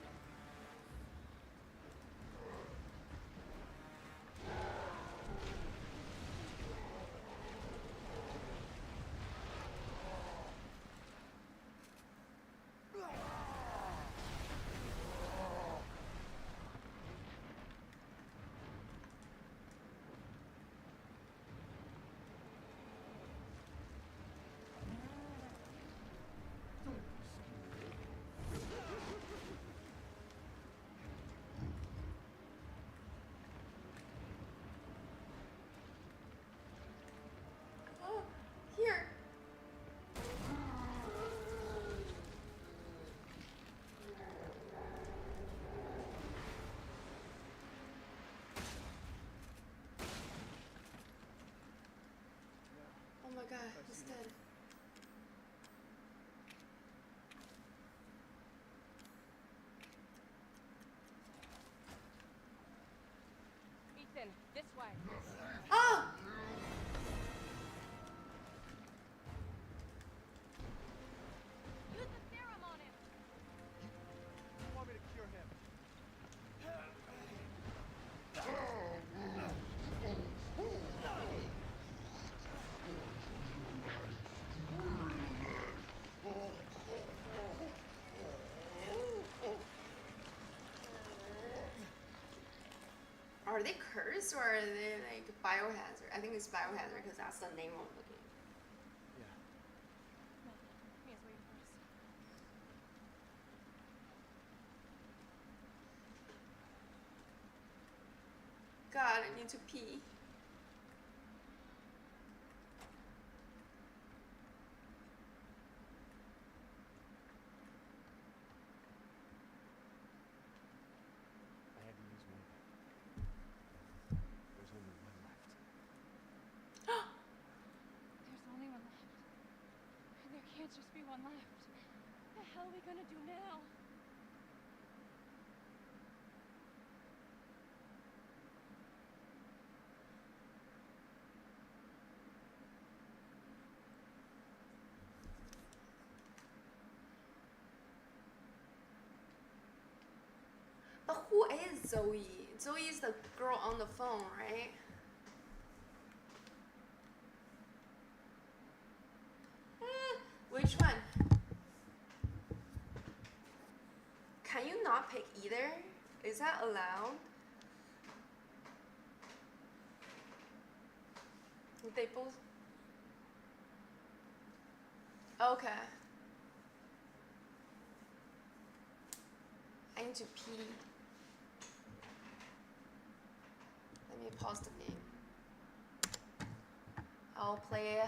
Oh, here. Oh my god, he's dead. Ethan, this way. Oh! Use the serum on him. You want me to cure him? Are they cursed or are they like biohazard? I think it's biohazard because that's the name of the game. Yeah. Mia's waiting for us. God, I need to pee. can't just be one left. What the hell are we gonna do now? But who is Zoe? Zoe is the girl on the phone, right? Which one? Can you not pick either? Is that allowed? They both. Okay. I need to pee. Let me pause the game. I'll play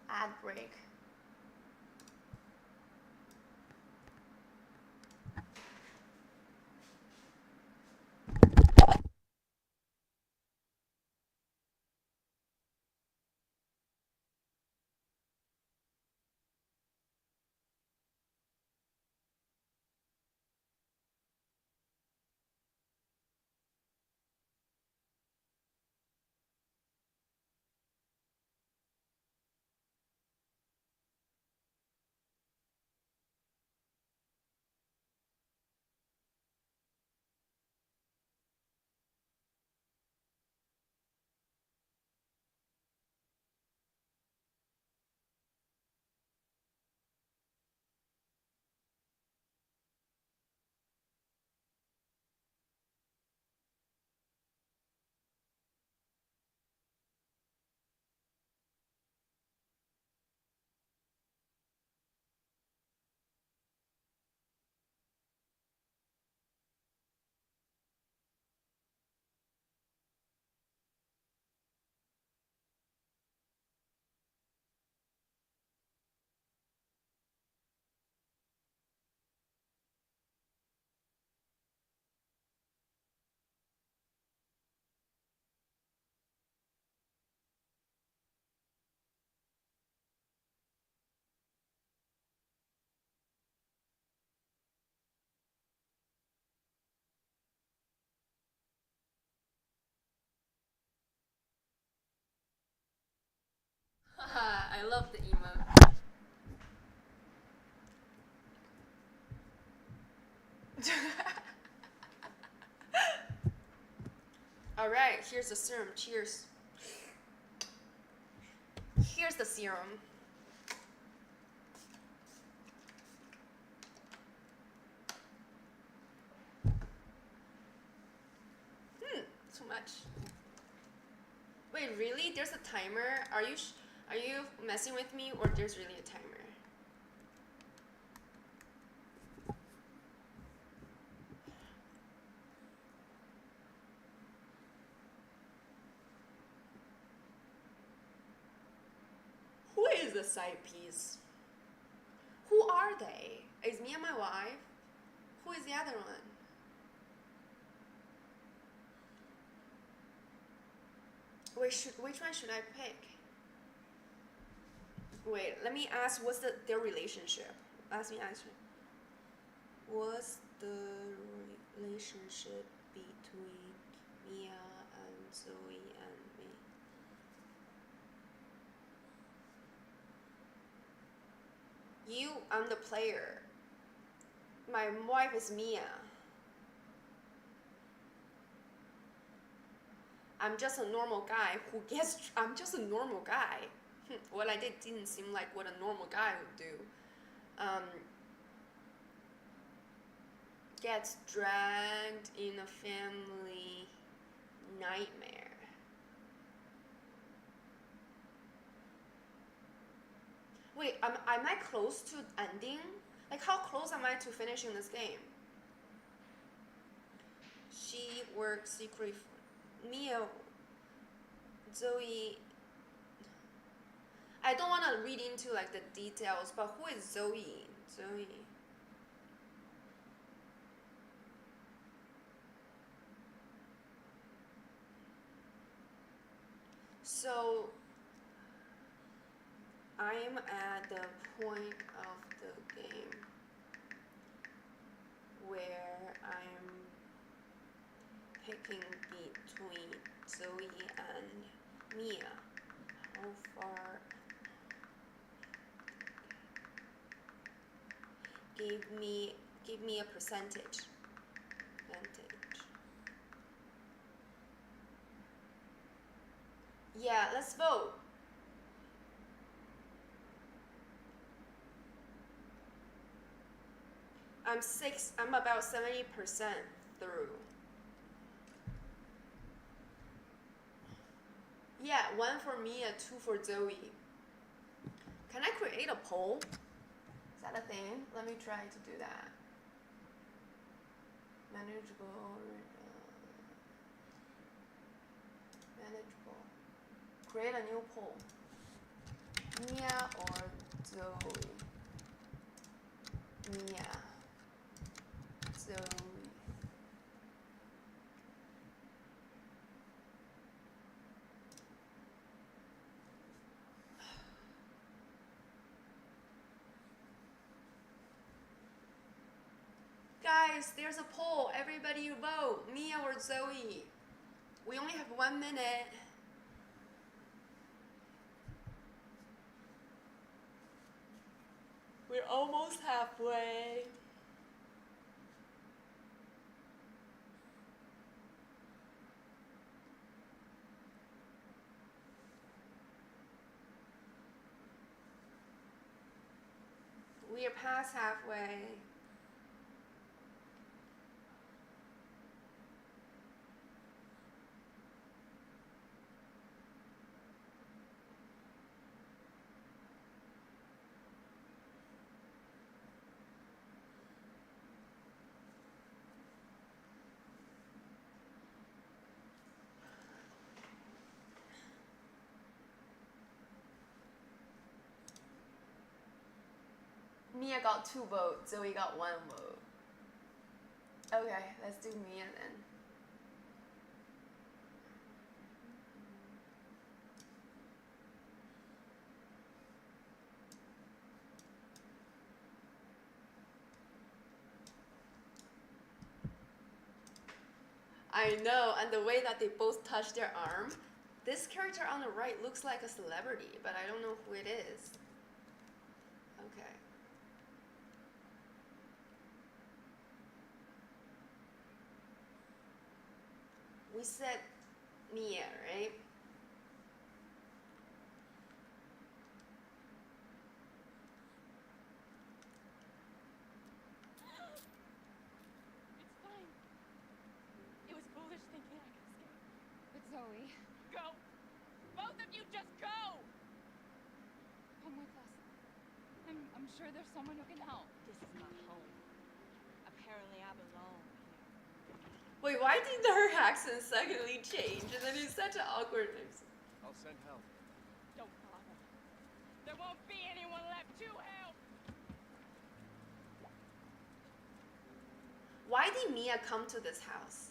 ad break. Haha, I love the emote. Alright, here's the serum. Cheers. Here's the serum. Too much. Wait, really? There's a timer? Are you messing with me, or there's really a timer? Who is the side piece? Who are they? Is Mia my wife? Who is the other one? Which one should I pick? Wait, let me ask. What's their relationship? Ask me. What's the relationship between Mia and Zoe and me? I'm the player. My wife is Mia. I'm just a normal guy who gets. I'm just a normal guy. What I did didn't seem like what a normal guy would do. Gets dragged in a family nightmare. Wait, am I close to ending? Like, how close am I to finishing this game? She works secretly for Mia, Zoe. I don't want to read into like the details, but who is Zoe? Zoe. So I am at the point of the game where I'm picking between Zoe and Mia. How far? Give me a percentage. Yeah, let's vote. I'm about 70% through. Yeah, 1 for Mia, 2 for Zoe. Can I create a poll? Is that a thing? Let me try to do that. Manageable. Manageable. Create a new poll. Mia or Zoe? Mia. Zoe. Guys, there's a poll. Everybody vote. Mia or Zoe? We only have 1 minute. We're almost halfway. We are past halfway. Mia got 2 votes, Zoe got 1 vote. Okay, let's do Mia then. I know, and the way that they both touch their arm. This character on the right looks like a celebrity, but I don't know who it is. Okay. We said Mia, right? It's fine. It was foolish thinking I could escape. But Zoe... Go! Both of you just go! Come with us. I'm sure there's someone who can help. This is my home. Apparently I belong here. Wait, why did her accent suddenly change? And then it's such an awkward mix. I'll send help. Don't bother. There won't be anyone left to help! Why did Mia come to this house?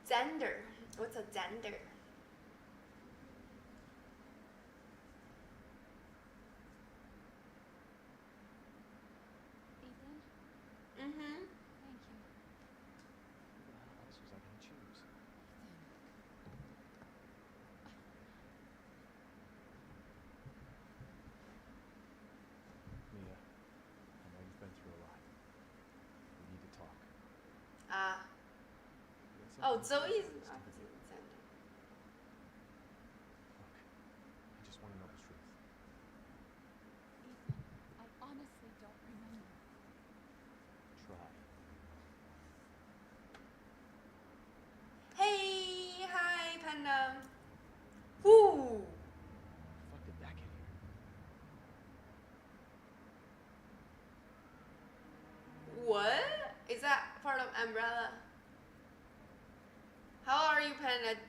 Gender. What's a gender? Ethan, Mm-hmm. thank you. Who the hell else was I gonna choose? Mia, I know you've been through a lot. We need to talk. Oh, Zoe's opposite gender. Look, I just want to know the truth. Ethan, I honestly don't remember. Try. Hey, hi, Panda. Whoo! Fuck did that get here? Umbrella. How are you, Panda?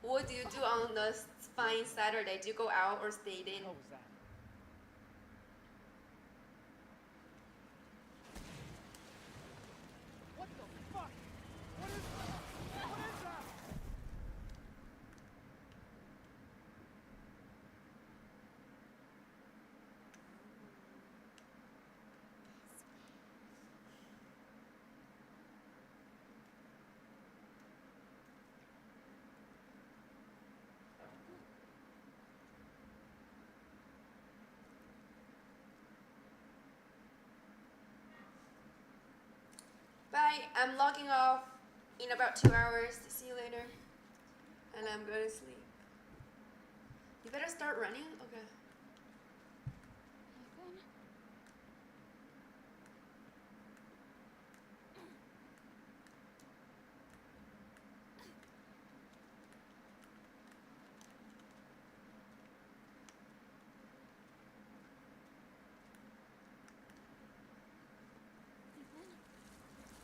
What do you do on the fine Saturday? Do you go out or stay in? What was that? What the fuck? What is that? What is that? Bye. I'm logging off in about 2 hours. See you later. And I'm going to sleep. You better start running? Okay. Ethan?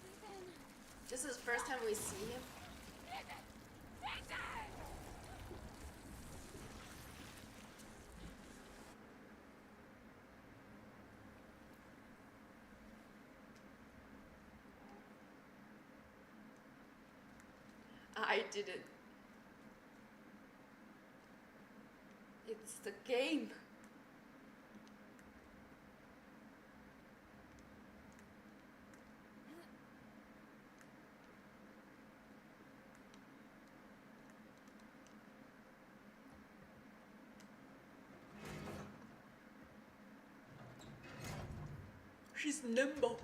Ethan? This is the first time we see him. I did it. It's the game. She's nimble.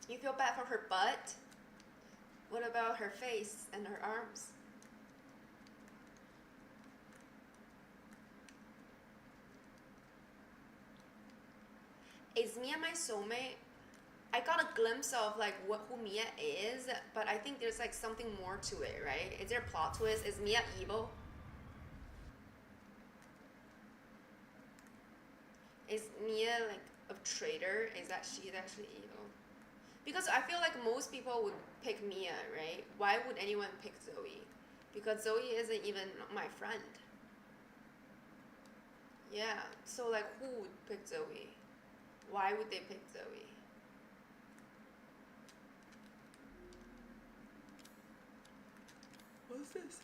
You feel bad for her butt? What about her face and her arms? Is Mia my soulmate? I got a glimpse of like who Mia is, but I think there's like something more to it, right? Is there a plot twist? Is Mia evil? Is Mia like a traitor? Is that she's actually evil? Because I feel like most people would pick Mia, right? Why would anyone pick Zoe? Because Zoe isn't even my friend. Yeah, so like who would pick Zoe? Why would they pick Zoe? What's this?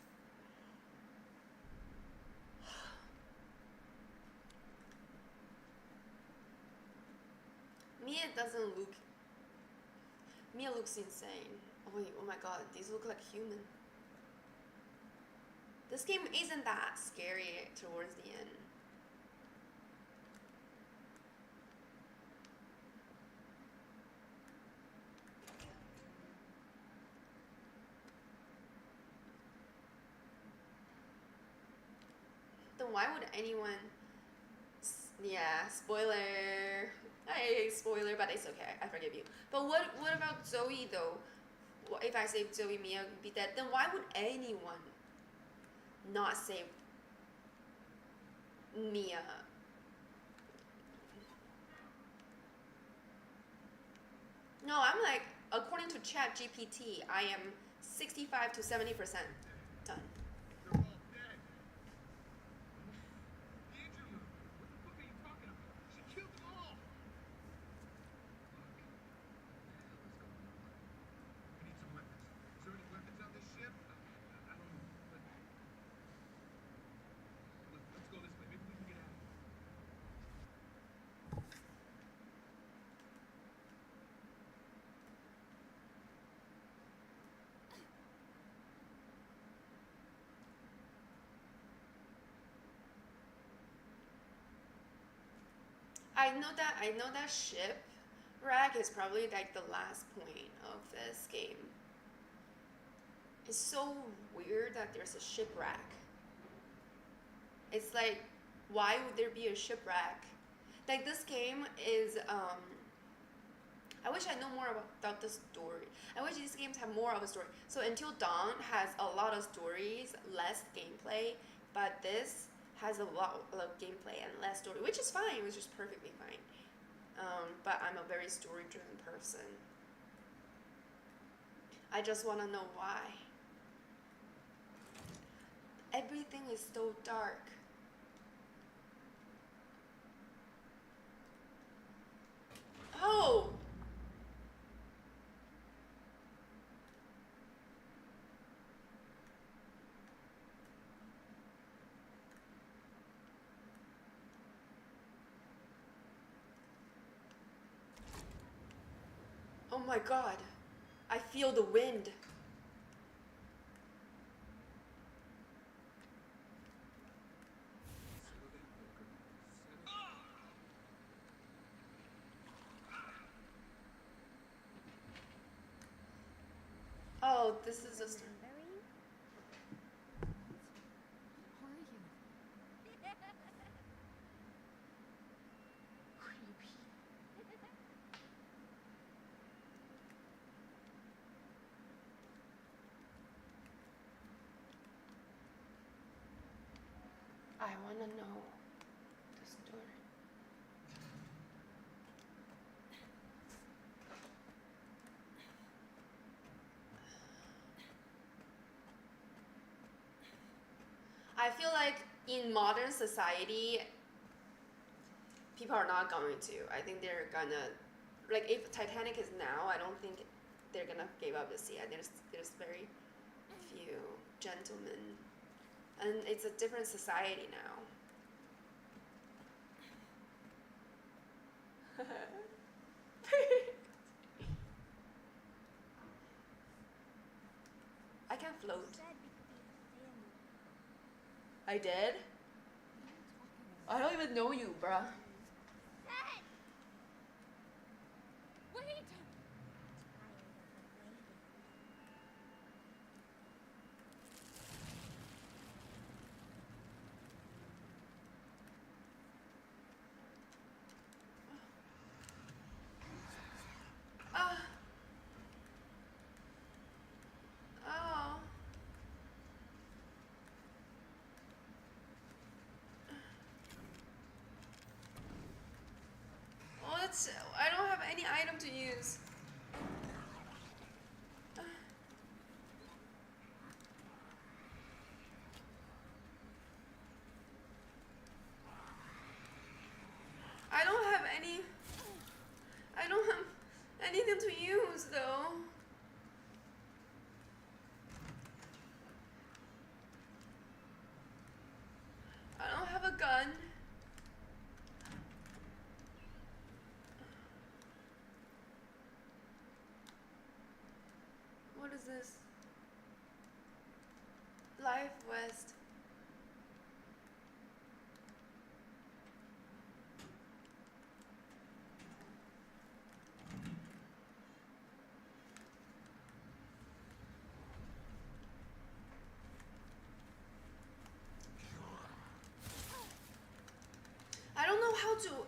Mia doesn't look. Mia looks insane. Oh wait, oh my god, these look like human. This game isn't that scary towards the end. Then why would anyone? Yeah, spoiler. Hey, spoiler, but it's okay. I forgive you. But what about Zoe though? If I say Zoe, Mia would be dead, then why would anyone not save Mia? No, I'm like, according to Chat GPT, I am 65 to 70% done. They're all dead. The engine room. What the fuck are you talking about? She killed them all. Fuck. What the hell is going on? We need some weapons. Is there any weapons on this ship? I don't know. But let's go this way. Maybe we can get out of here. I know that shipwreck is probably like the last point of this game. It's so weird that there's a shipwreck. It's like, why would there be a shipwreck Like this game is I wish I know more about the story. I wish these games have more of a story. So Until Dawn has a lot of stories, less gameplay, but this has a lot of gameplay and less story, which is fine, which is perfectly fine. But I'm a very story-driven person. I just want to know why. Everything is so dark. Oh! Oh my god. I feel the wind. Oh, this is just... Who are you? Creepy. I want to know the story. I feel like in modern society, people are not going to. I think they're gonna, like if Titanic is now, I don't think they're gonna give up the sea. There's very few gentlemen, and it's a different society now. I can float. I did? I don't even know you, bruh. Wait! Ah. Oh. Oh, that's... I don't have any item to use. I don't have any... I don't have anything to use, though. I don't have a gun. What is this? Life West. I don't know how to...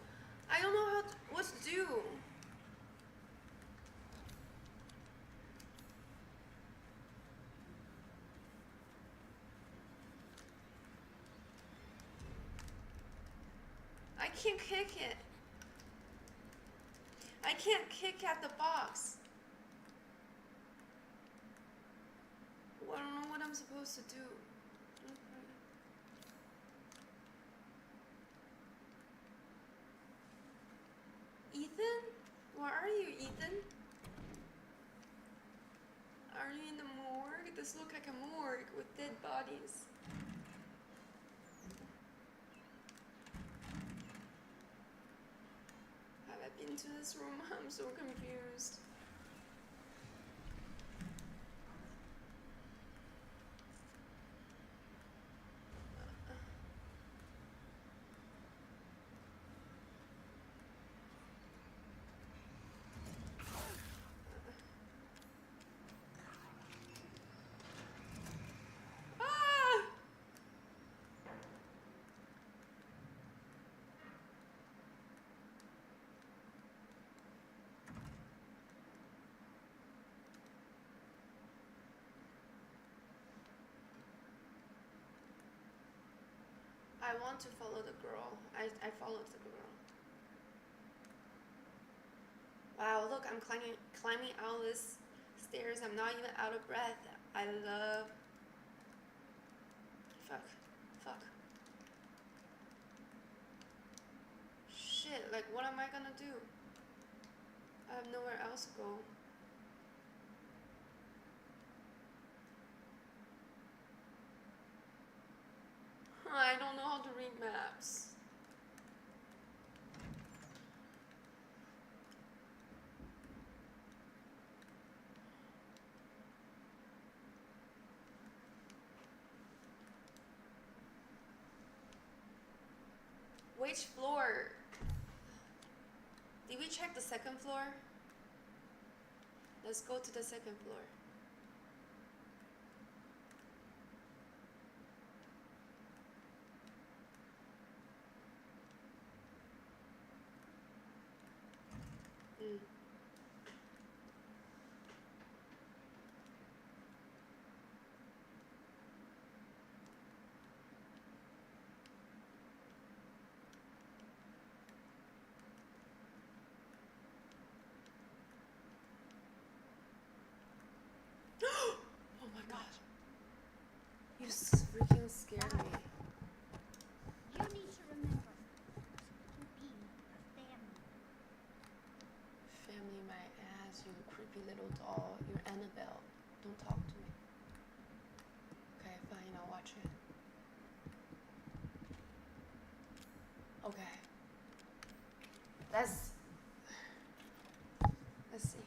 I don't know what to do. I can't kick it. I can't kick at the box. I don't know what I'm supposed to do. Ethan? Where are you, Ethan? Are you in the morgue? This looks like a morgue with dead bodies. Have I been to this room? I'm so confused. Ah! I want to follow the girl. I followed the girl. Wow, look, I'm climbing out this stairs. I'm not even out of breath. I love... Fuck. Shit, like what am I gonna do? I have nowhere else to go. I don't know how to read maps. Which floor? Did we check the second floor? Let's go to the second floor. Oh my god. You freaking scared me. You need to remember to be a family. Family my ass, you creepy little doll. You're Annabelle. Don't talk to me. Okay, fine, I'll watch it. Okay. Let's see.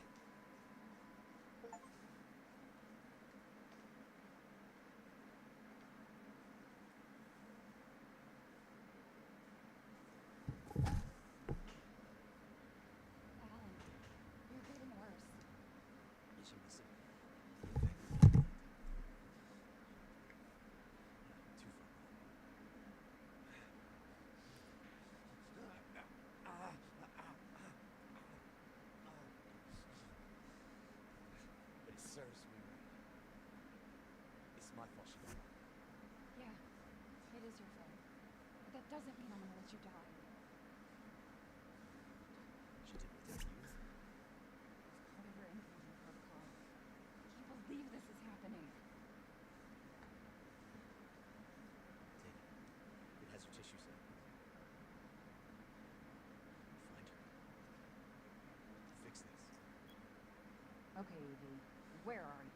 Alan, you're getting worse. Is she missing? Okay. Too far. But it serves me right. It's my fault she got out. Yeah, it is your fault. But that doesn't mean I'm gonna let you die. She didn't attack you. It's part of your infusion protocol. I can't believe this is happening. Take it. It has your tissue set. Find her. Fix this. Okay, Evie, where are you?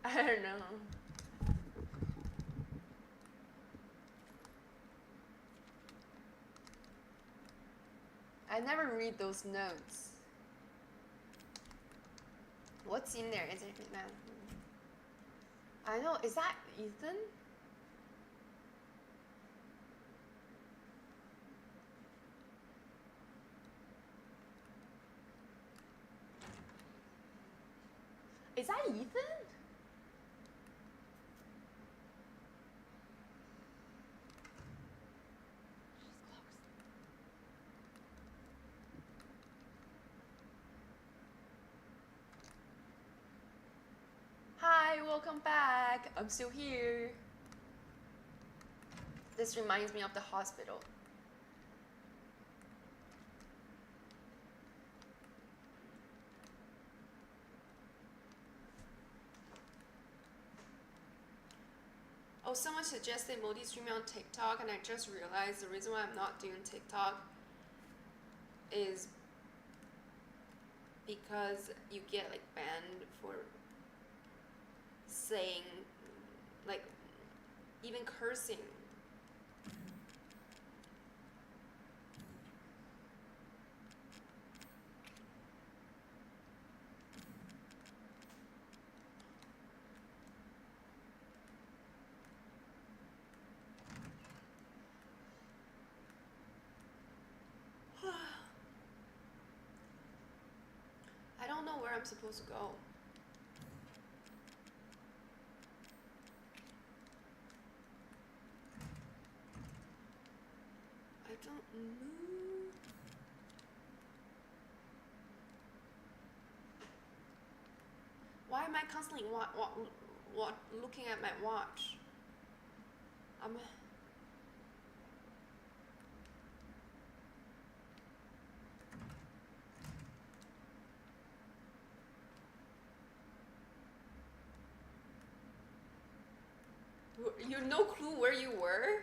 I don't know. I never read those notes. What's in there? Is it man? I know. Is that Ethan? Is that Ethan? She's close. Hi, welcome back. I'm still here. This reminds me of the hospital. Oh, someone suggested Modi streaming on TikTok, and I just realized the reason why I'm not doing TikTok is because you get like banned for saying, like, even cursing. I don't know where I'm supposed to go. don't know. Why am I constantly looking at my watch? You have no clue where you were?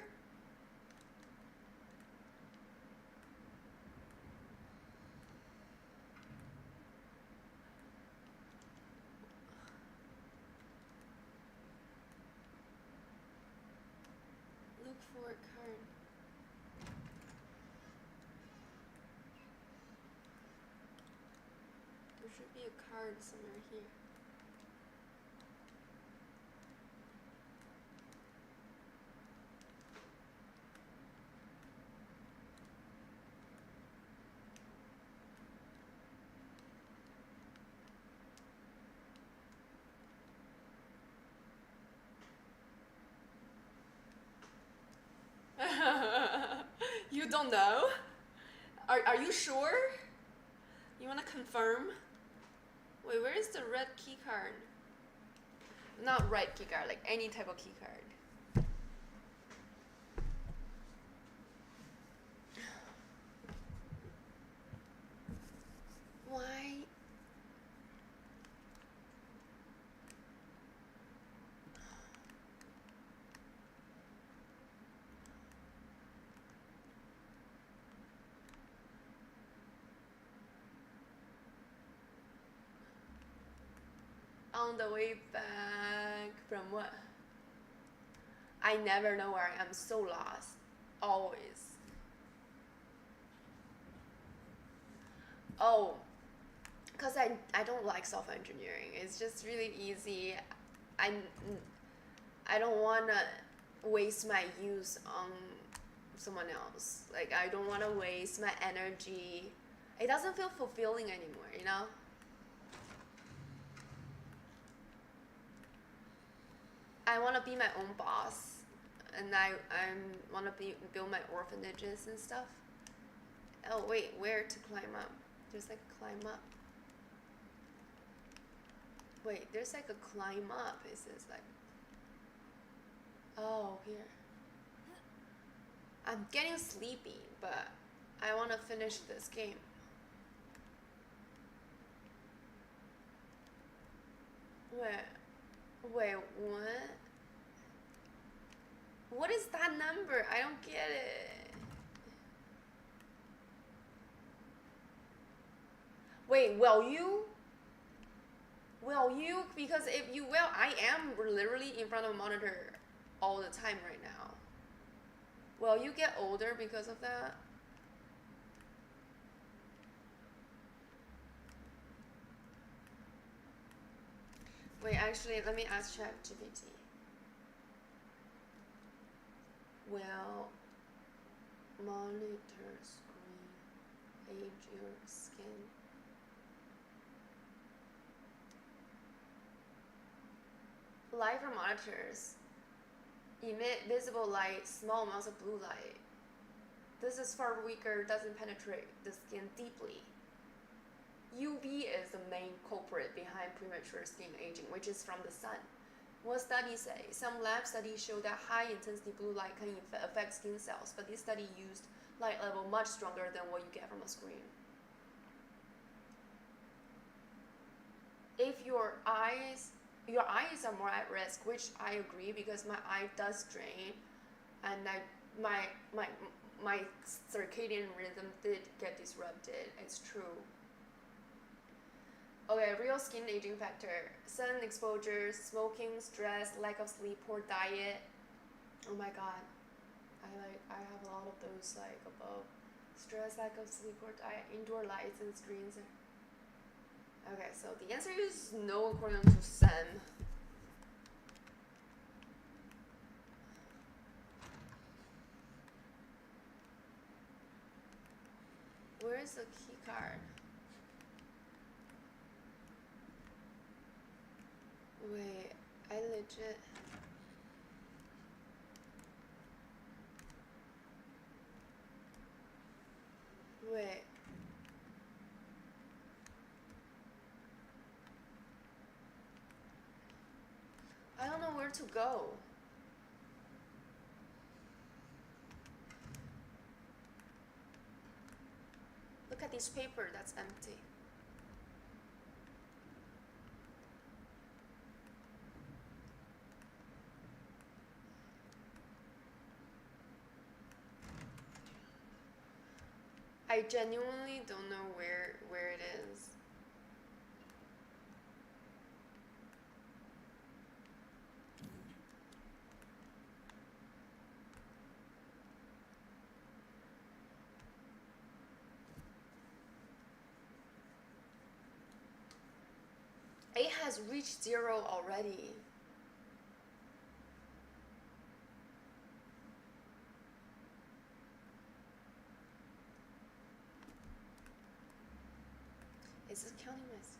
Look for a card. There should be a card somewhere here. You don't know? Are you sure? You wanna confirm? Wait, where is the red key card? Not red key card, like any type of key card. Why? On the way back from what? I never know where I am. So lost. Always. Oh, because I don't like software engineering. It's just really easy. I don't want to waste my use on someone else. Like, I don't want to waste my energy. It doesn't feel fulfilling anymore, you know? I want to be my own boss, and I want to build my orphanages and stuff. Oh wait, where to climb up? There's like a climb up. Wait, there's like a climb up. It says like, oh, here. I'm getting sleepy, but I want to finish this game. Wait, what? What is that number? I don't get it. Wait, will you? Will you? Because if you will, I am literally in front of a monitor all the time right now. Will you get older because of that? Wait, actually, let me ask ChatGPT. Will monitor screen age your skin? Light from monitors emit visible light, small amounts of blue light. This is far weaker, doesn't penetrate the skin deeply. UV is the main culprit behind premature skin aging, which is from the sun. What studies say? Some lab studies show that high-intensity blue light can affect skin cells, but this study used light level much stronger than what you get from a screen. If your eyes are more at risk, which I agree because my eye does strain, and my circadian rhythm did get disrupted. It's true. Okay, real skin aging factor: sun exposure, smoking, stress, lack of sleep, poor diet. Oh my god, I have a lot of those like above. Stress, lack of sleep, poor diet, indoor lights and screens. Okay, so the answer is no according to Sam. Where is the key card? Wait, I legit... nowhere to go. Look at this paper that's empty. I genuinely don't know where it is. A has reached 0 already. Is this counting myself?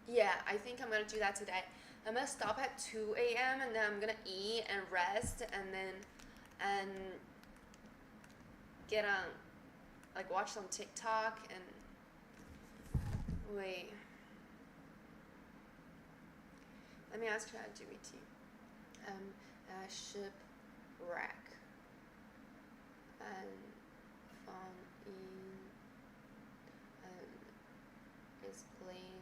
Yeah, I think I'm gonna do that today. I'm gonna stop at 2 a.m. and then I'm gonna eat and rest and get on, like, watch some TikTok and wait. Let me ask ChatGPT. Shipwreck and found in and is playing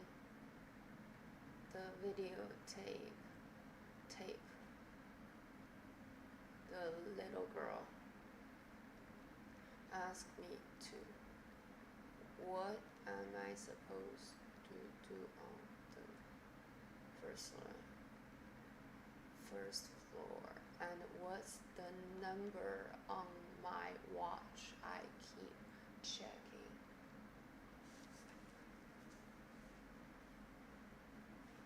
the videotape the little girl asked me to. What am I supposed to do on the first floor? And what's the number on my watch? I keep checking.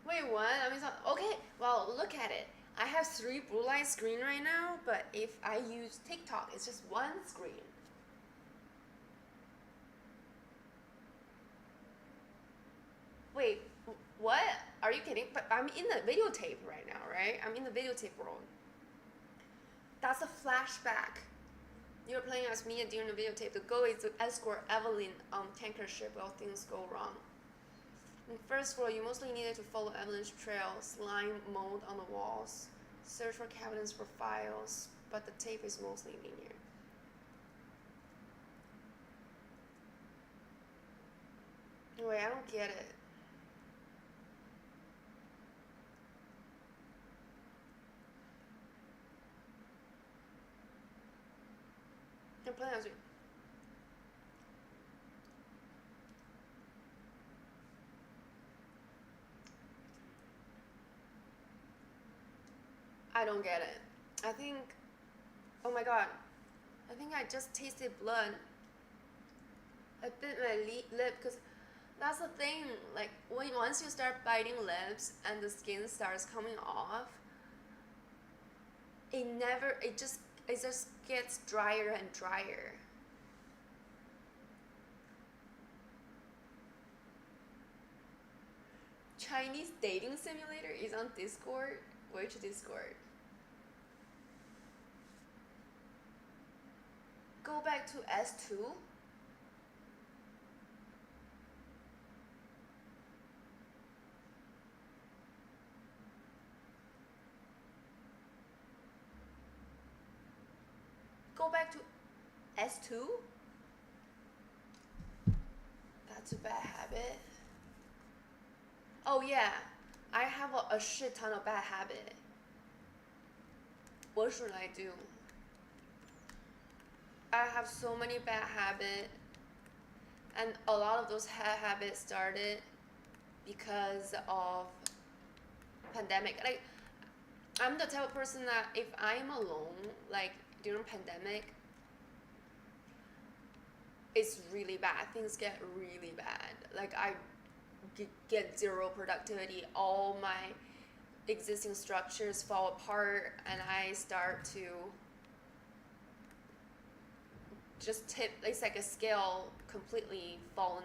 Wait, what? I mean, okay, well, look at it. I have 3 blue light screen right now, but if I use TikTok, it's just 1 screen. Wait, what? Are you kidding? But I'm in the videotape right now, right? I'm in the videotape world. That's a flashback. You're playing as Mia during the videotape. The goal is to escort Evelyn on tanker ship while things go wrong. In first floor, you mostly needed to follow Evelyn's trail, slime mold on the walls, search for cabinets for files, but the tape is mostly linear. Wait, I don't get it. I'm playing as I don't get it. I think, oh my god, I think I just tasted blood. I bit my lip because that's the thing. Like once you start biting lips and the skin starts coming off, it just gets drier and drier. Chinese dating simulator is on Discord. Which Discord? Go back to S2. Go back to S2? That's a bad habit. Oh yeah, I have a shit ton of bad habit. What should I do? I have so many bad habits, and a lot of those bad habits started because of pandemic. Like, I'm the type of person that if I'm alone, like during pandemic, it's really bad. Things get really bad. Like I get 0 productivity. All my existing structures fall apart, and I start to just tip. It's like a scale completely fallen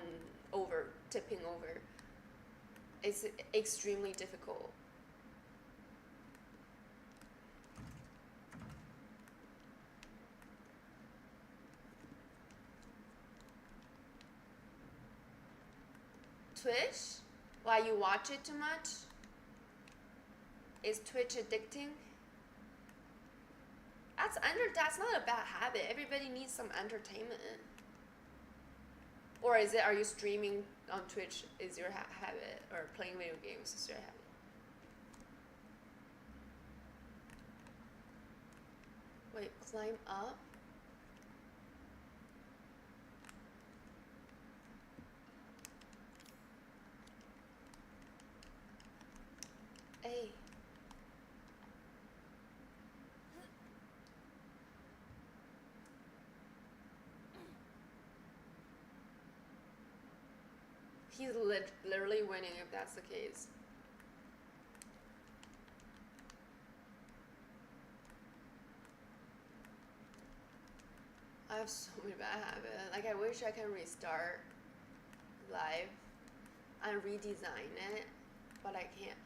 over, tipping over. It's extremely difficult. Twitch? Why you watch it too much? Is Twitch addicting? That's not a bad habit. Everybody needs some entertainment. Or is it, are you streaming on Twitch is your habit, or playing video games is your habit? Wait, climb up? Hey. He's literally winning if that's the case. I have so many bad habits. Like, I wish I can restart live and redesign it, but I can't.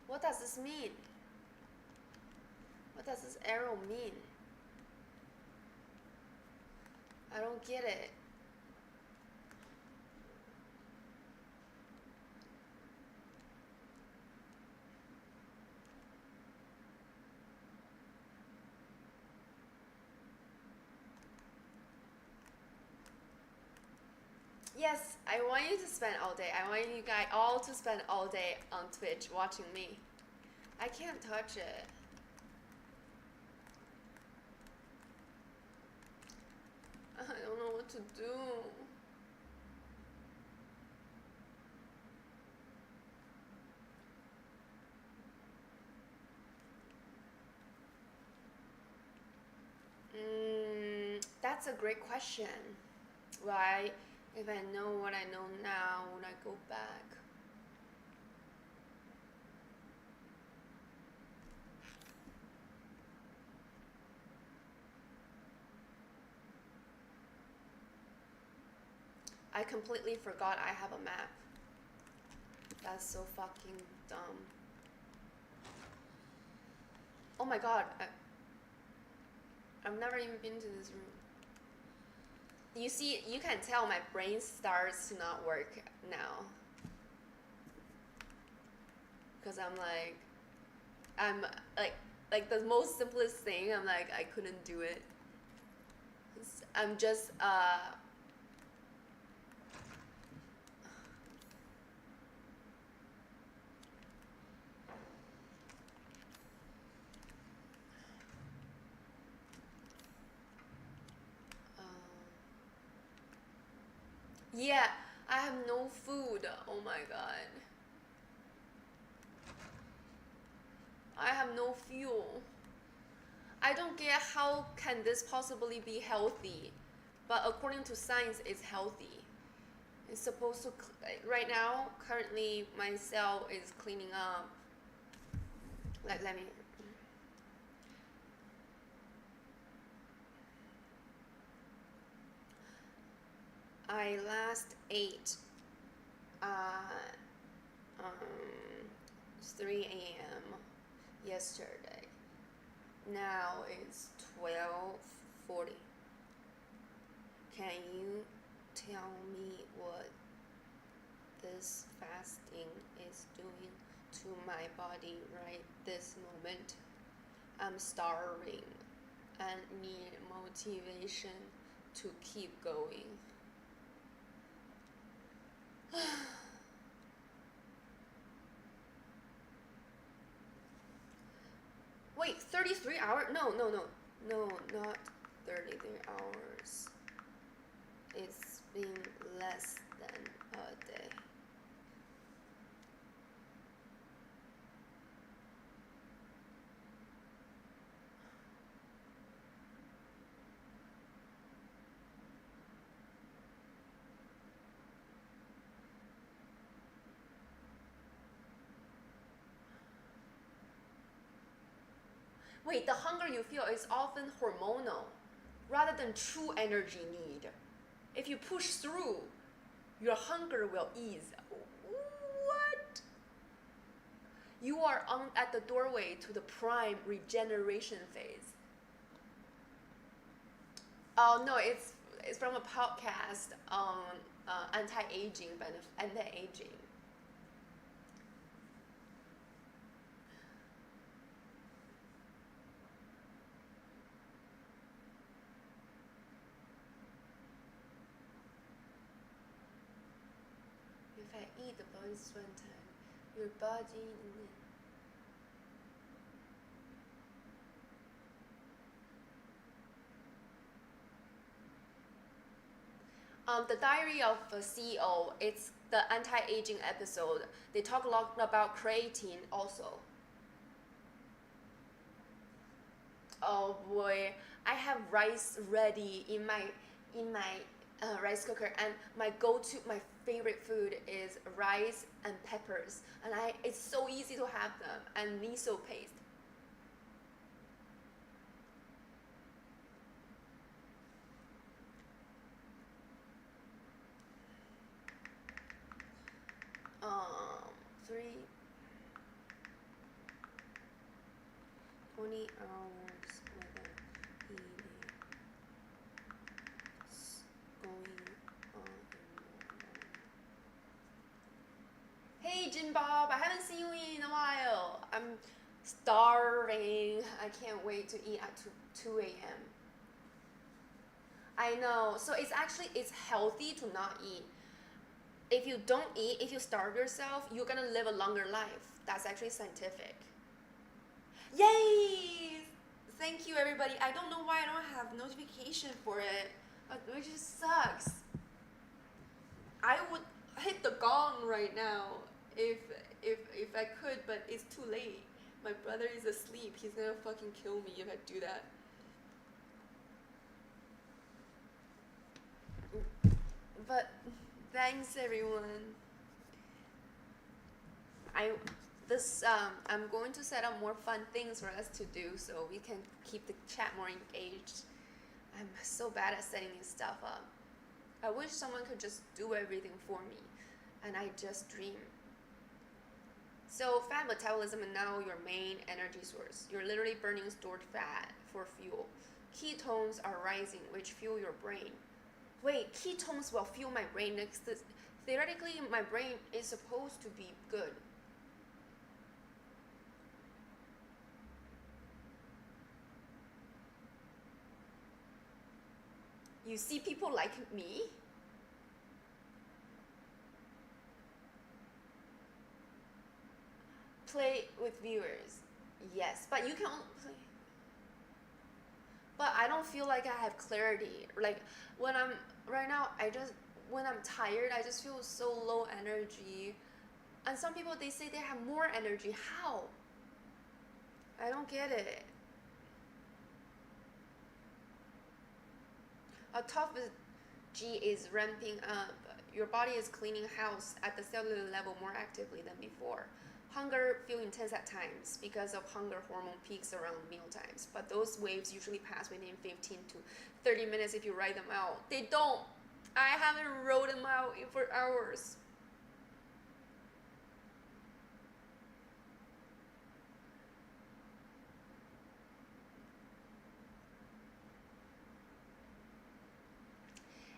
What does this mean? What does this arrow mean? I don't get it. Yes, I want you to spend all day. I want you guys all to spend all day on Twitch watching me. I can't touch it. I don't know what to do. That's a great question. Why, if I know what I know now, would I go back? I completely forgot I have a map. That's so fucking dumb. Oh my god. I've never even been to this room. You see, you can tell my brain starts to not work now. Because I'm like the most simplest thing, I'm like, I couldn't do it. I'm just, yeah, I have no food. Oh my god. I have no fuel. I don't get how can this possibly be healthy, but according to science, it's healthy. It's supposed to. Right now, currently, my cell is cleaning up. Let me. I last ate 3 a.m. yesterday. Now it's 12:40. Can you tell me what this fasting is doing to my body right this moment? I'm starving and need motivation to keep going. Wait, 33 hours? No, not 33 hours. It's been less than a day. Wait, the hunger you feel is often hormonal rather than true energy need. If you push through, your hunger will ease. What? You are at the doorway to the prime regeneration phase. Oh no, it's from a podcast on anti-aging benefit, anti-aging. If I eat the bones one time, your body. The Diary of a CEO, it's the anti-aging episode. They talk a lot about creatine also. Oh boy, I have rice ready in my rice cooker, and my go-to, my favorite food is rice and peppers, and it's so easy to have them, and miso paste. Um, 20 hours without eating going on in Hey Jim Bob, I haven't seen you in a while. I'm starving. I can't wait to eat at 2 a.m. I know. So it's healthy to not eat. If you don't eat, if you starve yourself, you're gonna live a longer life. That's actually scientific. Yay! Thank you everybody. I don't know why I don't have notification for it, but it just sucks. I would hit the gong right now if I could, but it's too late. My brother is asleep. He's gonna fucking kill me if I do that. But thanks everyone. I'm going to set up more fun things for us to do so we can keep the chat more engaged. I'm so bad at setting this stuff up. I wish someone could just do everything for me, and I just dream. So fat metabolism is now your main energy source. You're literally burning stored fat for fuel. Ketones are rising, which fuel your brain. Wait, ketones will fuel my brain next. Theoretically, my brain is supposed to be good. You see people like me? Play with viewers. Yes, but you can only play. But I don't feel like I have clarity. Like when I'm right now, when I'm tired, I just feel so low energy. And some people, they say they have more energy. How? I don't get it. Autophagy is ramping up. Your body is cleaning house at the cellular level more actively than before. Hunger feel intense at times because of hunger hormone peaks around meal times, but those waves usually pass within 15 to 30 minutes if you write them out. They don't. I haven't wrote them out for hours.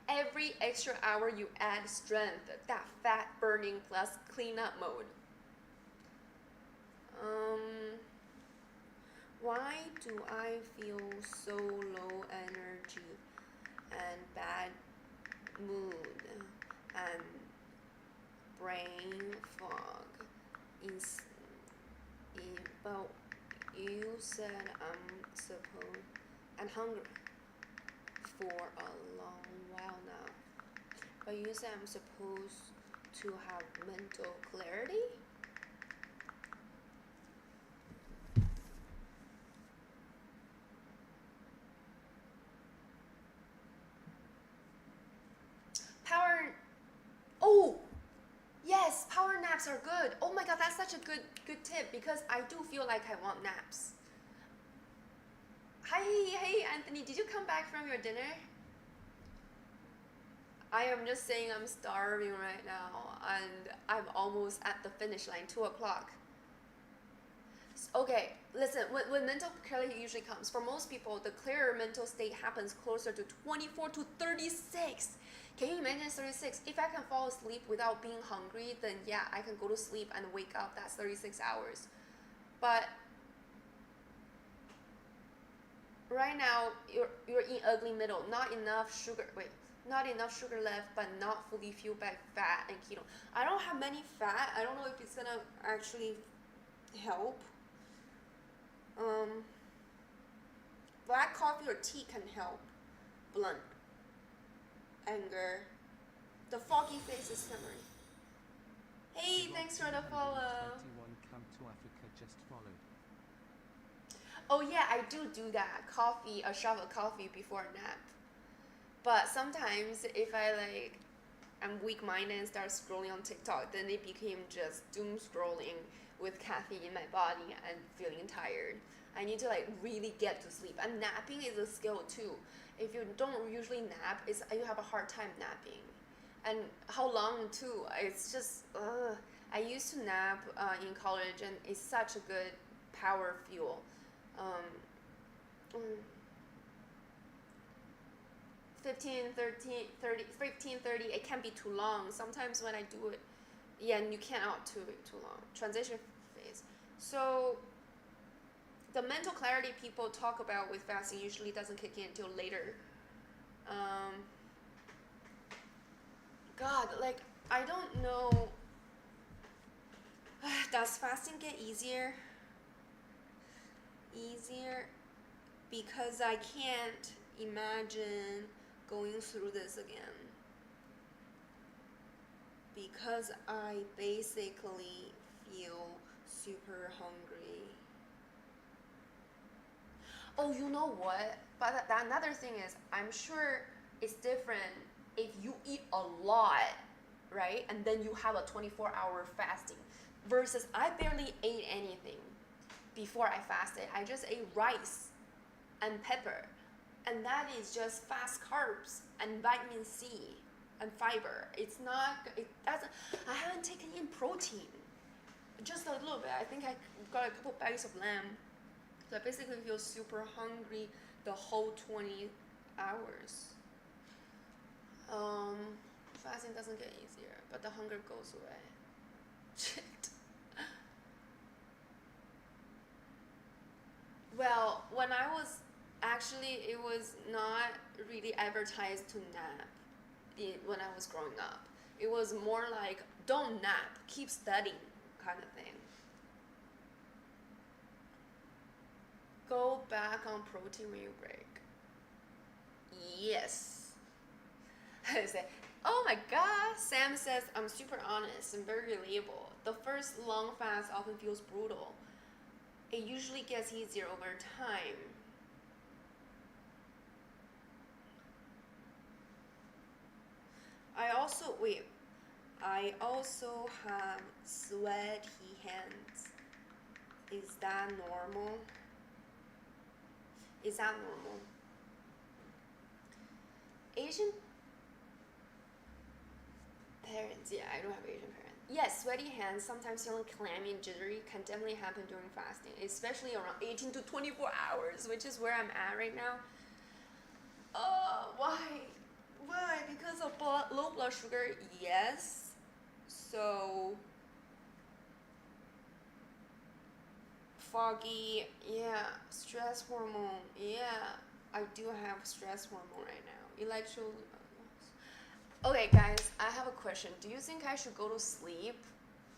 Every extra hour you add strength, that fat burning plus cleanup mode. Why do I feel so low energy and bad mood and brain fog? But you said I'm supposed and hungry for a long while now. But you said I'm supposed to have mental clarity? Yes, power naps are good. Oh my god, that's such a good tip because I do feel like I want naps. Hey Anthony, did you come back from your dinner? I am just saying I'm starving right now and I'm almost at the finish line, 2 o'clock. Okay, listen, when mental clarity usually comes, for most people, the clearer mental state happens closer to 24 to 36. Can you imagine 36? If I can fall asleep without being hungry, then yeah, I can go to sleep and wake up. That's 36 hours. But right now, you're in ugly middle. Not enough sugar. Wait, not enough sugar left, but not fully fueled by fat and keto. I don't have many fat. I don't know if it's gonna actually help. Black coffee or tea can help blunt anger. The foggy face is simmering. Hey, thanks for the follow. 21 Come to Africa just followed. Oh yeah, I do that. Coffee, a shot of coffee before a nap. But sometimes if I'm weak-minded and start scrolling on TikTok, then it became just doom scrolling with caffeine in my body and feeling tired. I need to really get to sleep. And napping is a skill too. If you don't usually nap, you have a hard time napping. And how long too? It's just, I used to nap in college, and it's such a good power fuel. 15, 30, it can be too long. Sometimes when I do it, yeah, and you cannot do it too long. Transition phase. So the mental clarity people talk about with fasting usually doesn't kick in until later. God, I don't know. Does fasting get easier? Because I can't imagine going through this again. Because I basically feel super hungry. Oh, you know what? But another thing is, I'm sure it's different if you eat a lot, right? And then you have a 24-hour fasting versus I barely ate anything before I fasted. I just ate rice and pepper. And that is just fast carbs and vitamin C and fiber. I haven't taken in protein. Just a little bit. I think I got a couple bags of lamb. So I basically feel super hungry the whole 20 hours. Fasting doesn't get easier, but the hunger goes away. Shit. Well, it was not really advertised to nap when I was growing up. It was more like, don't nap, keep studying kind of thing. Go back on protein when you break. Yes. I say, oh my god, Sam says, I'm super honest and very relatable. The first long fast often feels brutal. It usually gets easier over time. I also have sweaty hands. Is that normal? Asian parents, yeah, I don't have Asian parents. Yes, sweaty hands, sometimes feeling clammy and jittery can definitely happen during fasting, especially around 18 to 24 hours, which is where I'm at right now. Why? Because of low blood sugar? Yes. So, foggy, yeah. Stress hormone, yeah. I do have stress hormone right now. Okay, guys, I have a question. Do you think I should go to sleep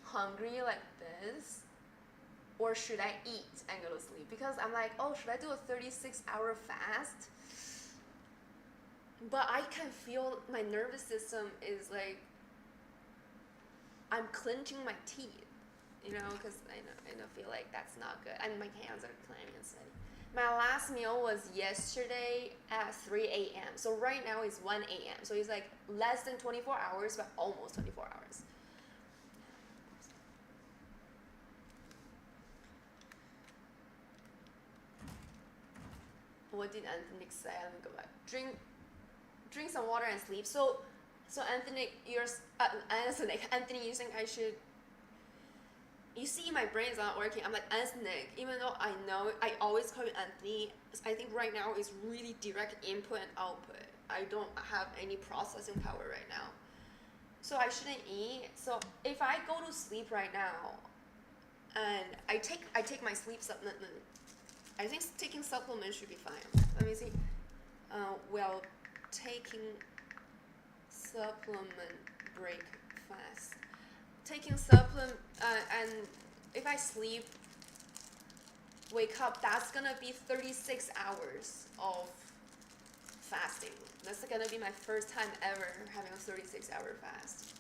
hungry like this? Or should I eat and go to sleep? Because I'm like, should I do a 36-hour fast? But I can feel my nervous system is I'm clenching my teeth, because I feel like that's not good. And my hands are clammy and sweaty. My last meal was yesterday at 3 a.m. So right now it's 1 a.m. So it's less than 24 hours, but almost 24 hours. What did Anthony say? Let me go back. Drink some water and sleep. So Anthony, you think I should You see, my brain is not working. I'm like, Nick, even though I know, I always call you Anthony. I think right now is really direct input and output. I don't have any processing power right now. So I shouldn't eat. So if I go to sleep right now, and I take my sleep supplement, I think taking supplements should be fine. Let me see. Well, taking supplement break fast. Taking supplement and if I sleep, wake up, that's gonna be 36 hours of fasting. That's gonna be my first time ever having a 36-hour fast.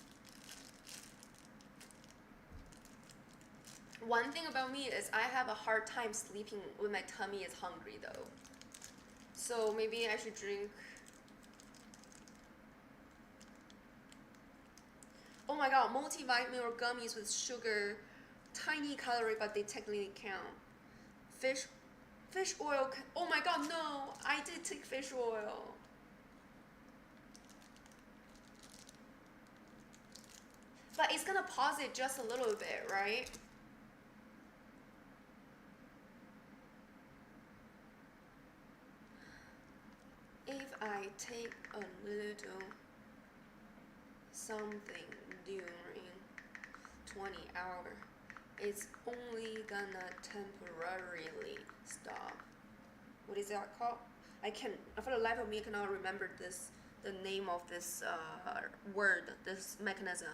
One thing about me is I have a hard time sleeping when my tummy is hungry though. So maybe I should drink. Oh my god, multivitamin or gummies with sugar, tiny calorie, but they technically count. Fish oil. Oh my god, no! I did take fish oil. But it's gonna pause it just a little bit, right? If I take a little something during 20 hours, it's only gonna temporarily stop. What is that called? For the life of me, I cannot remember the name of this word, this mechanism.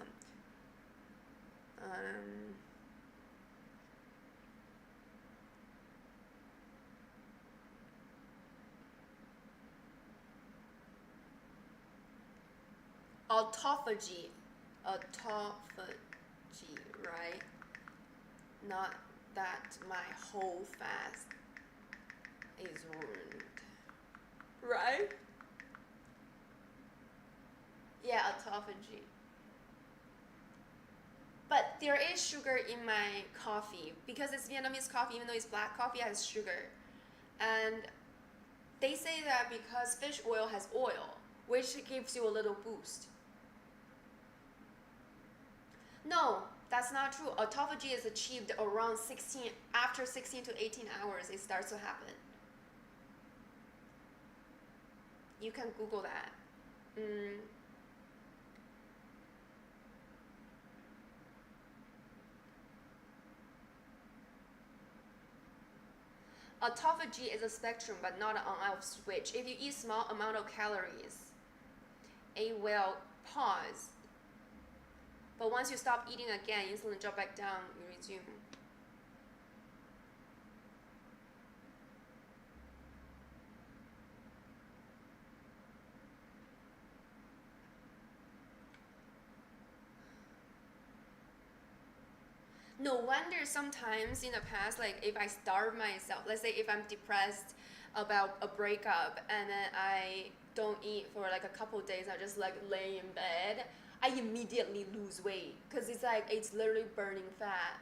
Autophagy, right? Not that my whole fast is ruined, right? Yeah, autophagy. But there is sugar in my coffee because it's Vietnamese coffee. Even though it's black coffee, it has sugar, and they say that because fish oil has oil, which gives you a little boost. No, that's not true. Autophagy is achieved around 16, after 16 to 18 hours, it starts to happen. You can Google that. Autophagy is a spectrum, but not an on-off switch. If you eat small amount of calories, it will pause. But once you stop eating again, insulin drop back down, you resume. No wonder sometimes in the past, like if I starve myself, let's say if I'm depressed about a breakup and then I don't eat for like a couple days, I just like lay in bed, I immediately lose weight because it's like it's literally burning fat.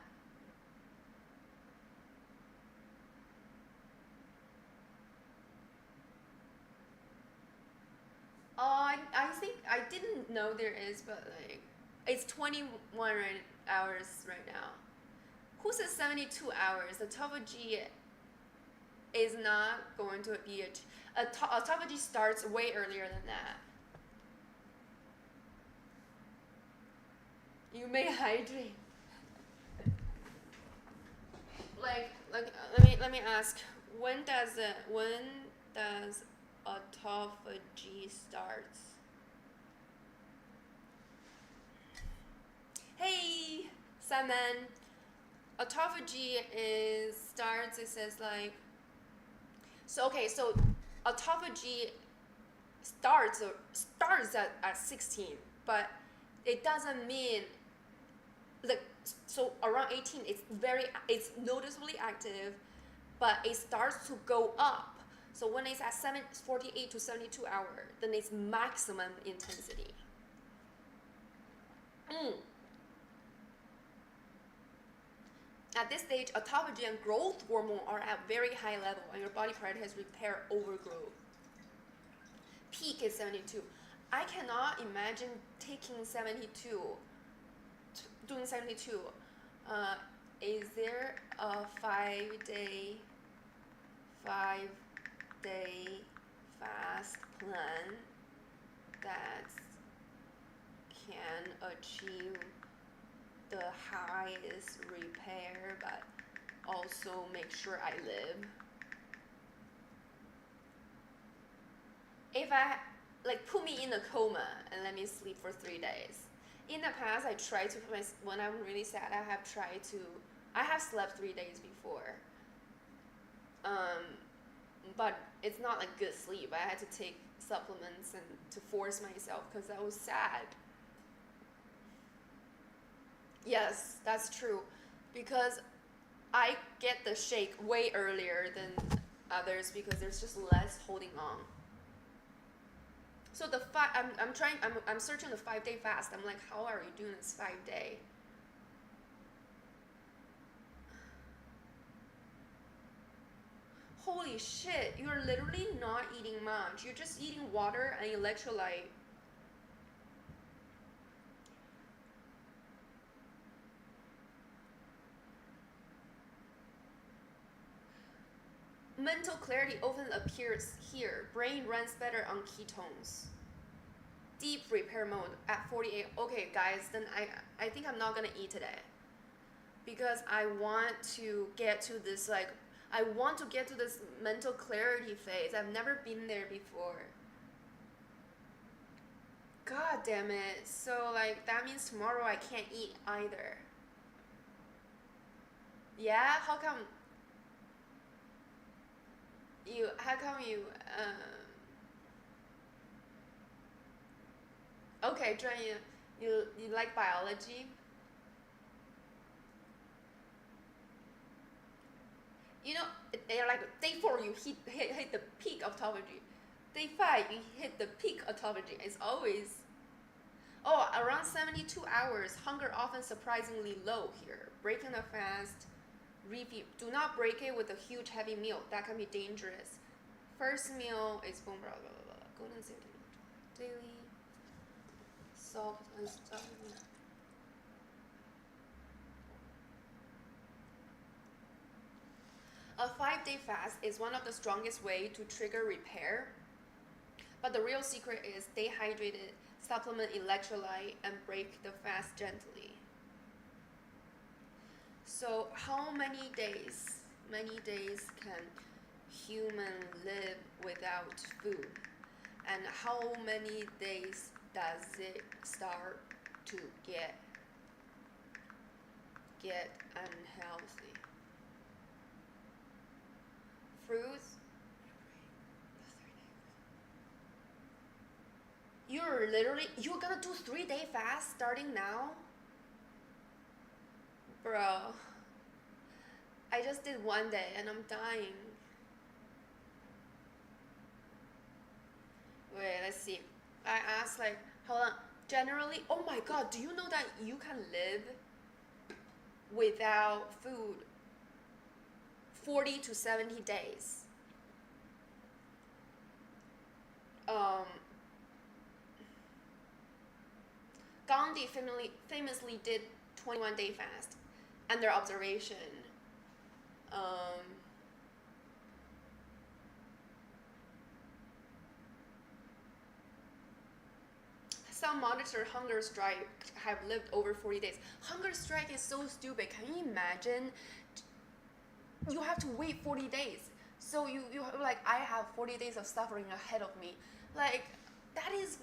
I think I didn't know there is, but like it's 21 hours right now. Who says 72 hours? Autophagy is not going to be autophagy starts way earlier than that. You may hydrate. Like let me ask. When does autophagy starts? Hey, Simon. Autophagy starts. It says like. So autophagy starts at 16, but it doesn't mean like so around 18 it's noticeably active, but it starts to go up. So when it's at 48 to 72 hours, then it's maximum intensity. At this stage, autophagy and growth hormone are at very high level, and your body prioritizes repair over growth. Peak is 72. I cannot imagine taking 72, doing 72 is there a 5-day fast plan that can achieve the highest repair but also make sure I live? If I, like, put me in a coma and let me sleep for 3 days. In the past, I tried to, when I'm really sad, I have slept 3 days before. But it's not like good sleep. I had to take supplements and to force myself because I was sad. Yes, that's true. Because I get the shake way earlier than others because there's just less holding on. So I'm searching the 5-day fast. I'm like, how are you doing this 5-day? Holy shit, you're literally not eating much. You're just eating water and electrolyte. Mental clarity often appears here. Brain runs better on ketones. Deep repair mode at 48. Okay, guys, then I think I'm not gonna eat today. Because I want to get to this, like, I want to get to this mental clarity phase. I've never been there before. God damn it. So, like, that means tomorrow I can't eat either. Yeah? How come you, okay, 专业, you like biology? You know, they're like, day 4 you hit the peak of autophagy. Day 5 you hit the peak autophagy. It's always, around 72 hours. Hunger often surprisingly low here. Breaking the fast, repeat. Do not break it with a huge heavy meal. That can be dangerous. First meal is boom, blah, blah, blah, blah. Golden safety daily. Salt and stuff. A 5-day fast is one of the strongest way to trigger repair, but the real secret is stay hydrated, supplement electrolyte, and break the fast gently. So how many days can human live without food? And how many days does it start to get unhealthy? Fruits. You're gonna do 3-day fast starting now? Bro, I just did 1 day and I'm dying. Wait, let's see. I asked, like, hold on. Generally, oh my god, do you know that you can live without food 40 to 70 days? Gandhi famously did 21-day fast under observation. Some monitor hunger strike have lived over 40 days. Hunger strike is so stupid. Can you imagine? You have to wait 40 days. So you like, I have 40 days of suffering ahead of me. Like, that is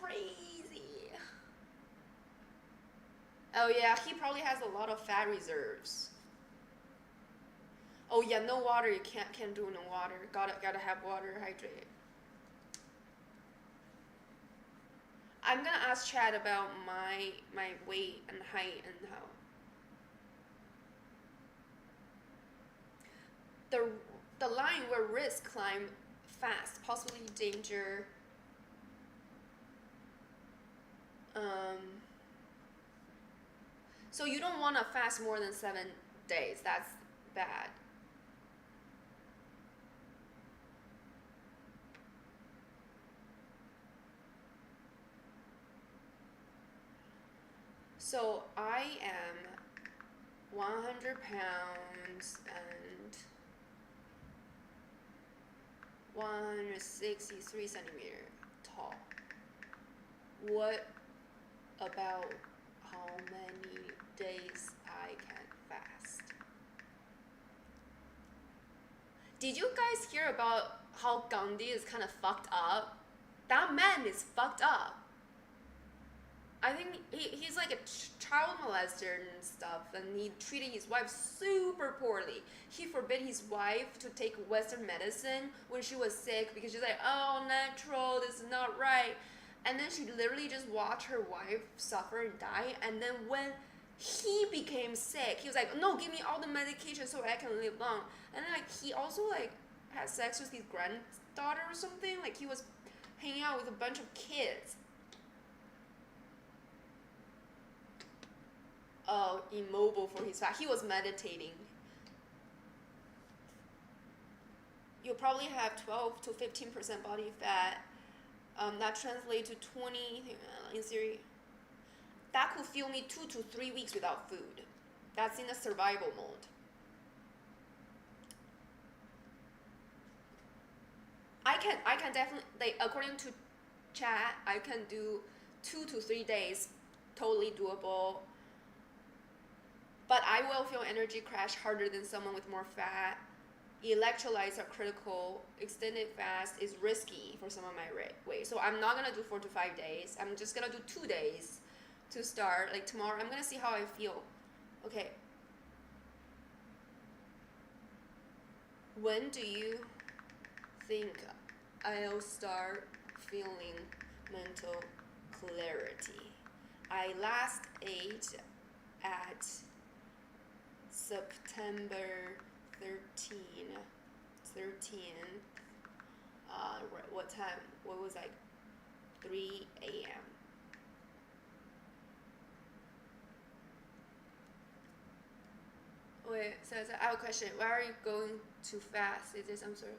crazy. Oh yeah, he probably has a lot of fat reserves. Oh yeah, no water. You can't do no water. Gotta have water, hydrate. I'm gonna ask Chad about my weight and height and how. The line where risk climb fast, possibly danger. So you don't want to fast more than 7 days. That's bad. So I am 100 pounds and 163 centimeter tall. What about how many days I can fast? Did you guys hear about how Gandhi is kind of fucked up? That man is fucked up. I think he's like a child molester and stuff, and he treated his wife super poorly. He forbid his wife to take Western medicine when she was sick because she's like, oh, natural, this is not right. And then she literally just watched her wife suffer and die. And then when he became sick, he was like, no, give me all the medication so I can live long. And then like he also like had sex with his granddaughter or something. Like he was hanging out with a bunch of kids. Immobile for his fat. He was meditating. You'll probably have 12 to 15% body fat. That translates to 20 in theory. That could fuel me 2 to 3 weeks without food. That's in a survival mode. I can definitely, like, according to chat, I can do 2 to 3 days, totally doable. But I will feel energy crash harder than someone with more fat. Electrolytes are critical. Extended fast is risky for some of my weight. So I'm not gonna do 4 to 5 days. I'm just gonna do 2 days to start. Like tomorrow, I'm gonna see how I feel. Okay. When do you think I'll start feeling mental clarity? I last ate at September 13th. What time? What was like 3 a.m. Wait, so I have a question. Why are you going too fast? Is there some sort of...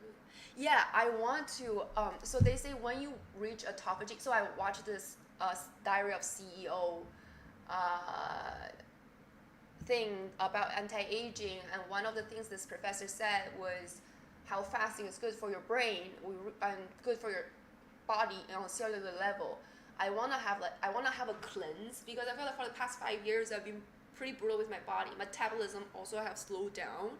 Yeah, I want to, so they say when you reach autophagy, so I watched this Diary of CEO thing about anti-aging, and one of the things this professor said was how fasting is good for your brain and good for your body on a cellular level. I wanna have a cleanse because I feel like for the past 5 years I've been pretty brutal with my body. Metabolism also have slowed down,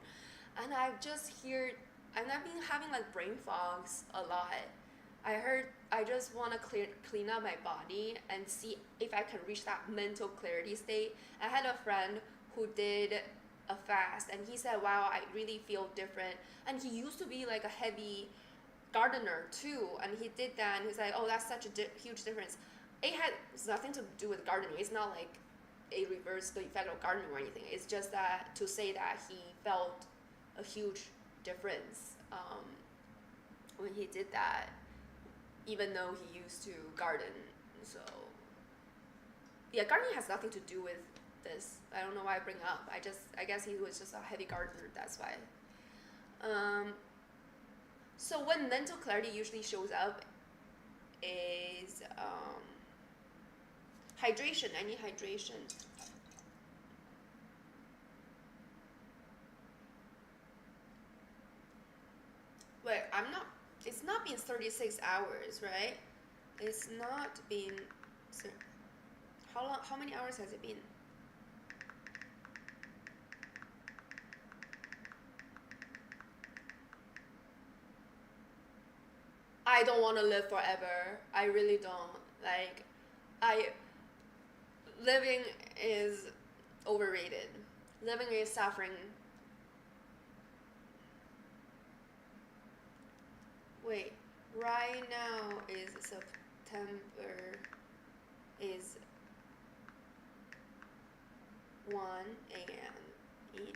and I've been having like brain fogs a lot. I just want to clean up my body and see if I can reach that mental clarity state. I had a friend who did a fast, and he said, wow, I really feel different. And he used to be like a heavy gardener too, and he did that, and he's like, oh, that's such a huge difference. It had nothing to do with gardening. It's not like it reversed the effect of gardening or anything. It's just that to say that he felt a huge difference when he did that, even though he used to garden. So yeah, gardening has nothing to do with this. I don't know why I bring it up. I guess he was just a heavy gardener, that's why. So when mental clarity usually shows up is hydration. I need hydration. Wait, it's not been 36 hours, right? It's not been, how many hours has it been? I don't want to live forever. I really don't. Like, living is overrated. Living is suffering. Wait, right now is September is 1 a.m. in New.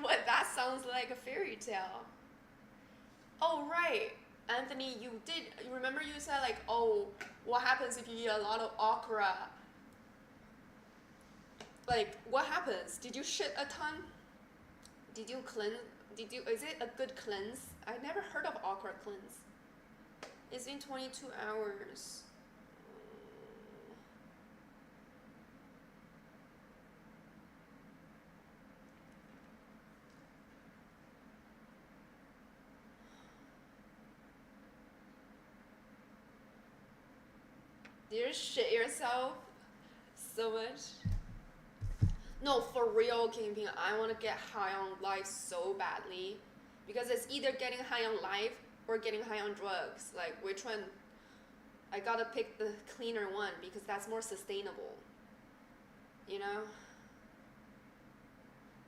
What? That sounds like a fairy tale. Oh, right. Anthony, you remember you said like, oh, what happens if you eat a lot of okra? Like, what happens? Did you shit a ton? Did you cleanse? Is it a good cleanse? I never heard of okra cleanse. It's been 22 hours. Do you shit yourself so much? No, for real, Kingpin, I want to get high on life so badly. Because it's either getting high on life or getting high on drugs. Like, which one? I gotta pick the cleaner one because that's more sustainable. You know?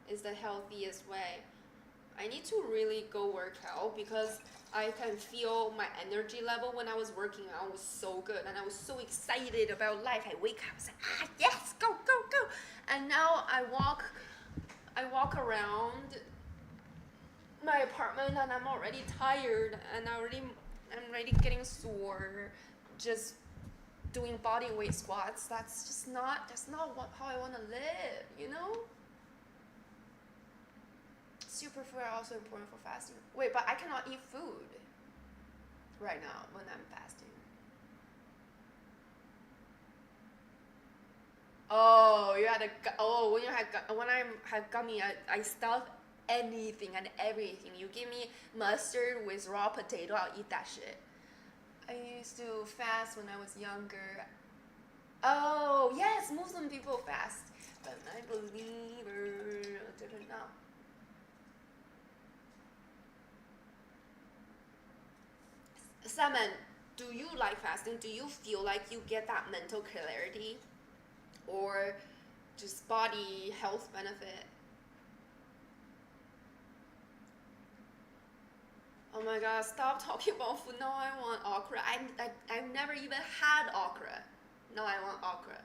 It's the healthiest way. I need to really go work out because I can feel my energy level when I was working out was so good and I was so excited about life. I wake up and say, yes, go, go, go. And now I walk around my apartment and I'm already tired and I'm already getting sore just doing body weight squats. That's not how I want to live, you know? Superfood are also important for fasting. Wait, but I cannot eat food right now when I'm fasting. Oh, when I had gummy, I stuff anything and everything. You give me mustard with raw potato, I'll eat that shit. I used to fast when I was younger. Oh, yes, Muslim people fast. But my believer didn't know. Simon, do you like fasting? Do you feel like you get that mental clarity? Or just body health benefit? Oh my god, stop talking about food. Now I want okra. I've never even had okra. Now I want okra.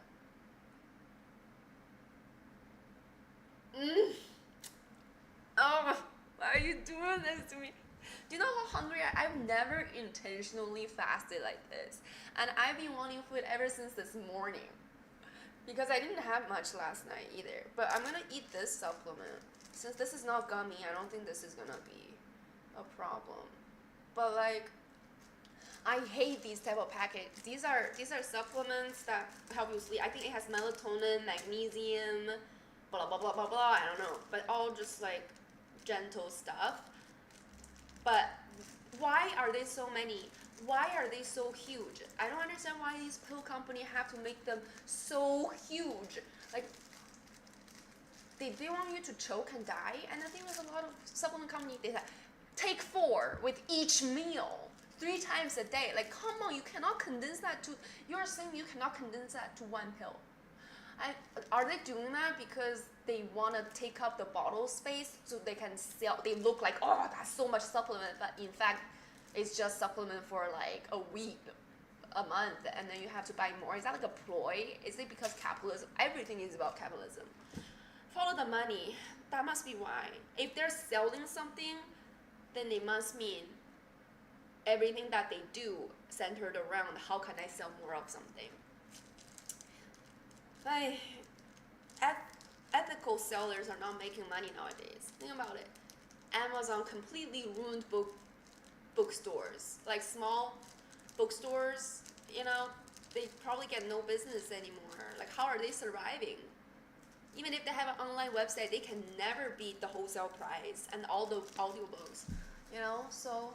Oh, why are you doing this to me? Do you know how hungry I've never intentionally fasted like this. And I've been wanting food ever since this morning. Because I didn't have much last night either. But I'm gonna eat this supplement. Since this is not gummy, I don't think this is gonna be a problem. But like, I hate these type of packets. These are supplements that help you sleep. I think it has melatonin, magnesium, blah blah blah blah blah. I don't know, but all just like gentle stuff. But why are there so many? Why are they so huge? I don't understand why these pill company have to make them so huge. Like, they want you to choke and die. And I think there's a lot of supplement companies, they say, take 4 with each meal, 3 times a day. Like, come on, you cannot condense that to, you're saying you cannot condense that to 1 pill. Are they doing that because they want to take up the bottle space so they can sell, they look like, oh, that's so much supplement, but in fact, it's just supplement for like a week, a month, and then you have to buy more. Is that like a ploy? Is it because capitalism? Everything is about capitalism. Follow the money. That must be why. If they're selling something, then they must mean everything that they do centered around how can I sell more of something. Like, ethical sellers are not making money nowadays. Think about it. Amazon completely ruined bookstores. Like small bookstores, you know, they probably get no business anymore. Like, how are they surviving? Even if they have an online website, they can never beat the wholesale price and all the audiobooks, you know? So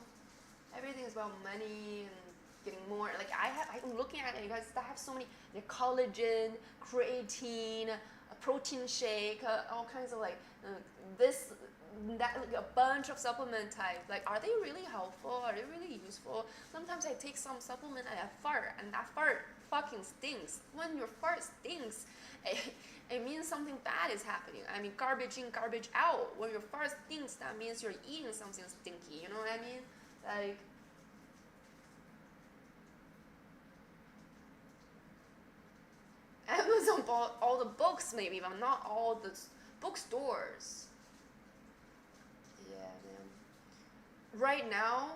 everything is about money and getting more. Like, I'm looking at it, you guys, that have so many, like collagen, creatine, a protein shake, all kinds of like this, that, like a bunch of supplement type. Like, are they really helpful? Are they really useful? Sometimes I take some supplement and I fart, and that fart fucking stinks. When your fart stinks, it means something bad is happening. I mean, garbage in, garbage out. When your fart stinks, that means you're eating something stinky. You know what I mean? Like, Amazon bought all the books maybe, but not all the bookstores. Yeah, man. Right now,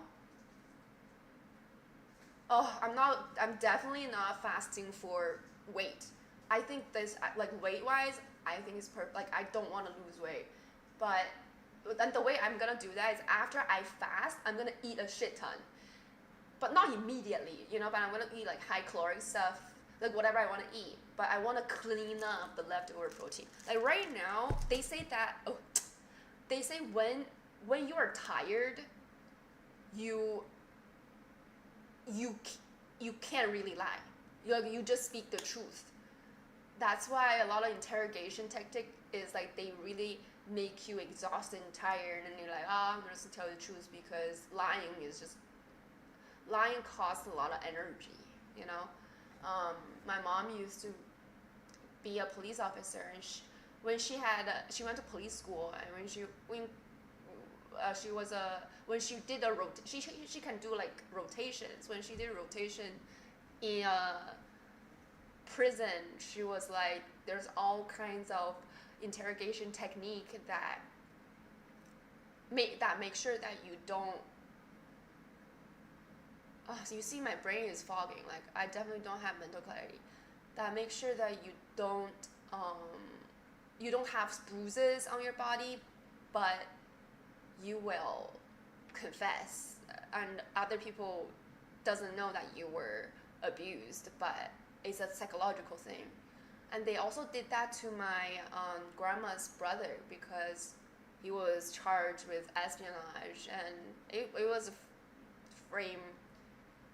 I'm definitely not fasting for weight. I think this, like weight-wise, I think it's perfect. Like, I don't want to lose weight. But And the way I'm gonna do that is after I fast, I'm gonna eat a shit ton, but not immediately, But I'm gonna eat like high caloric stuff, like whatever I want to eat. But I want to clean up the leftover protein. Like right now, they say when you are tired, you can't really lie. You just speak the truth. That's why a lot of interrogation tactic is like they really make you exhausted and tired, and you're like, I'm just tell the truth, because lying costs a lot of energy. My mom used to be a police officer, and she went to police school, and when she did a she can do like rotations. When she did rotation in a prison, she was like, there's all kinds of interrogation technique that make sure that you don't. So you see, my brain is fogging. Like I definitely don't have mental clarity. That makes sure that you don't have bruises on your body, but you will confess, and other people doesn't know that you were abused, but it's a psychological thing. And they also did that to my grandma's brother, because he was charged with espionage, and it was a frame.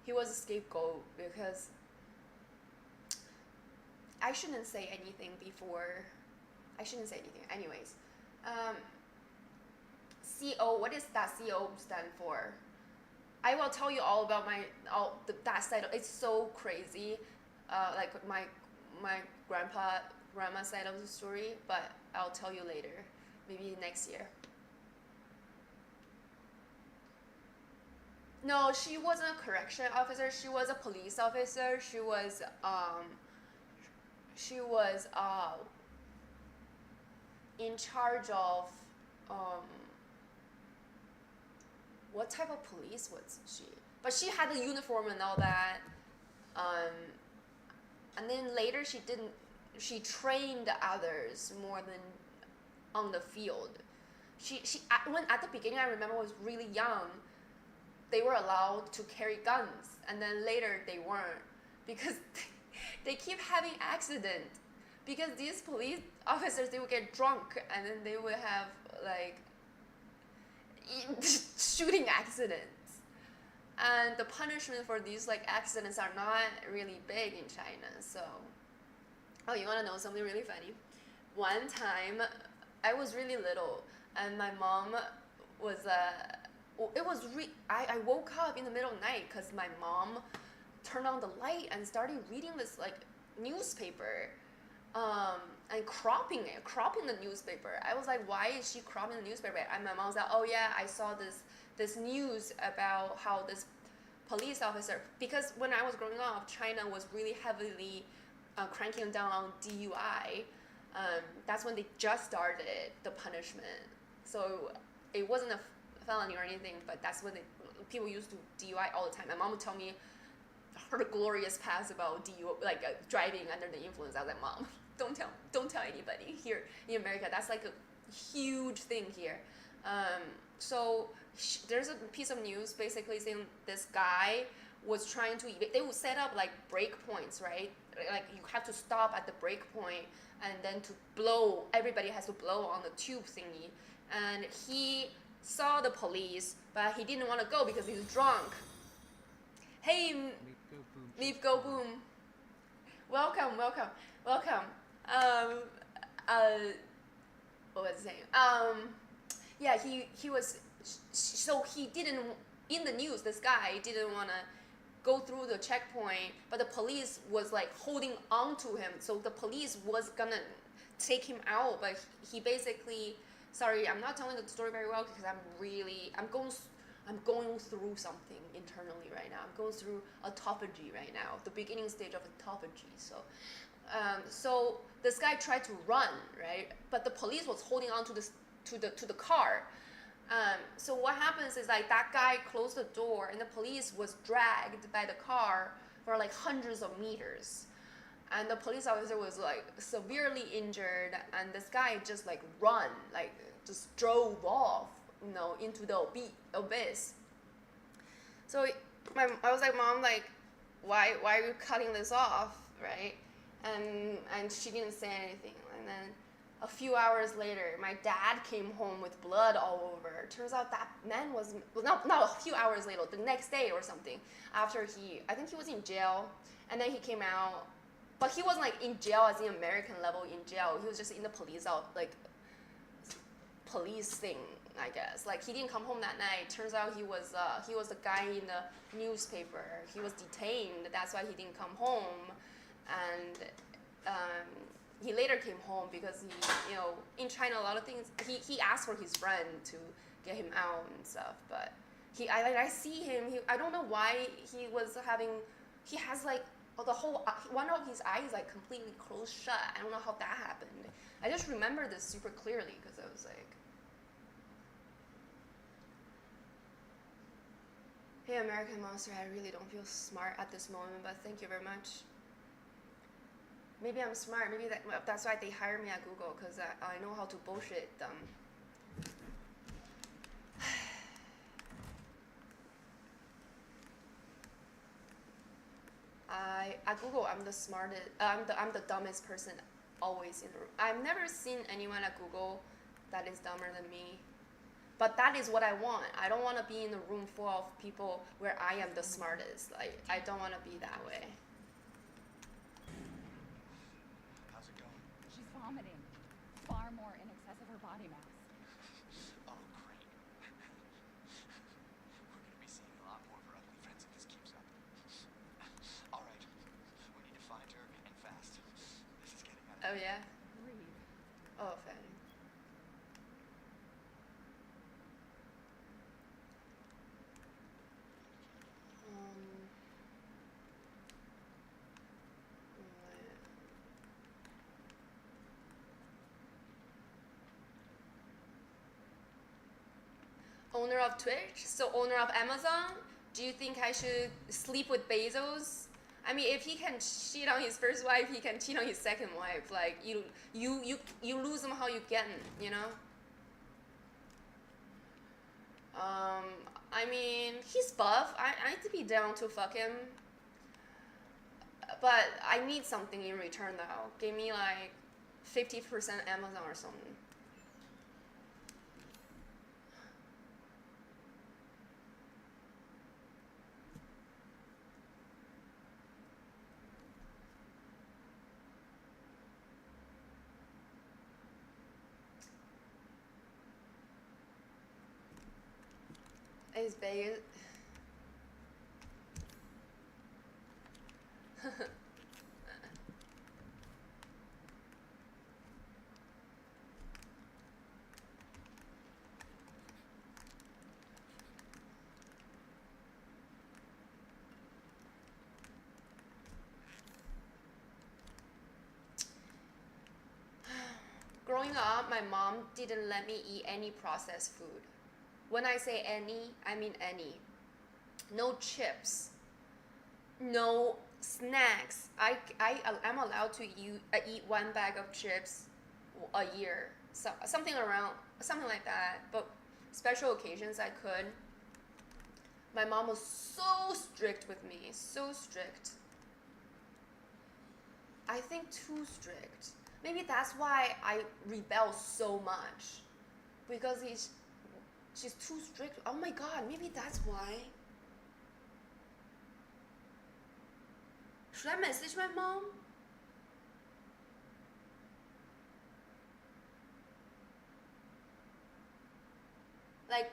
He was a scapegoat, because I shouldn't say anything before. I shouldn't say anything. Anyways, CO. What does that CO stand for? I will tell you all about that side. It's so crazy, like my grandma side of the story. But I'll tell you later, maybe next year. No, she wasn't a correction officer. She was a police officer. She was in charge of what type of police was she? But she had the uniform and all that. And then later she trained others more than on the field. When at the beginning, I remember, was really young, they were allowed to carry guns, and then later they weren't, because they keep having accidents. Because these police officers, they would get drunk, and then they would have like shooting accidents. And the punishment for these like accidents are not really big in China. So, you want to know something really funny? One time, I was really little, and my mom was I woke up in the middle of the night because my mom turned on the light and started reading this like newspaper, and cropping the newspaper. I was like, why is she cropping the newspaper? And my mom was like, oh yeah, I saw this news about how this police officer, because when I was growing up, China was really heavily cranking down on DUI. That's when they just started the punishment. So it wasn't a felony or anything, but that's when people used to DUI all the time. My mom would tell me her glorious past about DUI, like driving under the influence. I was like, Mom, don't tell anybody here in America. That's like a huge thing here. So there's a piece of news basically saying this guy was trying to they would set up like break points, right? Like you have to stop at the break point, and then to blow, everybody has to blow on the tube thingy. And he saw the police, but he didn't want to go because he was drunk. Hey, Leaf Go Boom. Welcome. What was I saying? Yeah, he was, so he didn't, in the news, this guy didn't want to go through the checkpoint, but the police was like holding on to him, so the police was gonna take him out, but he basically, sorry, I'm not telling the story very well because I'm going through something internally right now. I'm going through autophagy right now, the beginning stage of autophagy. So this guy tried to run, right? But the police was holding on to the car. So what happens is like that guy closed the door, and the police was dragged by the car for like hundreds of meters. and the police officer was like severely injured, and this guy just like run, like just drove off, into the abyss. So I was like, Mom, like, why are you cutting this off, right? And she didn't say anything. And then a few hours later, my dad came home with blood all over. Turns out that man was, well, not a few hours later, the next day or something, after I think he was in jail, and then he came out, but he wasn't like in jail as the American level in jail. He was just in the police thing, I guess. Like, he didn't come home that night. Turns out he was the guy in the newspaper. He was detained. That's why he didn't come home. And he later came home because he, in China, a lot of things, he asked for his friend to get him out and stuff. But I see him, I don't know why he has like the whole, one of his eyes like completely closed shut. I don't know how that happened. I just remember this super clearly because I was like, hey, American Monster, I really don't feel smart at this moment, but thank you very much. Maybe I'm smart. Maybe that's why they hire me at Google, because I know how to bullshit them. At Google, I'm the smartest. I'm the dumbest person always in the room. I've never seen anyone at Google that is dumber than me. But that is what I want. I don't want to be in a room full of people where I am the smartest. Like, I don't want to be that way. How's it going? She's vomiting. Far more in excess of her body mass. Oh, great. We're gonna be seeing a lot more of her ugly friends if this keeps up. All right. We need to find her and fast. This is getting out of Oh, yeah? Agreed. Oh, fair. Owner of Twitch, so owner of Amazon, do you think I should sleep with Bezos? I mean, if he can cheat on his first wife, he can cheat on his second wife. Like, you lose them how you get them, you know? I mean, he's buff. I need to be down to fuck him. But I need something in return, though. Give me, like, 50% Amazon or something. Is Vegas... Growing up, my mom didn't let me eat any processed food. When I say any, I mean any. No chips. No snacks. I'm allowed to eat one bag of chips a year. So, something like that. But special occasions I could. My mom was so strict with me. So strict. I think too strict. Maybe that's why I rebel so much. Because she's too strict. Oh my god, maybe that's why. Should I message my mom? Like,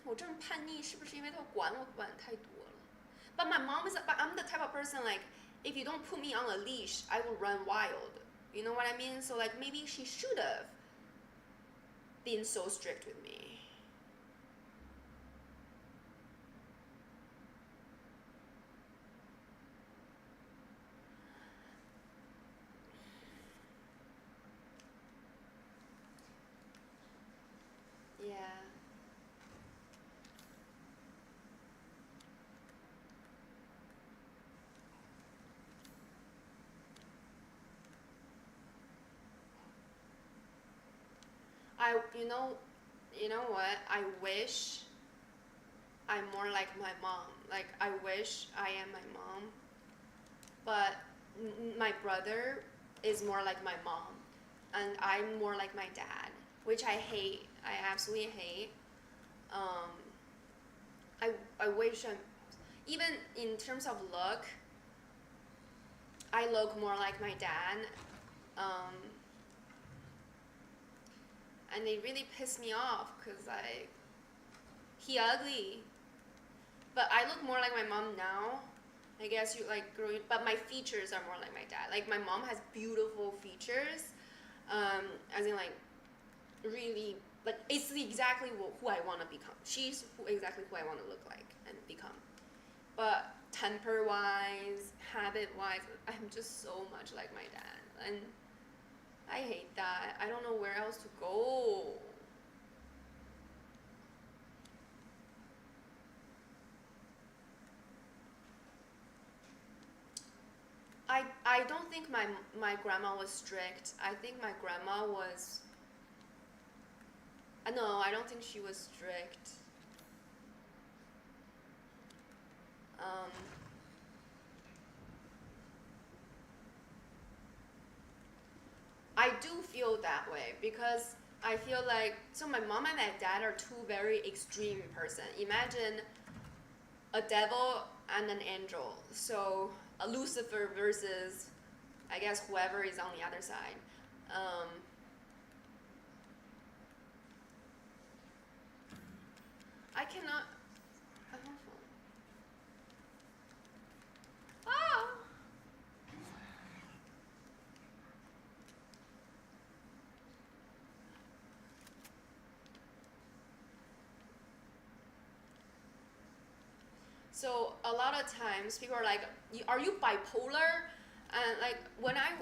我这么叛逆是不是因为她管我管太多了？ But I'm the type of person, like, if you don't put me on a leash, I will run wild. You know what I mean? So, like, maybe she should have been so strict with me. Yeah. You know what? I wish I'm more like my mom. Like, I wish I am my mom, but my brother is more like my mom, and I'm more like my dad, which I hate. I absolutely hate. Um, I wish I'm, even in terms of look, I look more like my dad. Um, and they really piss me off because he ugly, but I look more like my mom now. I guess you like growing, but my features are more like my dad. Like my mom has beautiful features, as in like really, like it's exactly who I want to become. She's exactly who I want to look like and become. But temper wise, habit wise, I'm just so much like my dad, and I hate that. I don't know where else to go. I don't think my grandma was strict. I think my grandma was. No, I don't think she was strict. Um, I do feel that way because I feel like so my mom and my dad are two very extreme person. Imagine a devil and an angel. So a Lucifer versus I guess whoever is on the other side. Um, I cannot. I don't know. Ah. So a lot of times people are like, "Are you bipolar?" And like when I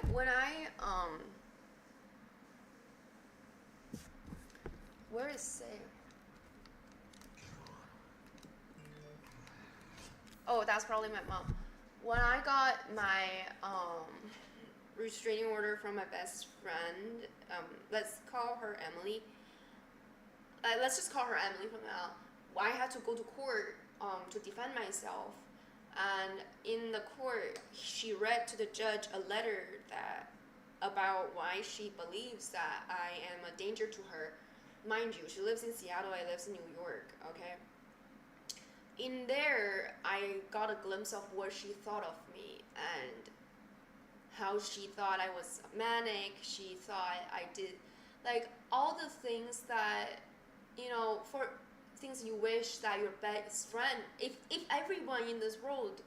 where is Say? Oh, that's probably my mom. When I got my restraining order from my best friend, let's call her Emily. Let's just call her Emily from now. I had to go to court to defend myself, and in the court, she read to the judge a letter that about why she believes that I am a danger to her. Mind you, she lives in Seattle. I live in New York. Okay. In there, I got a glimpse of what she thought of me and how she thought I was manic. She thought I did like all the things that for things you wish that your best friend, if everyone in this world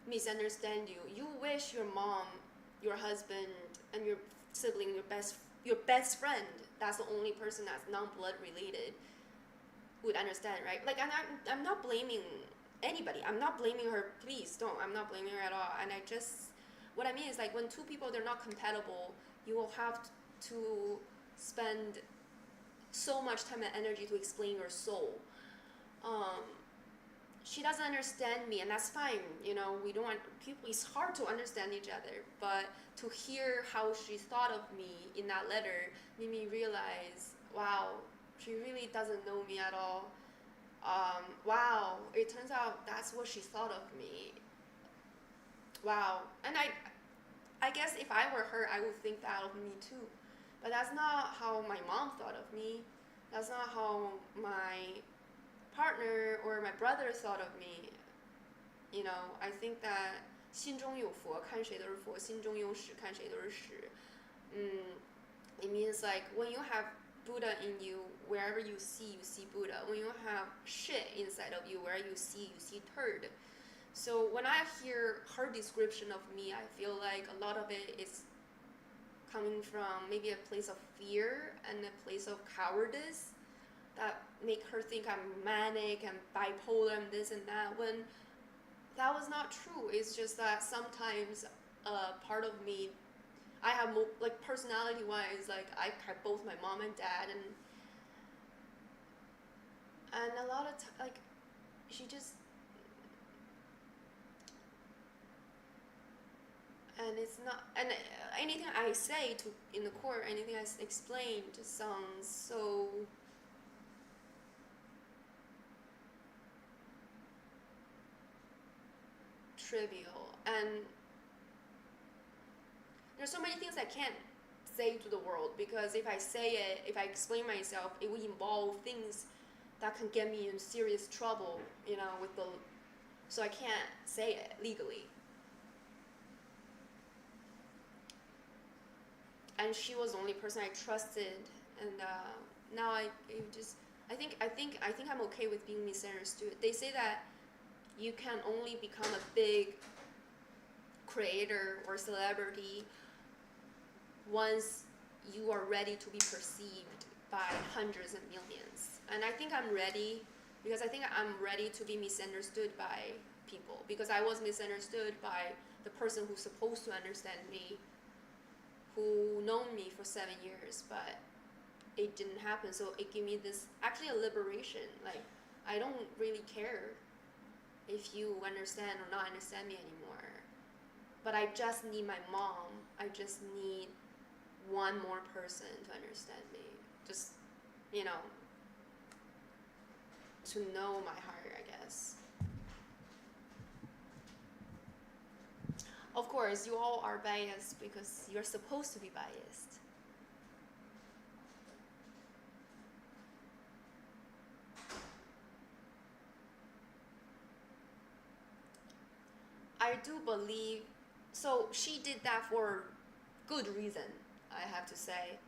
misunderstand you, you wish your mom, your husband, and your sibling, your best friend, that's the only person that's non-blood related, would understand, right? Like I'm not blaming anybody. I'm not blaming her. Please don't. I'm not blaming her at all. And I just, what I mean is like when two people they're not compatible, you will have to spend so much time and energy to explain your soul. Um, she doesn't understand me, and that's fine. We don't want people. It's hard to understand each other, but to hear how she thought of me in that letter made me realize, wow, she really doesn't know me at all. Wow, it turns out that's what she thought of me. Wow, and I guess if I were her, I would think that of me too. But that's not how my mom thought of me. That's not how my partner or my brother thought of me. I think that 心中有佛，看谁都是佛；心中有屎，看谁都是屎。It means like when you have Buddha in you, wherever you see Buddha. When you have shit inside of you, where you see turd. So when I hear her description of me, I feel like a lot of it is coming from maybe a place of fear and a place of cowardice that make her think I'm manic and bipolar and this and that, when that was not true. It's just that sometimes part of me, I have like personality wise, like I have both my mom and dad, and a lot of like she just, and it's not, and anything I say in the court, anything I explain just sounds so trivial, and there's so many things I can't say to the world, because if I say it, if I explain myself, it would involve things that can get me in serious trouble, with the, so I can't say it legally. And she was the only person I trusted, and now I think I'm okay with being misunderstood. They say that you can only become a big creator or celebrity once you are ready to be perceived by hundreds and millions. And I think I'm ready, because I think I'm ready to be misunderstood by people, because I was misunderstood by the person who's supposed to understand me, who known me for 7 years, but it didn't happen. So it gave me this, actually, a liberation. Like, I don't really care if you understand or not understand me anymore, but I just need my mom. I just need one more person to understand me, just to know my heart, I guess. Of course, you all are biased because you're supposed to be biased. I do believe, so she did that for good reason, I have to say.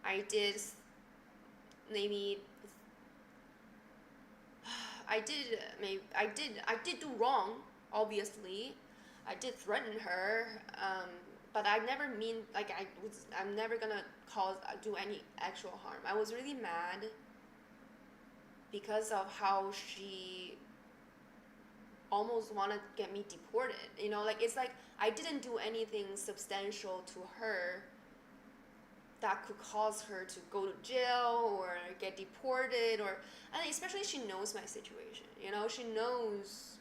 I did do wrong, obviously. I did threaten her, but I never mean, like, I'm never gonna do any actual harm. I was really mad because of how she almost wanted to get me deported. It's like I didn't do anything substantial to her that could cause her to go to jail or get deported, and especially she knows my situation. She knows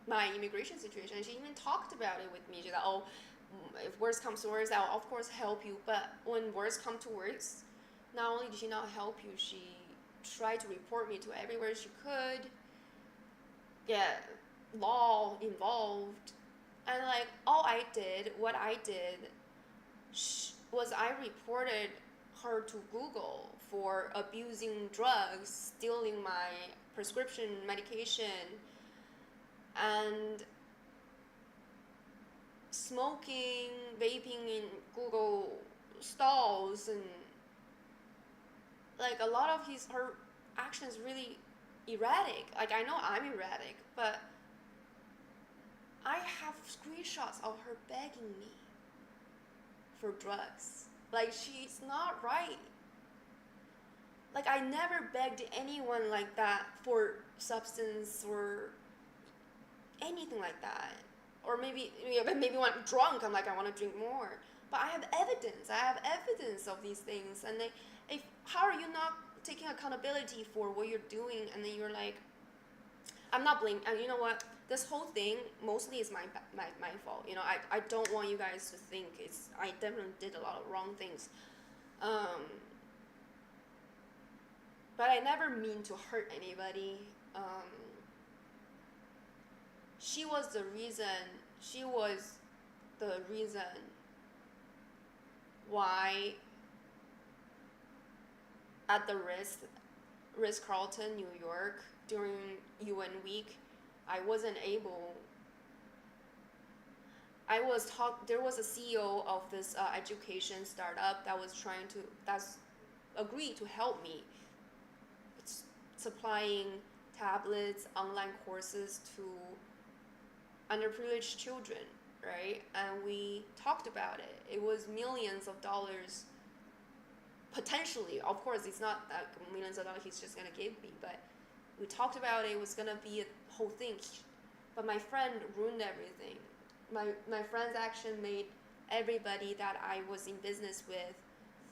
my immigration situation. She even talked about it with me. She's like, oh, if worst comes to worst, I'll of course help you. But when worst come to worst, not only did she not help you, she tried to report me to everywhere she could, get law involved. And like, what I did was I reported her to Google for abusing drugs, stealing my prescription medication, and smoking, vaping in Google stalls, and like a lot of her actions really erratic. Like, I know I'm erratic, but I have screenshots of her begging me for drugs. Like, she's not right. Like, I never begged anyone like that for substance or anything like that. Or maybe when I'm drunk, I'm like, I want to drink more. But I have evidence. I have evidence of these things. And how are you not taking accountability for what you're doing? And then you're like, I'm not blaming. And you know what? This whole thing mostly is my fault. I don't want you guys to think I definitely did a lot of wrong things. But I never mean to hurt anybody. She was the reason why at the Ritz-Carlton, New York, during UN week, I wasn't able. There was a CEO of this education startup that's agreed to help me. It's supplying tablets, online courses to underprivileged children, right? And we talked about it. It was millions of dollars, potentially. Of course, it's not that millions of dollars he's just gonna give me, but we talked about it. It was gonna be a whole thing. But my friend ruined everything. My friend's action made everybody that I was in business with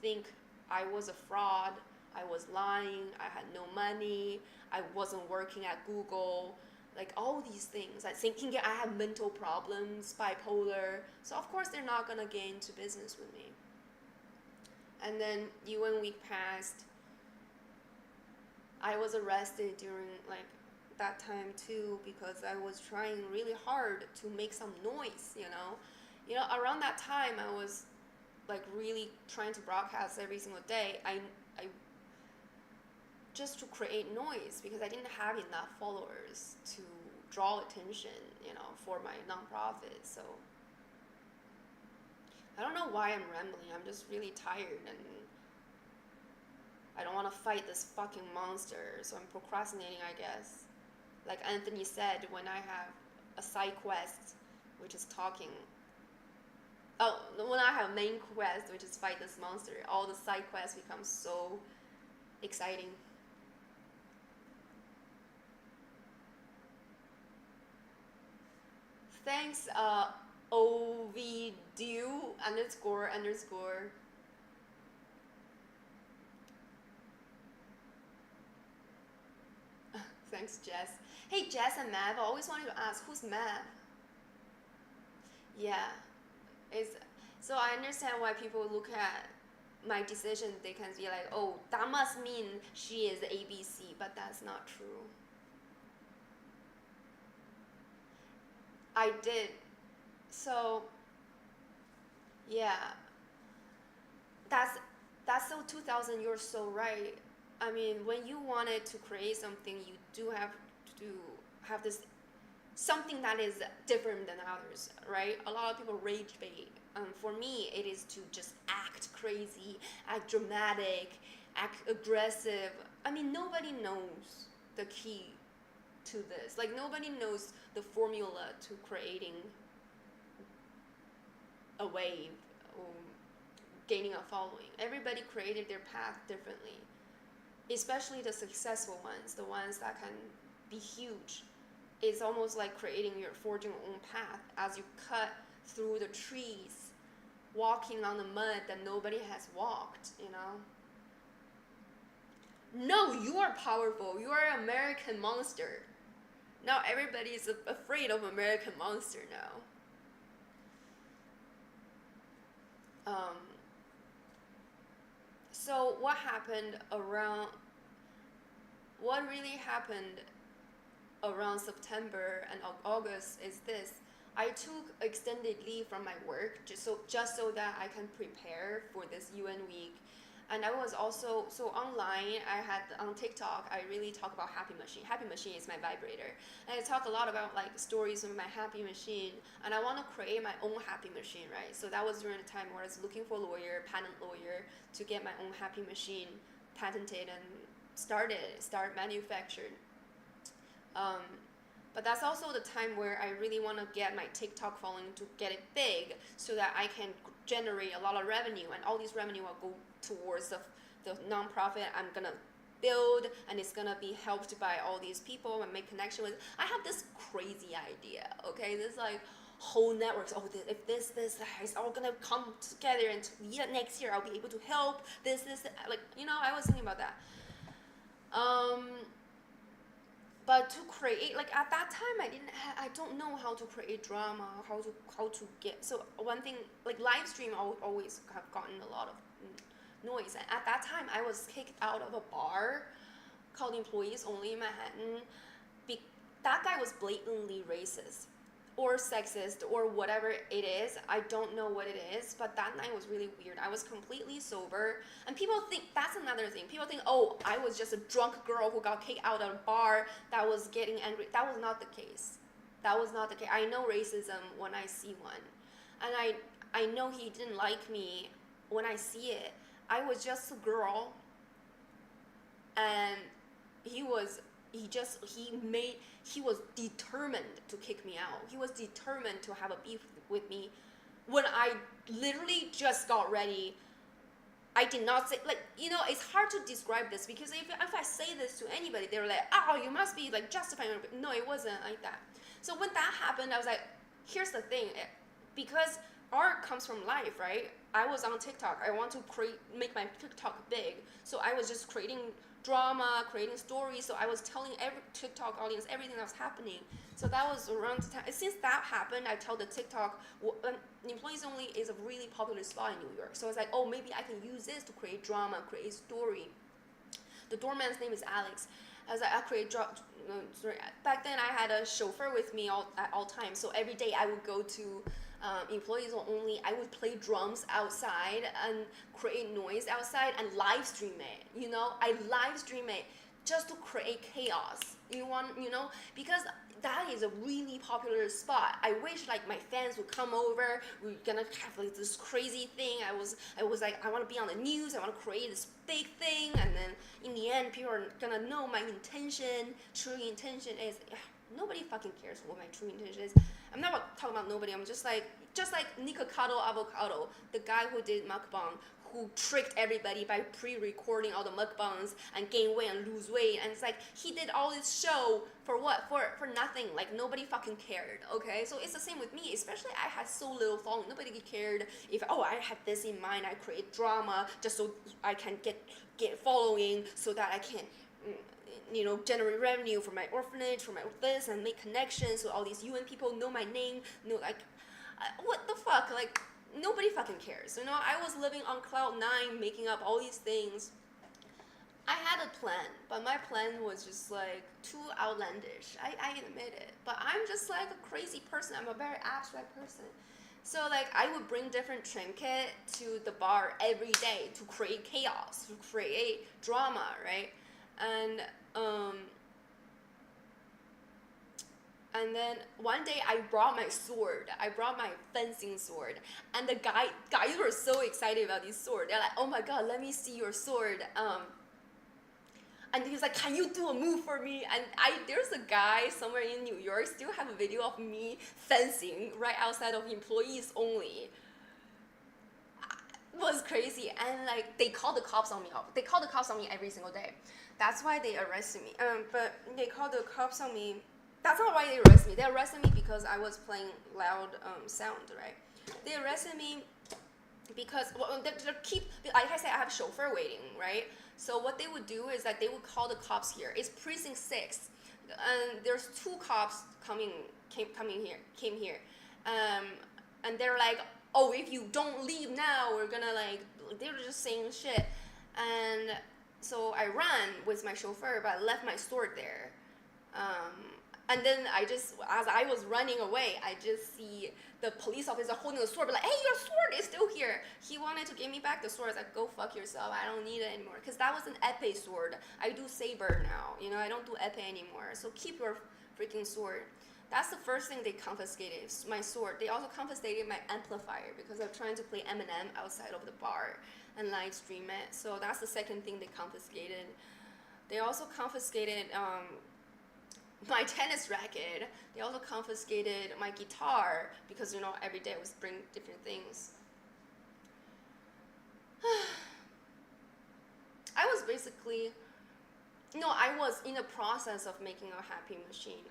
think I was a fraud, I was lying, I had no money, I wasn't working at Google, like all these things, like thinking I have mental problems, bipolar. So of course they're not gonna get into business with me. And then UN week passed. I was arrested during like that time too because I was trying really hard to make some noise, you know. You know, around that time I was like really trying to broadcast every single day. I just to create noise because I didn't have enough followers to draw attention, you know, for my nonprofit. So I don't know why I'm rambling. I'm just really tired and I don't want to fight this fucking monster, so I'm procrastinating, I guess. Like Anthony said, when I have a side quest, which is talking. Oh, when I have main quest, which is fight this monster, all the side quests become so exciting. Thanks, OVDU __. Thanks, Jess. Hey, Jess and Mav, I always wanted to ask, who's Mav? Yeah, so I understand why people look at my decision, they can be like, oh, that must mean she is ABC, but that's not true. I did. So, yeah, that's so 2000. You're so right. I mean, when you wanted to create something, you do have to have this something that is different than others, right? A lot of people rage bait. For me, it is to just act crazy, act dramatic, act aggressive. I mean, nobody knows the key to this. Like, nobody knows the formula to creating a wave or gaining a following. Everybody created their path differently, especially the successful ones, the ones that can be huge. It's almost like forging your own path as you cut through the trees, walking on the mud that nobody has walked, you know? No, you are powerful. You are an American monster. Now everybody is afraid of American monster now. So what really happened around September and August is this. I took extended leave from my work just so that I can prepare for this UN week. And I was also, so online, on TikTok, I really talk about Happy Machine. Happy Machine is my vibrator. And I talk a lot about like stories of my Happy Machine. And I want to create my own Happy Machine, right? So that was during the time where I was looking for a patent lawyer, to get my own Happy Machine patented and start manufactured. But that's also the time where I really want to get my TikTok following to get it big so that I can generate a lot of revenue, and all this revenue will go towards the nonprofit I'm going to build, and it's going to be helped by all these people and make connection with. I have this crazy idea, okay? This like whole networks. Oh, if this is all going to come together, and next year I'll be able to help this. Like, you know, I was thinking about that. But to create, like at that time, I don't know how to create drama, how to get. So one thing, like live stream, always have gotten a lot of noise. And at that time, I was kicked out of a bar called Employees Only in Manhattan. That guy was blatantly racist or sexist or whatever it is. I don't know what it is, but that night was really weird. I was completely sober, and people think, that's another thing. People think, oh, I was just a drunk girl who got kicked out of a bar that was getting angry. That was not the case. That was not the case. I know racism when I see one, and I know he didn't like me when I see it. I was just a girl, and he was determined to kick me out. He was determined to have a beef with me when I literally just got ready. I did not say, like, you know, it's hard to describe this, because if I say this to anybody, they're like, oh, you must be like justifying it. No, it wasn't like that. So when that happened, I was like, here's the thing, because art comes from life, right? I was on TikTok. I want to make my TikTok big. So I was just creating drama, creating stories. So I was telling every TikTok audience everything that was happening. So that was around the time. Since that happened, I tell the TikTok, Employees Only is a really popular spot in New York. So I was like, oh, maybe I can use this to create drama, create story. The doorman's name is Alex. I was like, I'll create sorry. Back then, I had a chauffeur with me at all times. So every day I would go to Employees Only. I would play drums outside and create noise outside and live stream it. You know, I live stream it just to create chaos. Because that is a really popular spot. I wish like my fans would come over. We're gonna have like this crazy thing. I was like, I want to be on the news. I want to create this big thing, and then in the end, people are gonna know my intention. True intention is nobody fucking cares what my true intention is. I'm not talking about nobody. I'm just like Nikocado Avocado, the guy who did mukbang, who tricked everybody by pre-recording all the mukbangs and gain weight and lose weight. And it's like, he did all this show for what? For nothing. Like, nobody fucking cared, okay? So it's the same with me, especially I had so little following. Nobody cared if, I had this in mind. I create drama just so I can get following so that I can generate revenue for my orphanage, for my this, and make connections so all these UN people know my name, what the fuck, like, nobody fucking cares, I was living on cloud 9, making up all these things. I had a plan, but my plan was just like too outlandish, I admit it, but I'm just like a crazy person, I'm a very abstract person. So like I would bring different trinket to the bar every day to create chaos, to create drama, right? And then one day I brought my sword. I brought my fencing sword, and the guys were so excited about this sword. They're like, "Oh my god, let me see your sword." And he's like, "Can you do a move for me?" And there's a guy somewhere in New York still have a video of me fencing right outside of Employees Only. It was crazy, and like they called the cops on me. They call the cops on me every single day. That's why they arrested me. But they called the cops on me. That's not why they arrested me. They arrested me because I was playing loud sound, right? They arrested me because like I said, I have a chauffeur waiting, right? So what they would do is that they would call the cops here. It's precinct 6, and there's 2 cops came here, and they're like, "Oh, if you don't leave now, we're gonna they were just saying shit," and so I ran with my chauffeur, but I left my sword there. And then as I was running away, I just see the police officer holding the sword, but like, "Hey, your sword is still here." He wanted to give me back the sword. I was like, "Go fuck yourself. I don't need it anymore." Because that was an epee sword. I do saber now. I don't do epee anymore. So keep your freaking sword. That's the first thing they confiscated, my sword. They also confiscated my amplifier because I'm trying to play Eminem outside of the bar and live stream it. So that's the second thing they confiscated. They also confiscated my tennis racket. They also confiscated my guitar because every day I was bring different things. I was in the process of making a happy machine.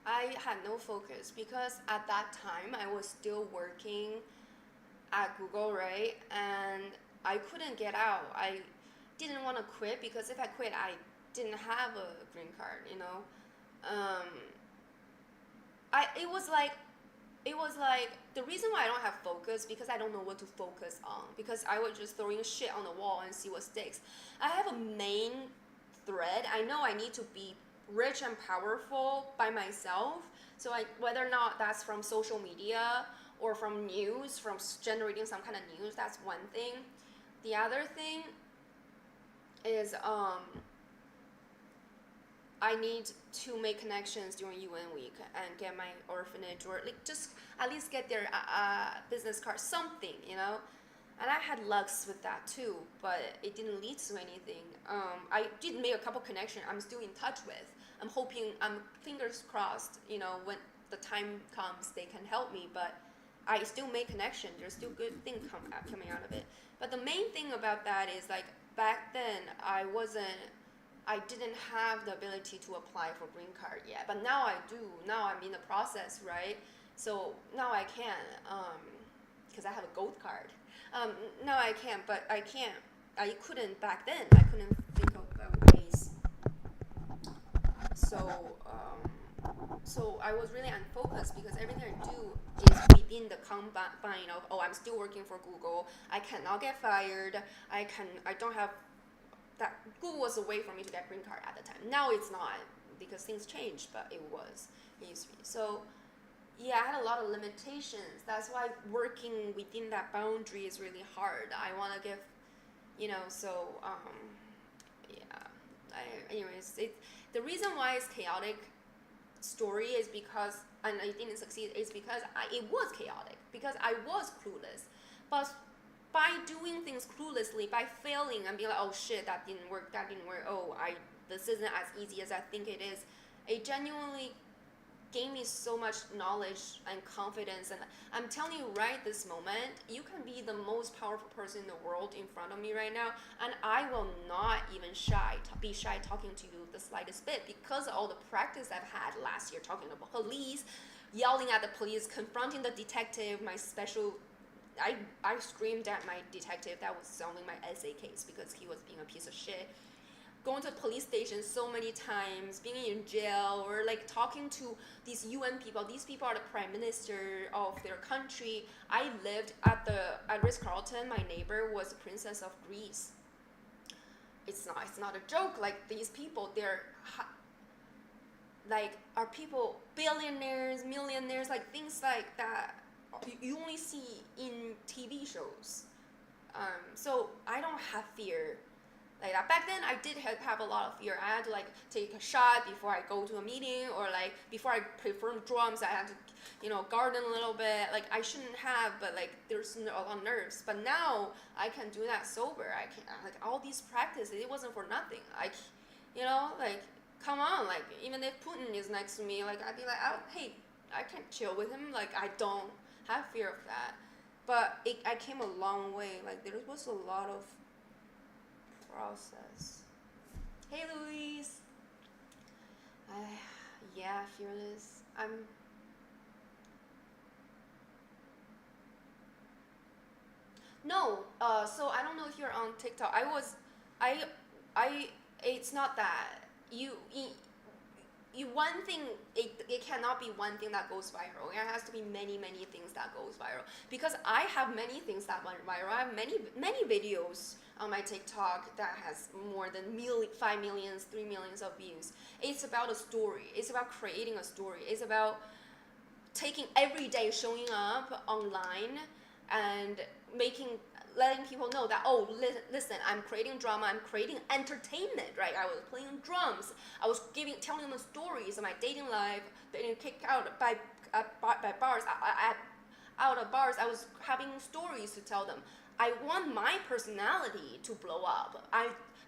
I had no focus because at that time I was still working at Google, right? And I couldn't get out. I didn't want to quit because if I quit, I didn't have a green card, It was like the reason why I don't have focus because I don't know what to focus on because I was just throwing shit on the wall and see what sticks. I have a main thread. I know I need to be rich and powerful by myself. So whether or not that's from social media or from news, from generating some kind of news, that's one thing. The other thing is I need to make connections during UN week and get my orphanage or just at least get their business card, something, And I had lucks with that too, but it didn't lead to anything. I did make a couple connections I'm still in touch with. I'm fingers crossed, when the time comes, they can help me, but I still make connection. There's still good things coming out of it. But the main thing about that is like back then I didn't have the ability to apply for green card yet. But now I do. Now I'm in the process, right? So now I can, because I have a gold card. Now I can, but I can't. I couldn't back then. I couldn't think of ways. So I was really unfocused because everything I do is within the confine of, oh, I'm still working for Google. I cannot get fired. I don't have that. Google was a way for me to get green card at the time. Now it's not because things changed, but it used to be. So yeah, I had a lot of limitations. That's why working within that boundary is really hard. I want to give, anyways, the reason why it's chaotic story is because, and I didn't succeed, is because it was chaotic, because I was clueless. But by doing things cluelessly, by failing and being like, oh shit, that didn't work, oh, this isn't as easy as I think it is, it genuinely gave me so much knowledge and confidence. And I'm telling you right this moment, you can be the most powerful person in the world in front of me right now, and I will not even be shy talking to you the slightest bit, because of all the practice I've had last year talking about police, yelling at the police, confronting the detective, I screamed at my detective that was solving my essay case because he was being a piece of shit. Going to the police station so many times, being in jail, or like talking to these UN people. These people are the prime minister of their country. I lived at Ritz-Carlton. My neighbor was the princess of Greece. It's not a joke. Like, these people, are people billionaires, millionaires, like things like that you only see in TV shows. So I don't have fear like that. Back then, I did have a lot of fear. I had to like take a shot before I go to a meeting, or like before I perform drums, I had to, garden a little bit. Like, I shouldn't have, but like there's a lot of nerves. But now I can do that sober. I can, like, all these practices, it wasn't for nothing. Like, come on. Like, even if Putin is next to me, like, I'd be like, hey, I can chill with him. Like, I don't have fear of that. But I came a long way. Like, there was a lot of process. Hey, Louise. Yeah, fearless. No. So I don't know if you're on TikTok. It's not that one thing, it cannot be one thing that goes viral. It has to be many things that goes viral, because I have many things that went viral. I have many videos on my TikTok that has more than 5 million, 3 million of views. It's about a story. It's about creating a story. It's about taking every day, showing up online and letting people know that, oh, listen, I'm creating drama, I'm creating entertainment, right? I was playing drums, I was telling them stories of my dating life, getting kicked out by bars, out of bars. I was having stories to tell them. I want my personality to blow up.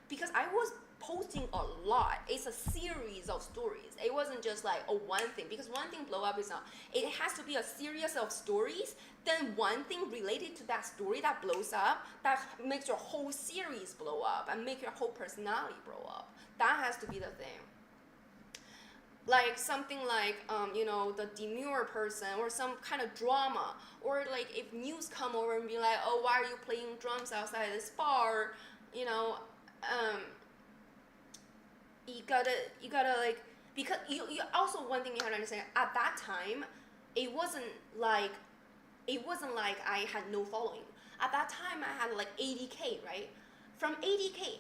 Because I was posting a lot. It's a series of stories. It wasn't just like one thing, because one thing blow up is not. It has to be a series of stories, then one thing related to that story that blows up, that makes your whole series blow up and make your whole personality blow up. That has to be the thing. Like something like, the demure person, or some kind of drama, or like if news come over and be like, oh, why are you playing drums outside this bar, you gotta like, because you also, one thing you have to understand, at that time, it wasn't like I had no following. At that time, I had like 80K, right? From 80K,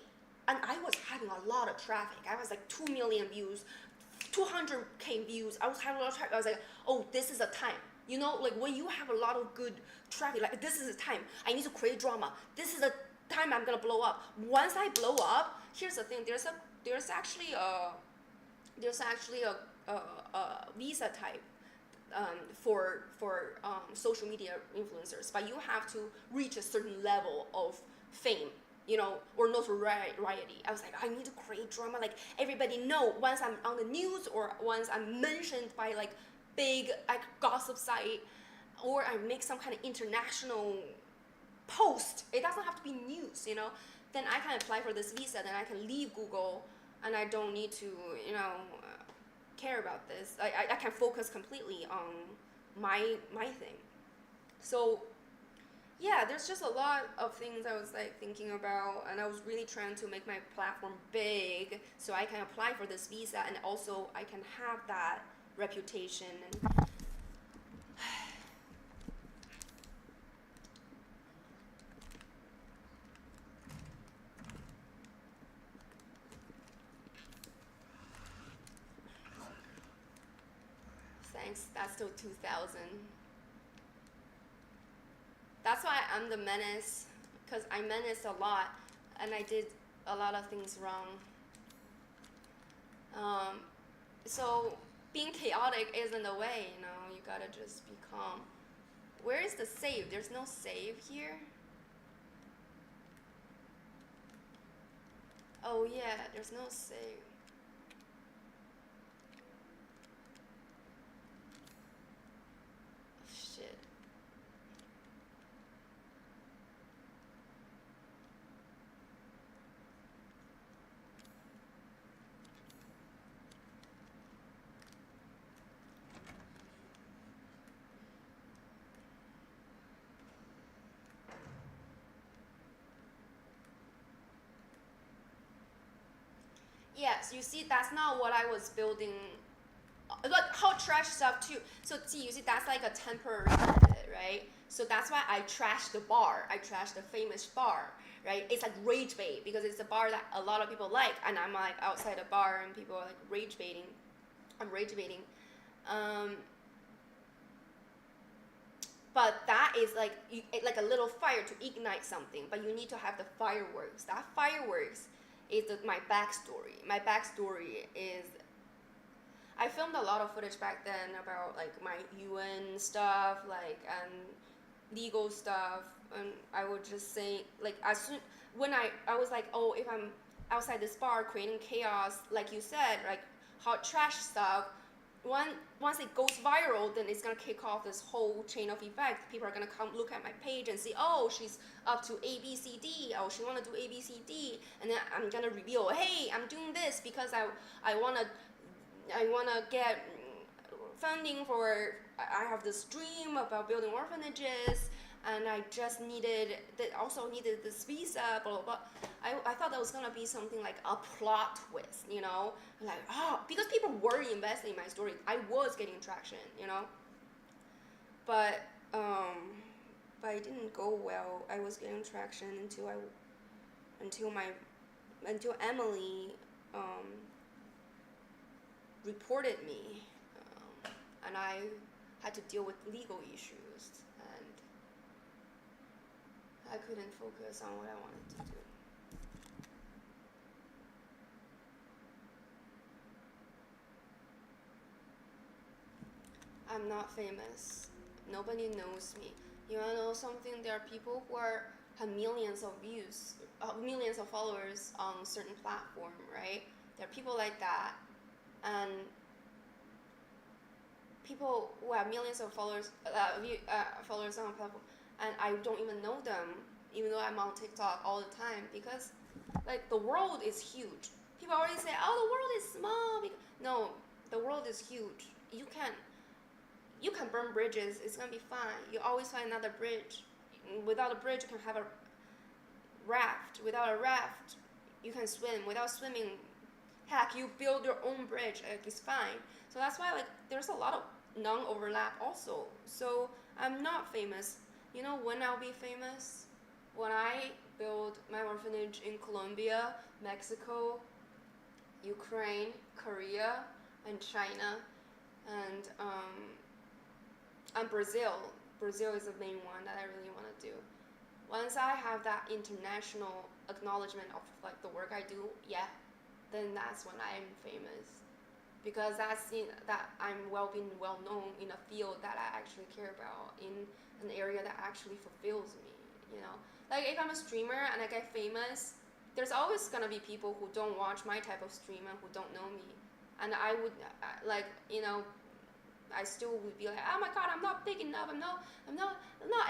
and I was having a lot of traffic. I was like 2 million views, 200K views. I was having a lot of traffic. I was like, oh, this is a time. Like when you have a lot of good traffic, like, this is a time. I need to create drama. This is a time I'm gonna blow up. Once I blow up, here's the thing. There's actually a visa type for social media influencers, but you have to reach a certain level of fame, or notoriety. I was like, I need to create drama, like everybody know. Once I'm on the news, or once I'm mentioned by like big like gossip site, or I make some kind of international post. It doesn't have to be news, you know. Then I can apply for this visa. Then I can leave Google, and I don't need to, you know, care about this. I can focus completely on my thing. So yeah, there's just a lot of things I was like thinking about, and I was really trying to make my platform big so I can apply for this visa, and also I can have that reputation. And thanks, that's still 2000. That's why I'm the menace, because I menaced a lot, and I did a lot of things wrong. So being chaotic isn't the way, you know. You gotta just be calm. Where is the save? There's no save here. Oh yeah, there's no save. Shit. Yes, you see, that's not what I was building. Like how trash stuff too. So see, you see, that's like a temporary method, right? So that's why I trashed the bar. I trashed the famous bar, right? It's like rage bait because it's a bar that a lot of people like, and I'm like outside a bar and people are like rage baiting. I'm rage baiting. But that is like like a little fire to ignite something. But you need to have the fireworks. That fireworks is my backstory. My backstory is I filmed a lot of footage back then about like my UN stuff, like and legal stuff, and I would just say like as soon when I was like, oh, if I'm outside this bar creating chaos, like you said, like hot trash stuff. Once it goes viral, then it's gonna kick off this whole chain of effect. People are gonna come look at my page and see, oh, she's up to A, B, C, D. Oh, she wanna do A, B, C, D, and then I'm gonna reveal, hey, I'm doing this because I wanna get funding for. I have this dream about building orphanages, and I just also needed this visa, blah blah blah. I thought that was gonna be something like a plot twist, you know, like because people were investing in my story. I was getting traction, you know, but it didn't go well. I was getting traction until Emily reported me, and I had to deal with legal issues, and I couldn't focus on what I wanted to do. I'm not famous. Nobody knows me. You wanna know something? There are people who have millions of views, millions of followers on certain platform, right? There are people like that, and people who have millions of followers followers on a platform, and I don't even know them, even though I'm on TikTok all the time, because like the world is huge. People always say, oh, the world is small. No, the world is huge. You can burn bridges, it's gonna be fine. You always find another bridge. Without a bridge, you can have a raft. Without a raft, you can swim. Without swimming, heck, you build your own bridge, like, it's fine. So that's why like there's a lot of non-overlap also. So I'm not famous. You know when I'll be famous? When I build my orphanage in Colombia, Mexico, Ukraine, Korea, and China, and Brazil. Brazil is the main one that I really want to do. Once I have that international acknowledgement of like the work I do, yeah, then that's when I'm famous, because that I'm being well known in a field that I actually care about, in an area that actually fulfills me. You know, like if I'm a streamer and I get famous, there's always gonna be people who don't watch my type of stream and who don't know me, and I would like, you know, I still would be like, oh my god, I'm not big enough. I'm not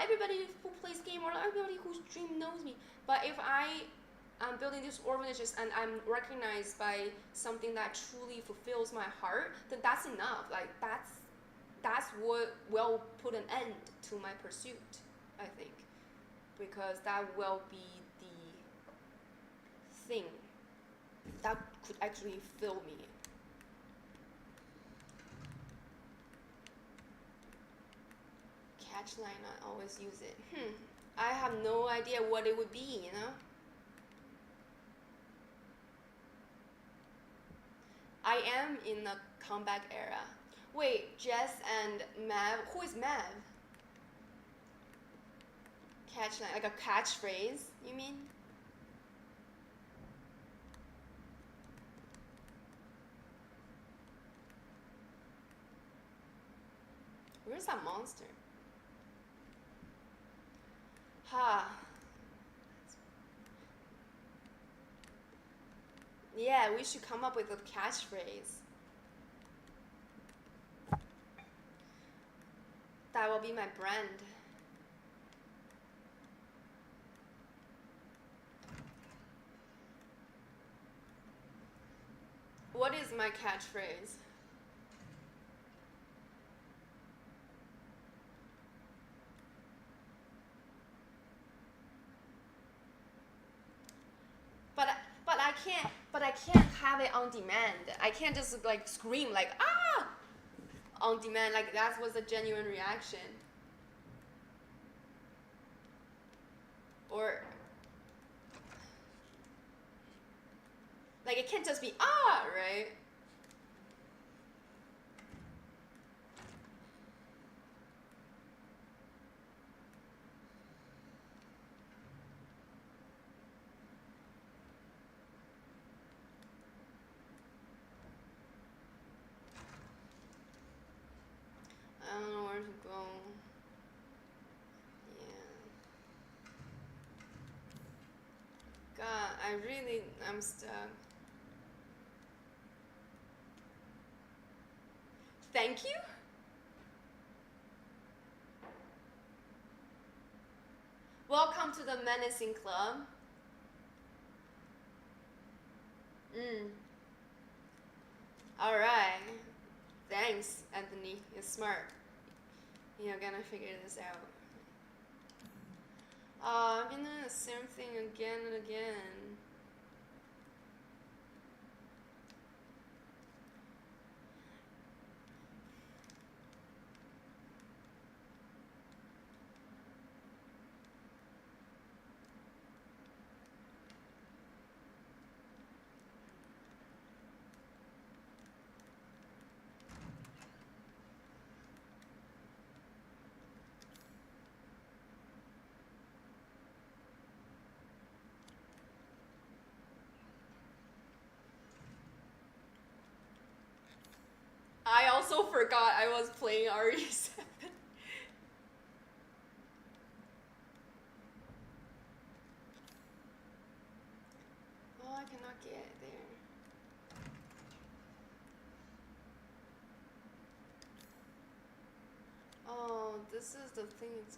everybody who plays game or not everybody who stream knows me. But if I'm building these orphanages and I'm recognized by something that truly fulfills my heart, then that's enough. Like that's what will put an end to my pursuit, I think, because that will be the thing that could actually fill me. Catch line, I always use it. I have no idea what it would be, you know? I am in the comeback era. Wait, Jess and Mav. Who is Mav? Catch line, like a catchphrase, you mean? Where's that monster? Ha. Yeah, we should come up with a catchphrase. That will be my brand. What is my catchphrase? But I can't have it on demand. I can't just like scream like ah on demand, like that was a genuine reaction. Or like it can't just be ah, right? I don't know where to go. Yeah. God, I'm stuck. Thank you? Welcome to the menacing club. Alright. Thanks, Anthony. You're smart. You're gonna figure this out. I've been doing the same thing again and again. I also forgot I was playing RE7. Oh, I cannot get there. Oh, this is the thing it's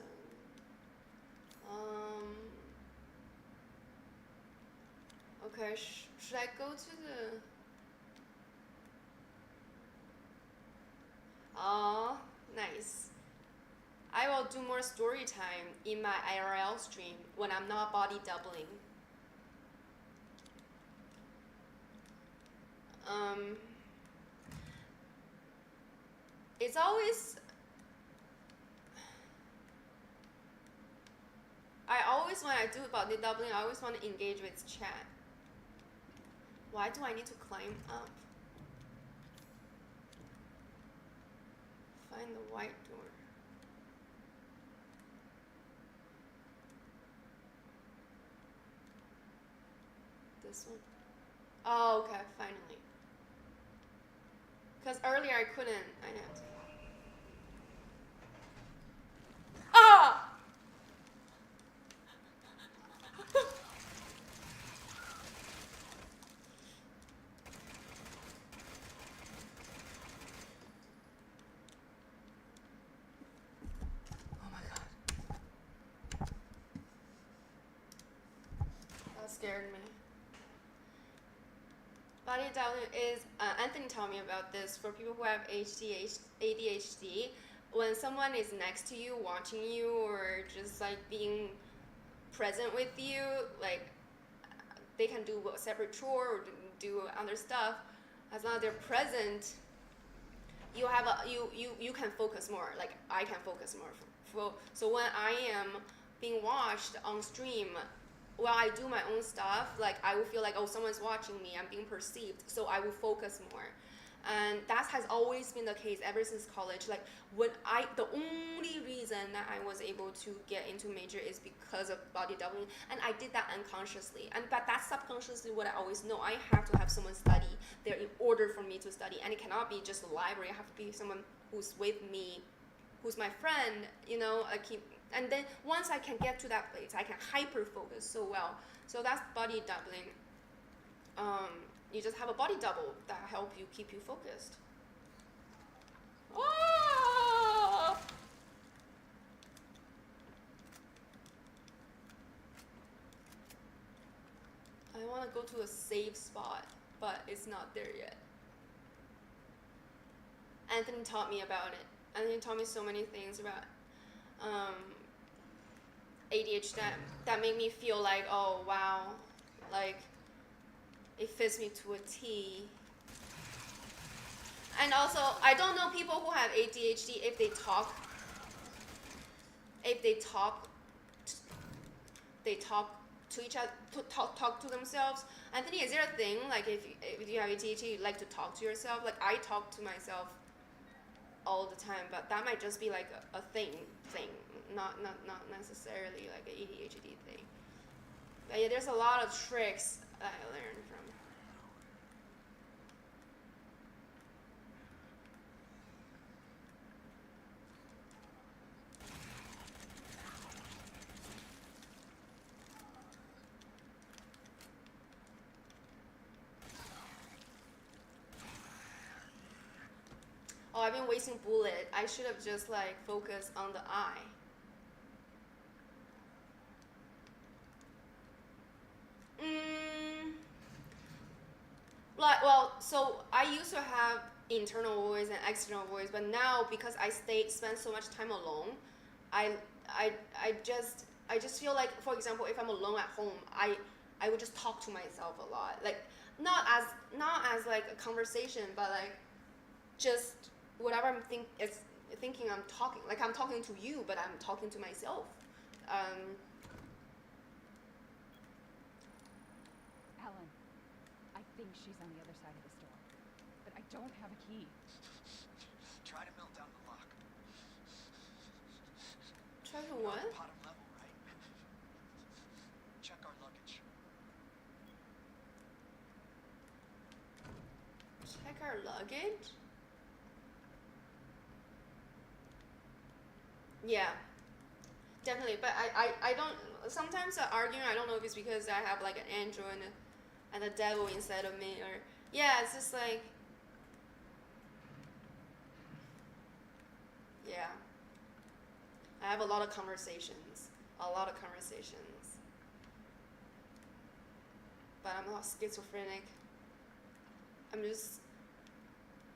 on. Okay, should I go to the... Oh, nice. I will do more story time in my IRL stream when I'm not body doubling. It's always... when I do body doubling, I always want to engage with chat. Why do I need to climb up? Find the white door. This one? Oh, okay, finally. Because earlier I couldn't. I had to. Ah! scared me. Body doubling is, Anthony told me about this, for people who have ADHD. When someone is next to you, watching you, or just like being present with you, like they can do a separate chore or do other stuff. As long as they're present, you have you can focus more. Like I can focus more. So when I am being watched on stream, while I do my own stuff, like I will feel like, oh, someone's watching me, I'm being perceived, so I will focus more. And that has always been the case ever since college. Like the only reason that I was able to get into major is because of body doubling, and I did that unconsciously. But that's subconsciously what I always know. I have to have someone study there in order for me to study, and it cannot be just a library. I have to be someone who's with me, who's my friend. And then once I can get to that place, I can hyper focus so well. So that's body doubling. You just have a body double that help you keep you focused. Oh! I want to go to a safe spot, but it's not there yet. Anthony taught me about it. Anthony taught me so many things about ADHD that made me feel like, oh wow, like it fits me to a T. And also, I don't know people who have ADHD if they talk to each other, talk to themselves. Anthony, is there a thing like if you have ADHD, you like to talk to yourself? Like I talk to myself all the time, but that might just be like a thing, not necessarily like an ADHD thing. But yeah, there's a lot of tricks that I learned from. Oh, I've been wasting bullet. I should have just like focused on the eye. So I used to have internal voice and external voice, but now because I spend so much time alone, I just feel like, for example, if I'm alone at home, I would just talk to myself a lot, like not as like a conversation, but like just whatever I'm thinking I'm talking, like I'm talking to you, but I'm talking to myself. Ellen, I think she's on the other side of this door, but I don't have a key. Try to melt down the lock. Try to We're on what? the bottom level, right? Check our luggage. Check our luggage? Yeah, definitely. But I don't, sometimes I argue, I don't know if it's because I have like an angel and a devil inside of me, or yeah, it's just like, yeah, I have a lot of conversations, but I'm not schizophrenic. I'm just,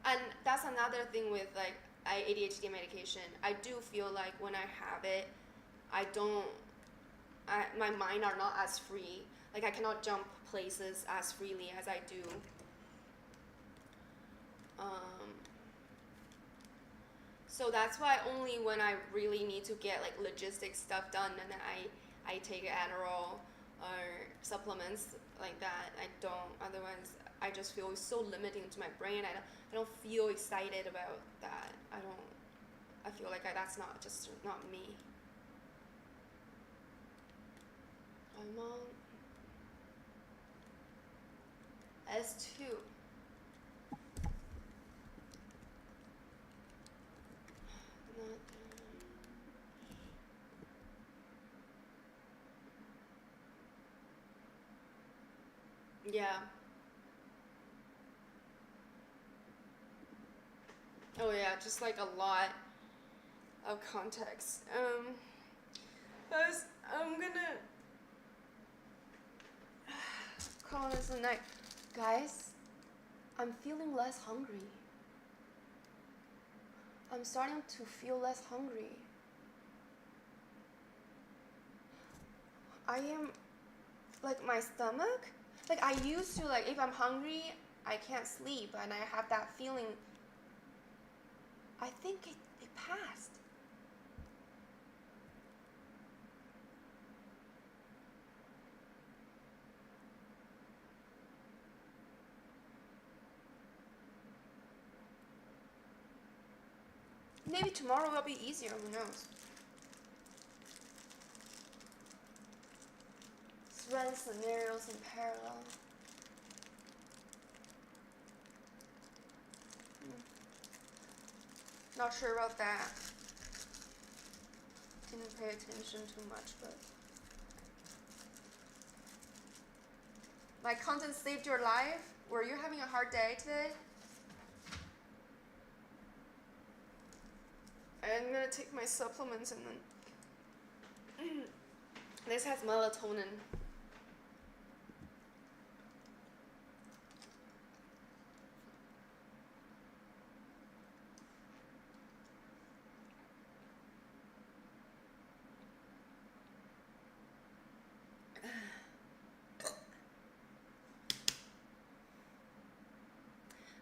and that's another thing with like ADHD medication. I do feel like when I have it, my mind are not as free. Like I cannot jump places as freely as I do. So that's why only when I really need to get like logistic stuff done, and then I take Adderall or supplements like that. I don't. Otherwise, I just feel it's so limiting to my brain. I don't feel excited about that. I feel like that's not me. I'm on S2. Yeah. Oh yeah, just like a lot of context. I'm gonna call this a night. Guys, I'm feeling less hungry. I'm starting to feel less hungry. I am, like, my stomach, like, I used to, like, if I'm hungry, I can't sleep, and I have that feeling. I think it passed. Maybe tomorrow will be easier, who knows? Run scenarios in parallel. Not sure about that. Didn't pay attention too much, but my content saved your life? Were you having a hard day today? I'm gonna take my supplements and then this has melatonin.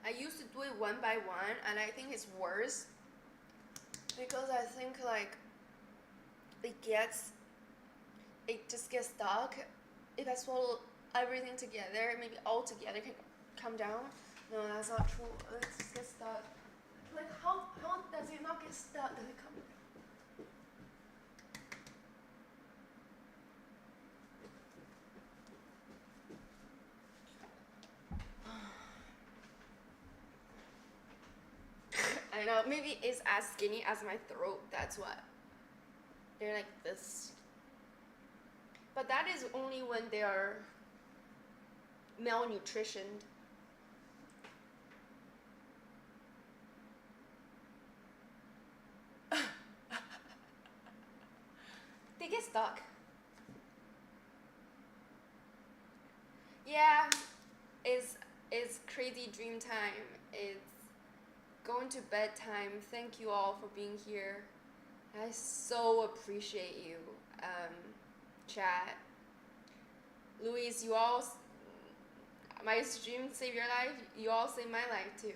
I used to do it one by one, and I think it's worse because I think like it just gets stuck. If I swallow everything together, maybe all together can come down. No, that's not true. It just gets stuck. Like how does it not get stuck? Does it come down? I know, maybe it's as skinny as my throat, that's what. They're like this. But that is only when they are malnutritioned. They get stuck. Yeah, it's crazy dream time. It's going to bedtime. Thank you all for being here. I so appreciate you, chat. Luis, you all, my stream saved your life. You all saved my life too.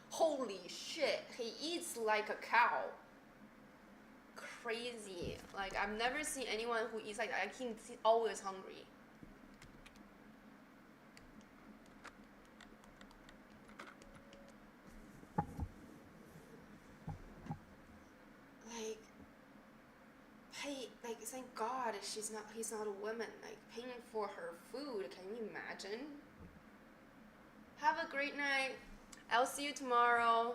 Holy shit, he eats like a cow. Crazy. Like, I've never seen anyone who eats like that. He's always hungry. Like, thank God he's not a woman. Like, paying for her food. Can you imagine? Have a great night. I'll see you tomorrow.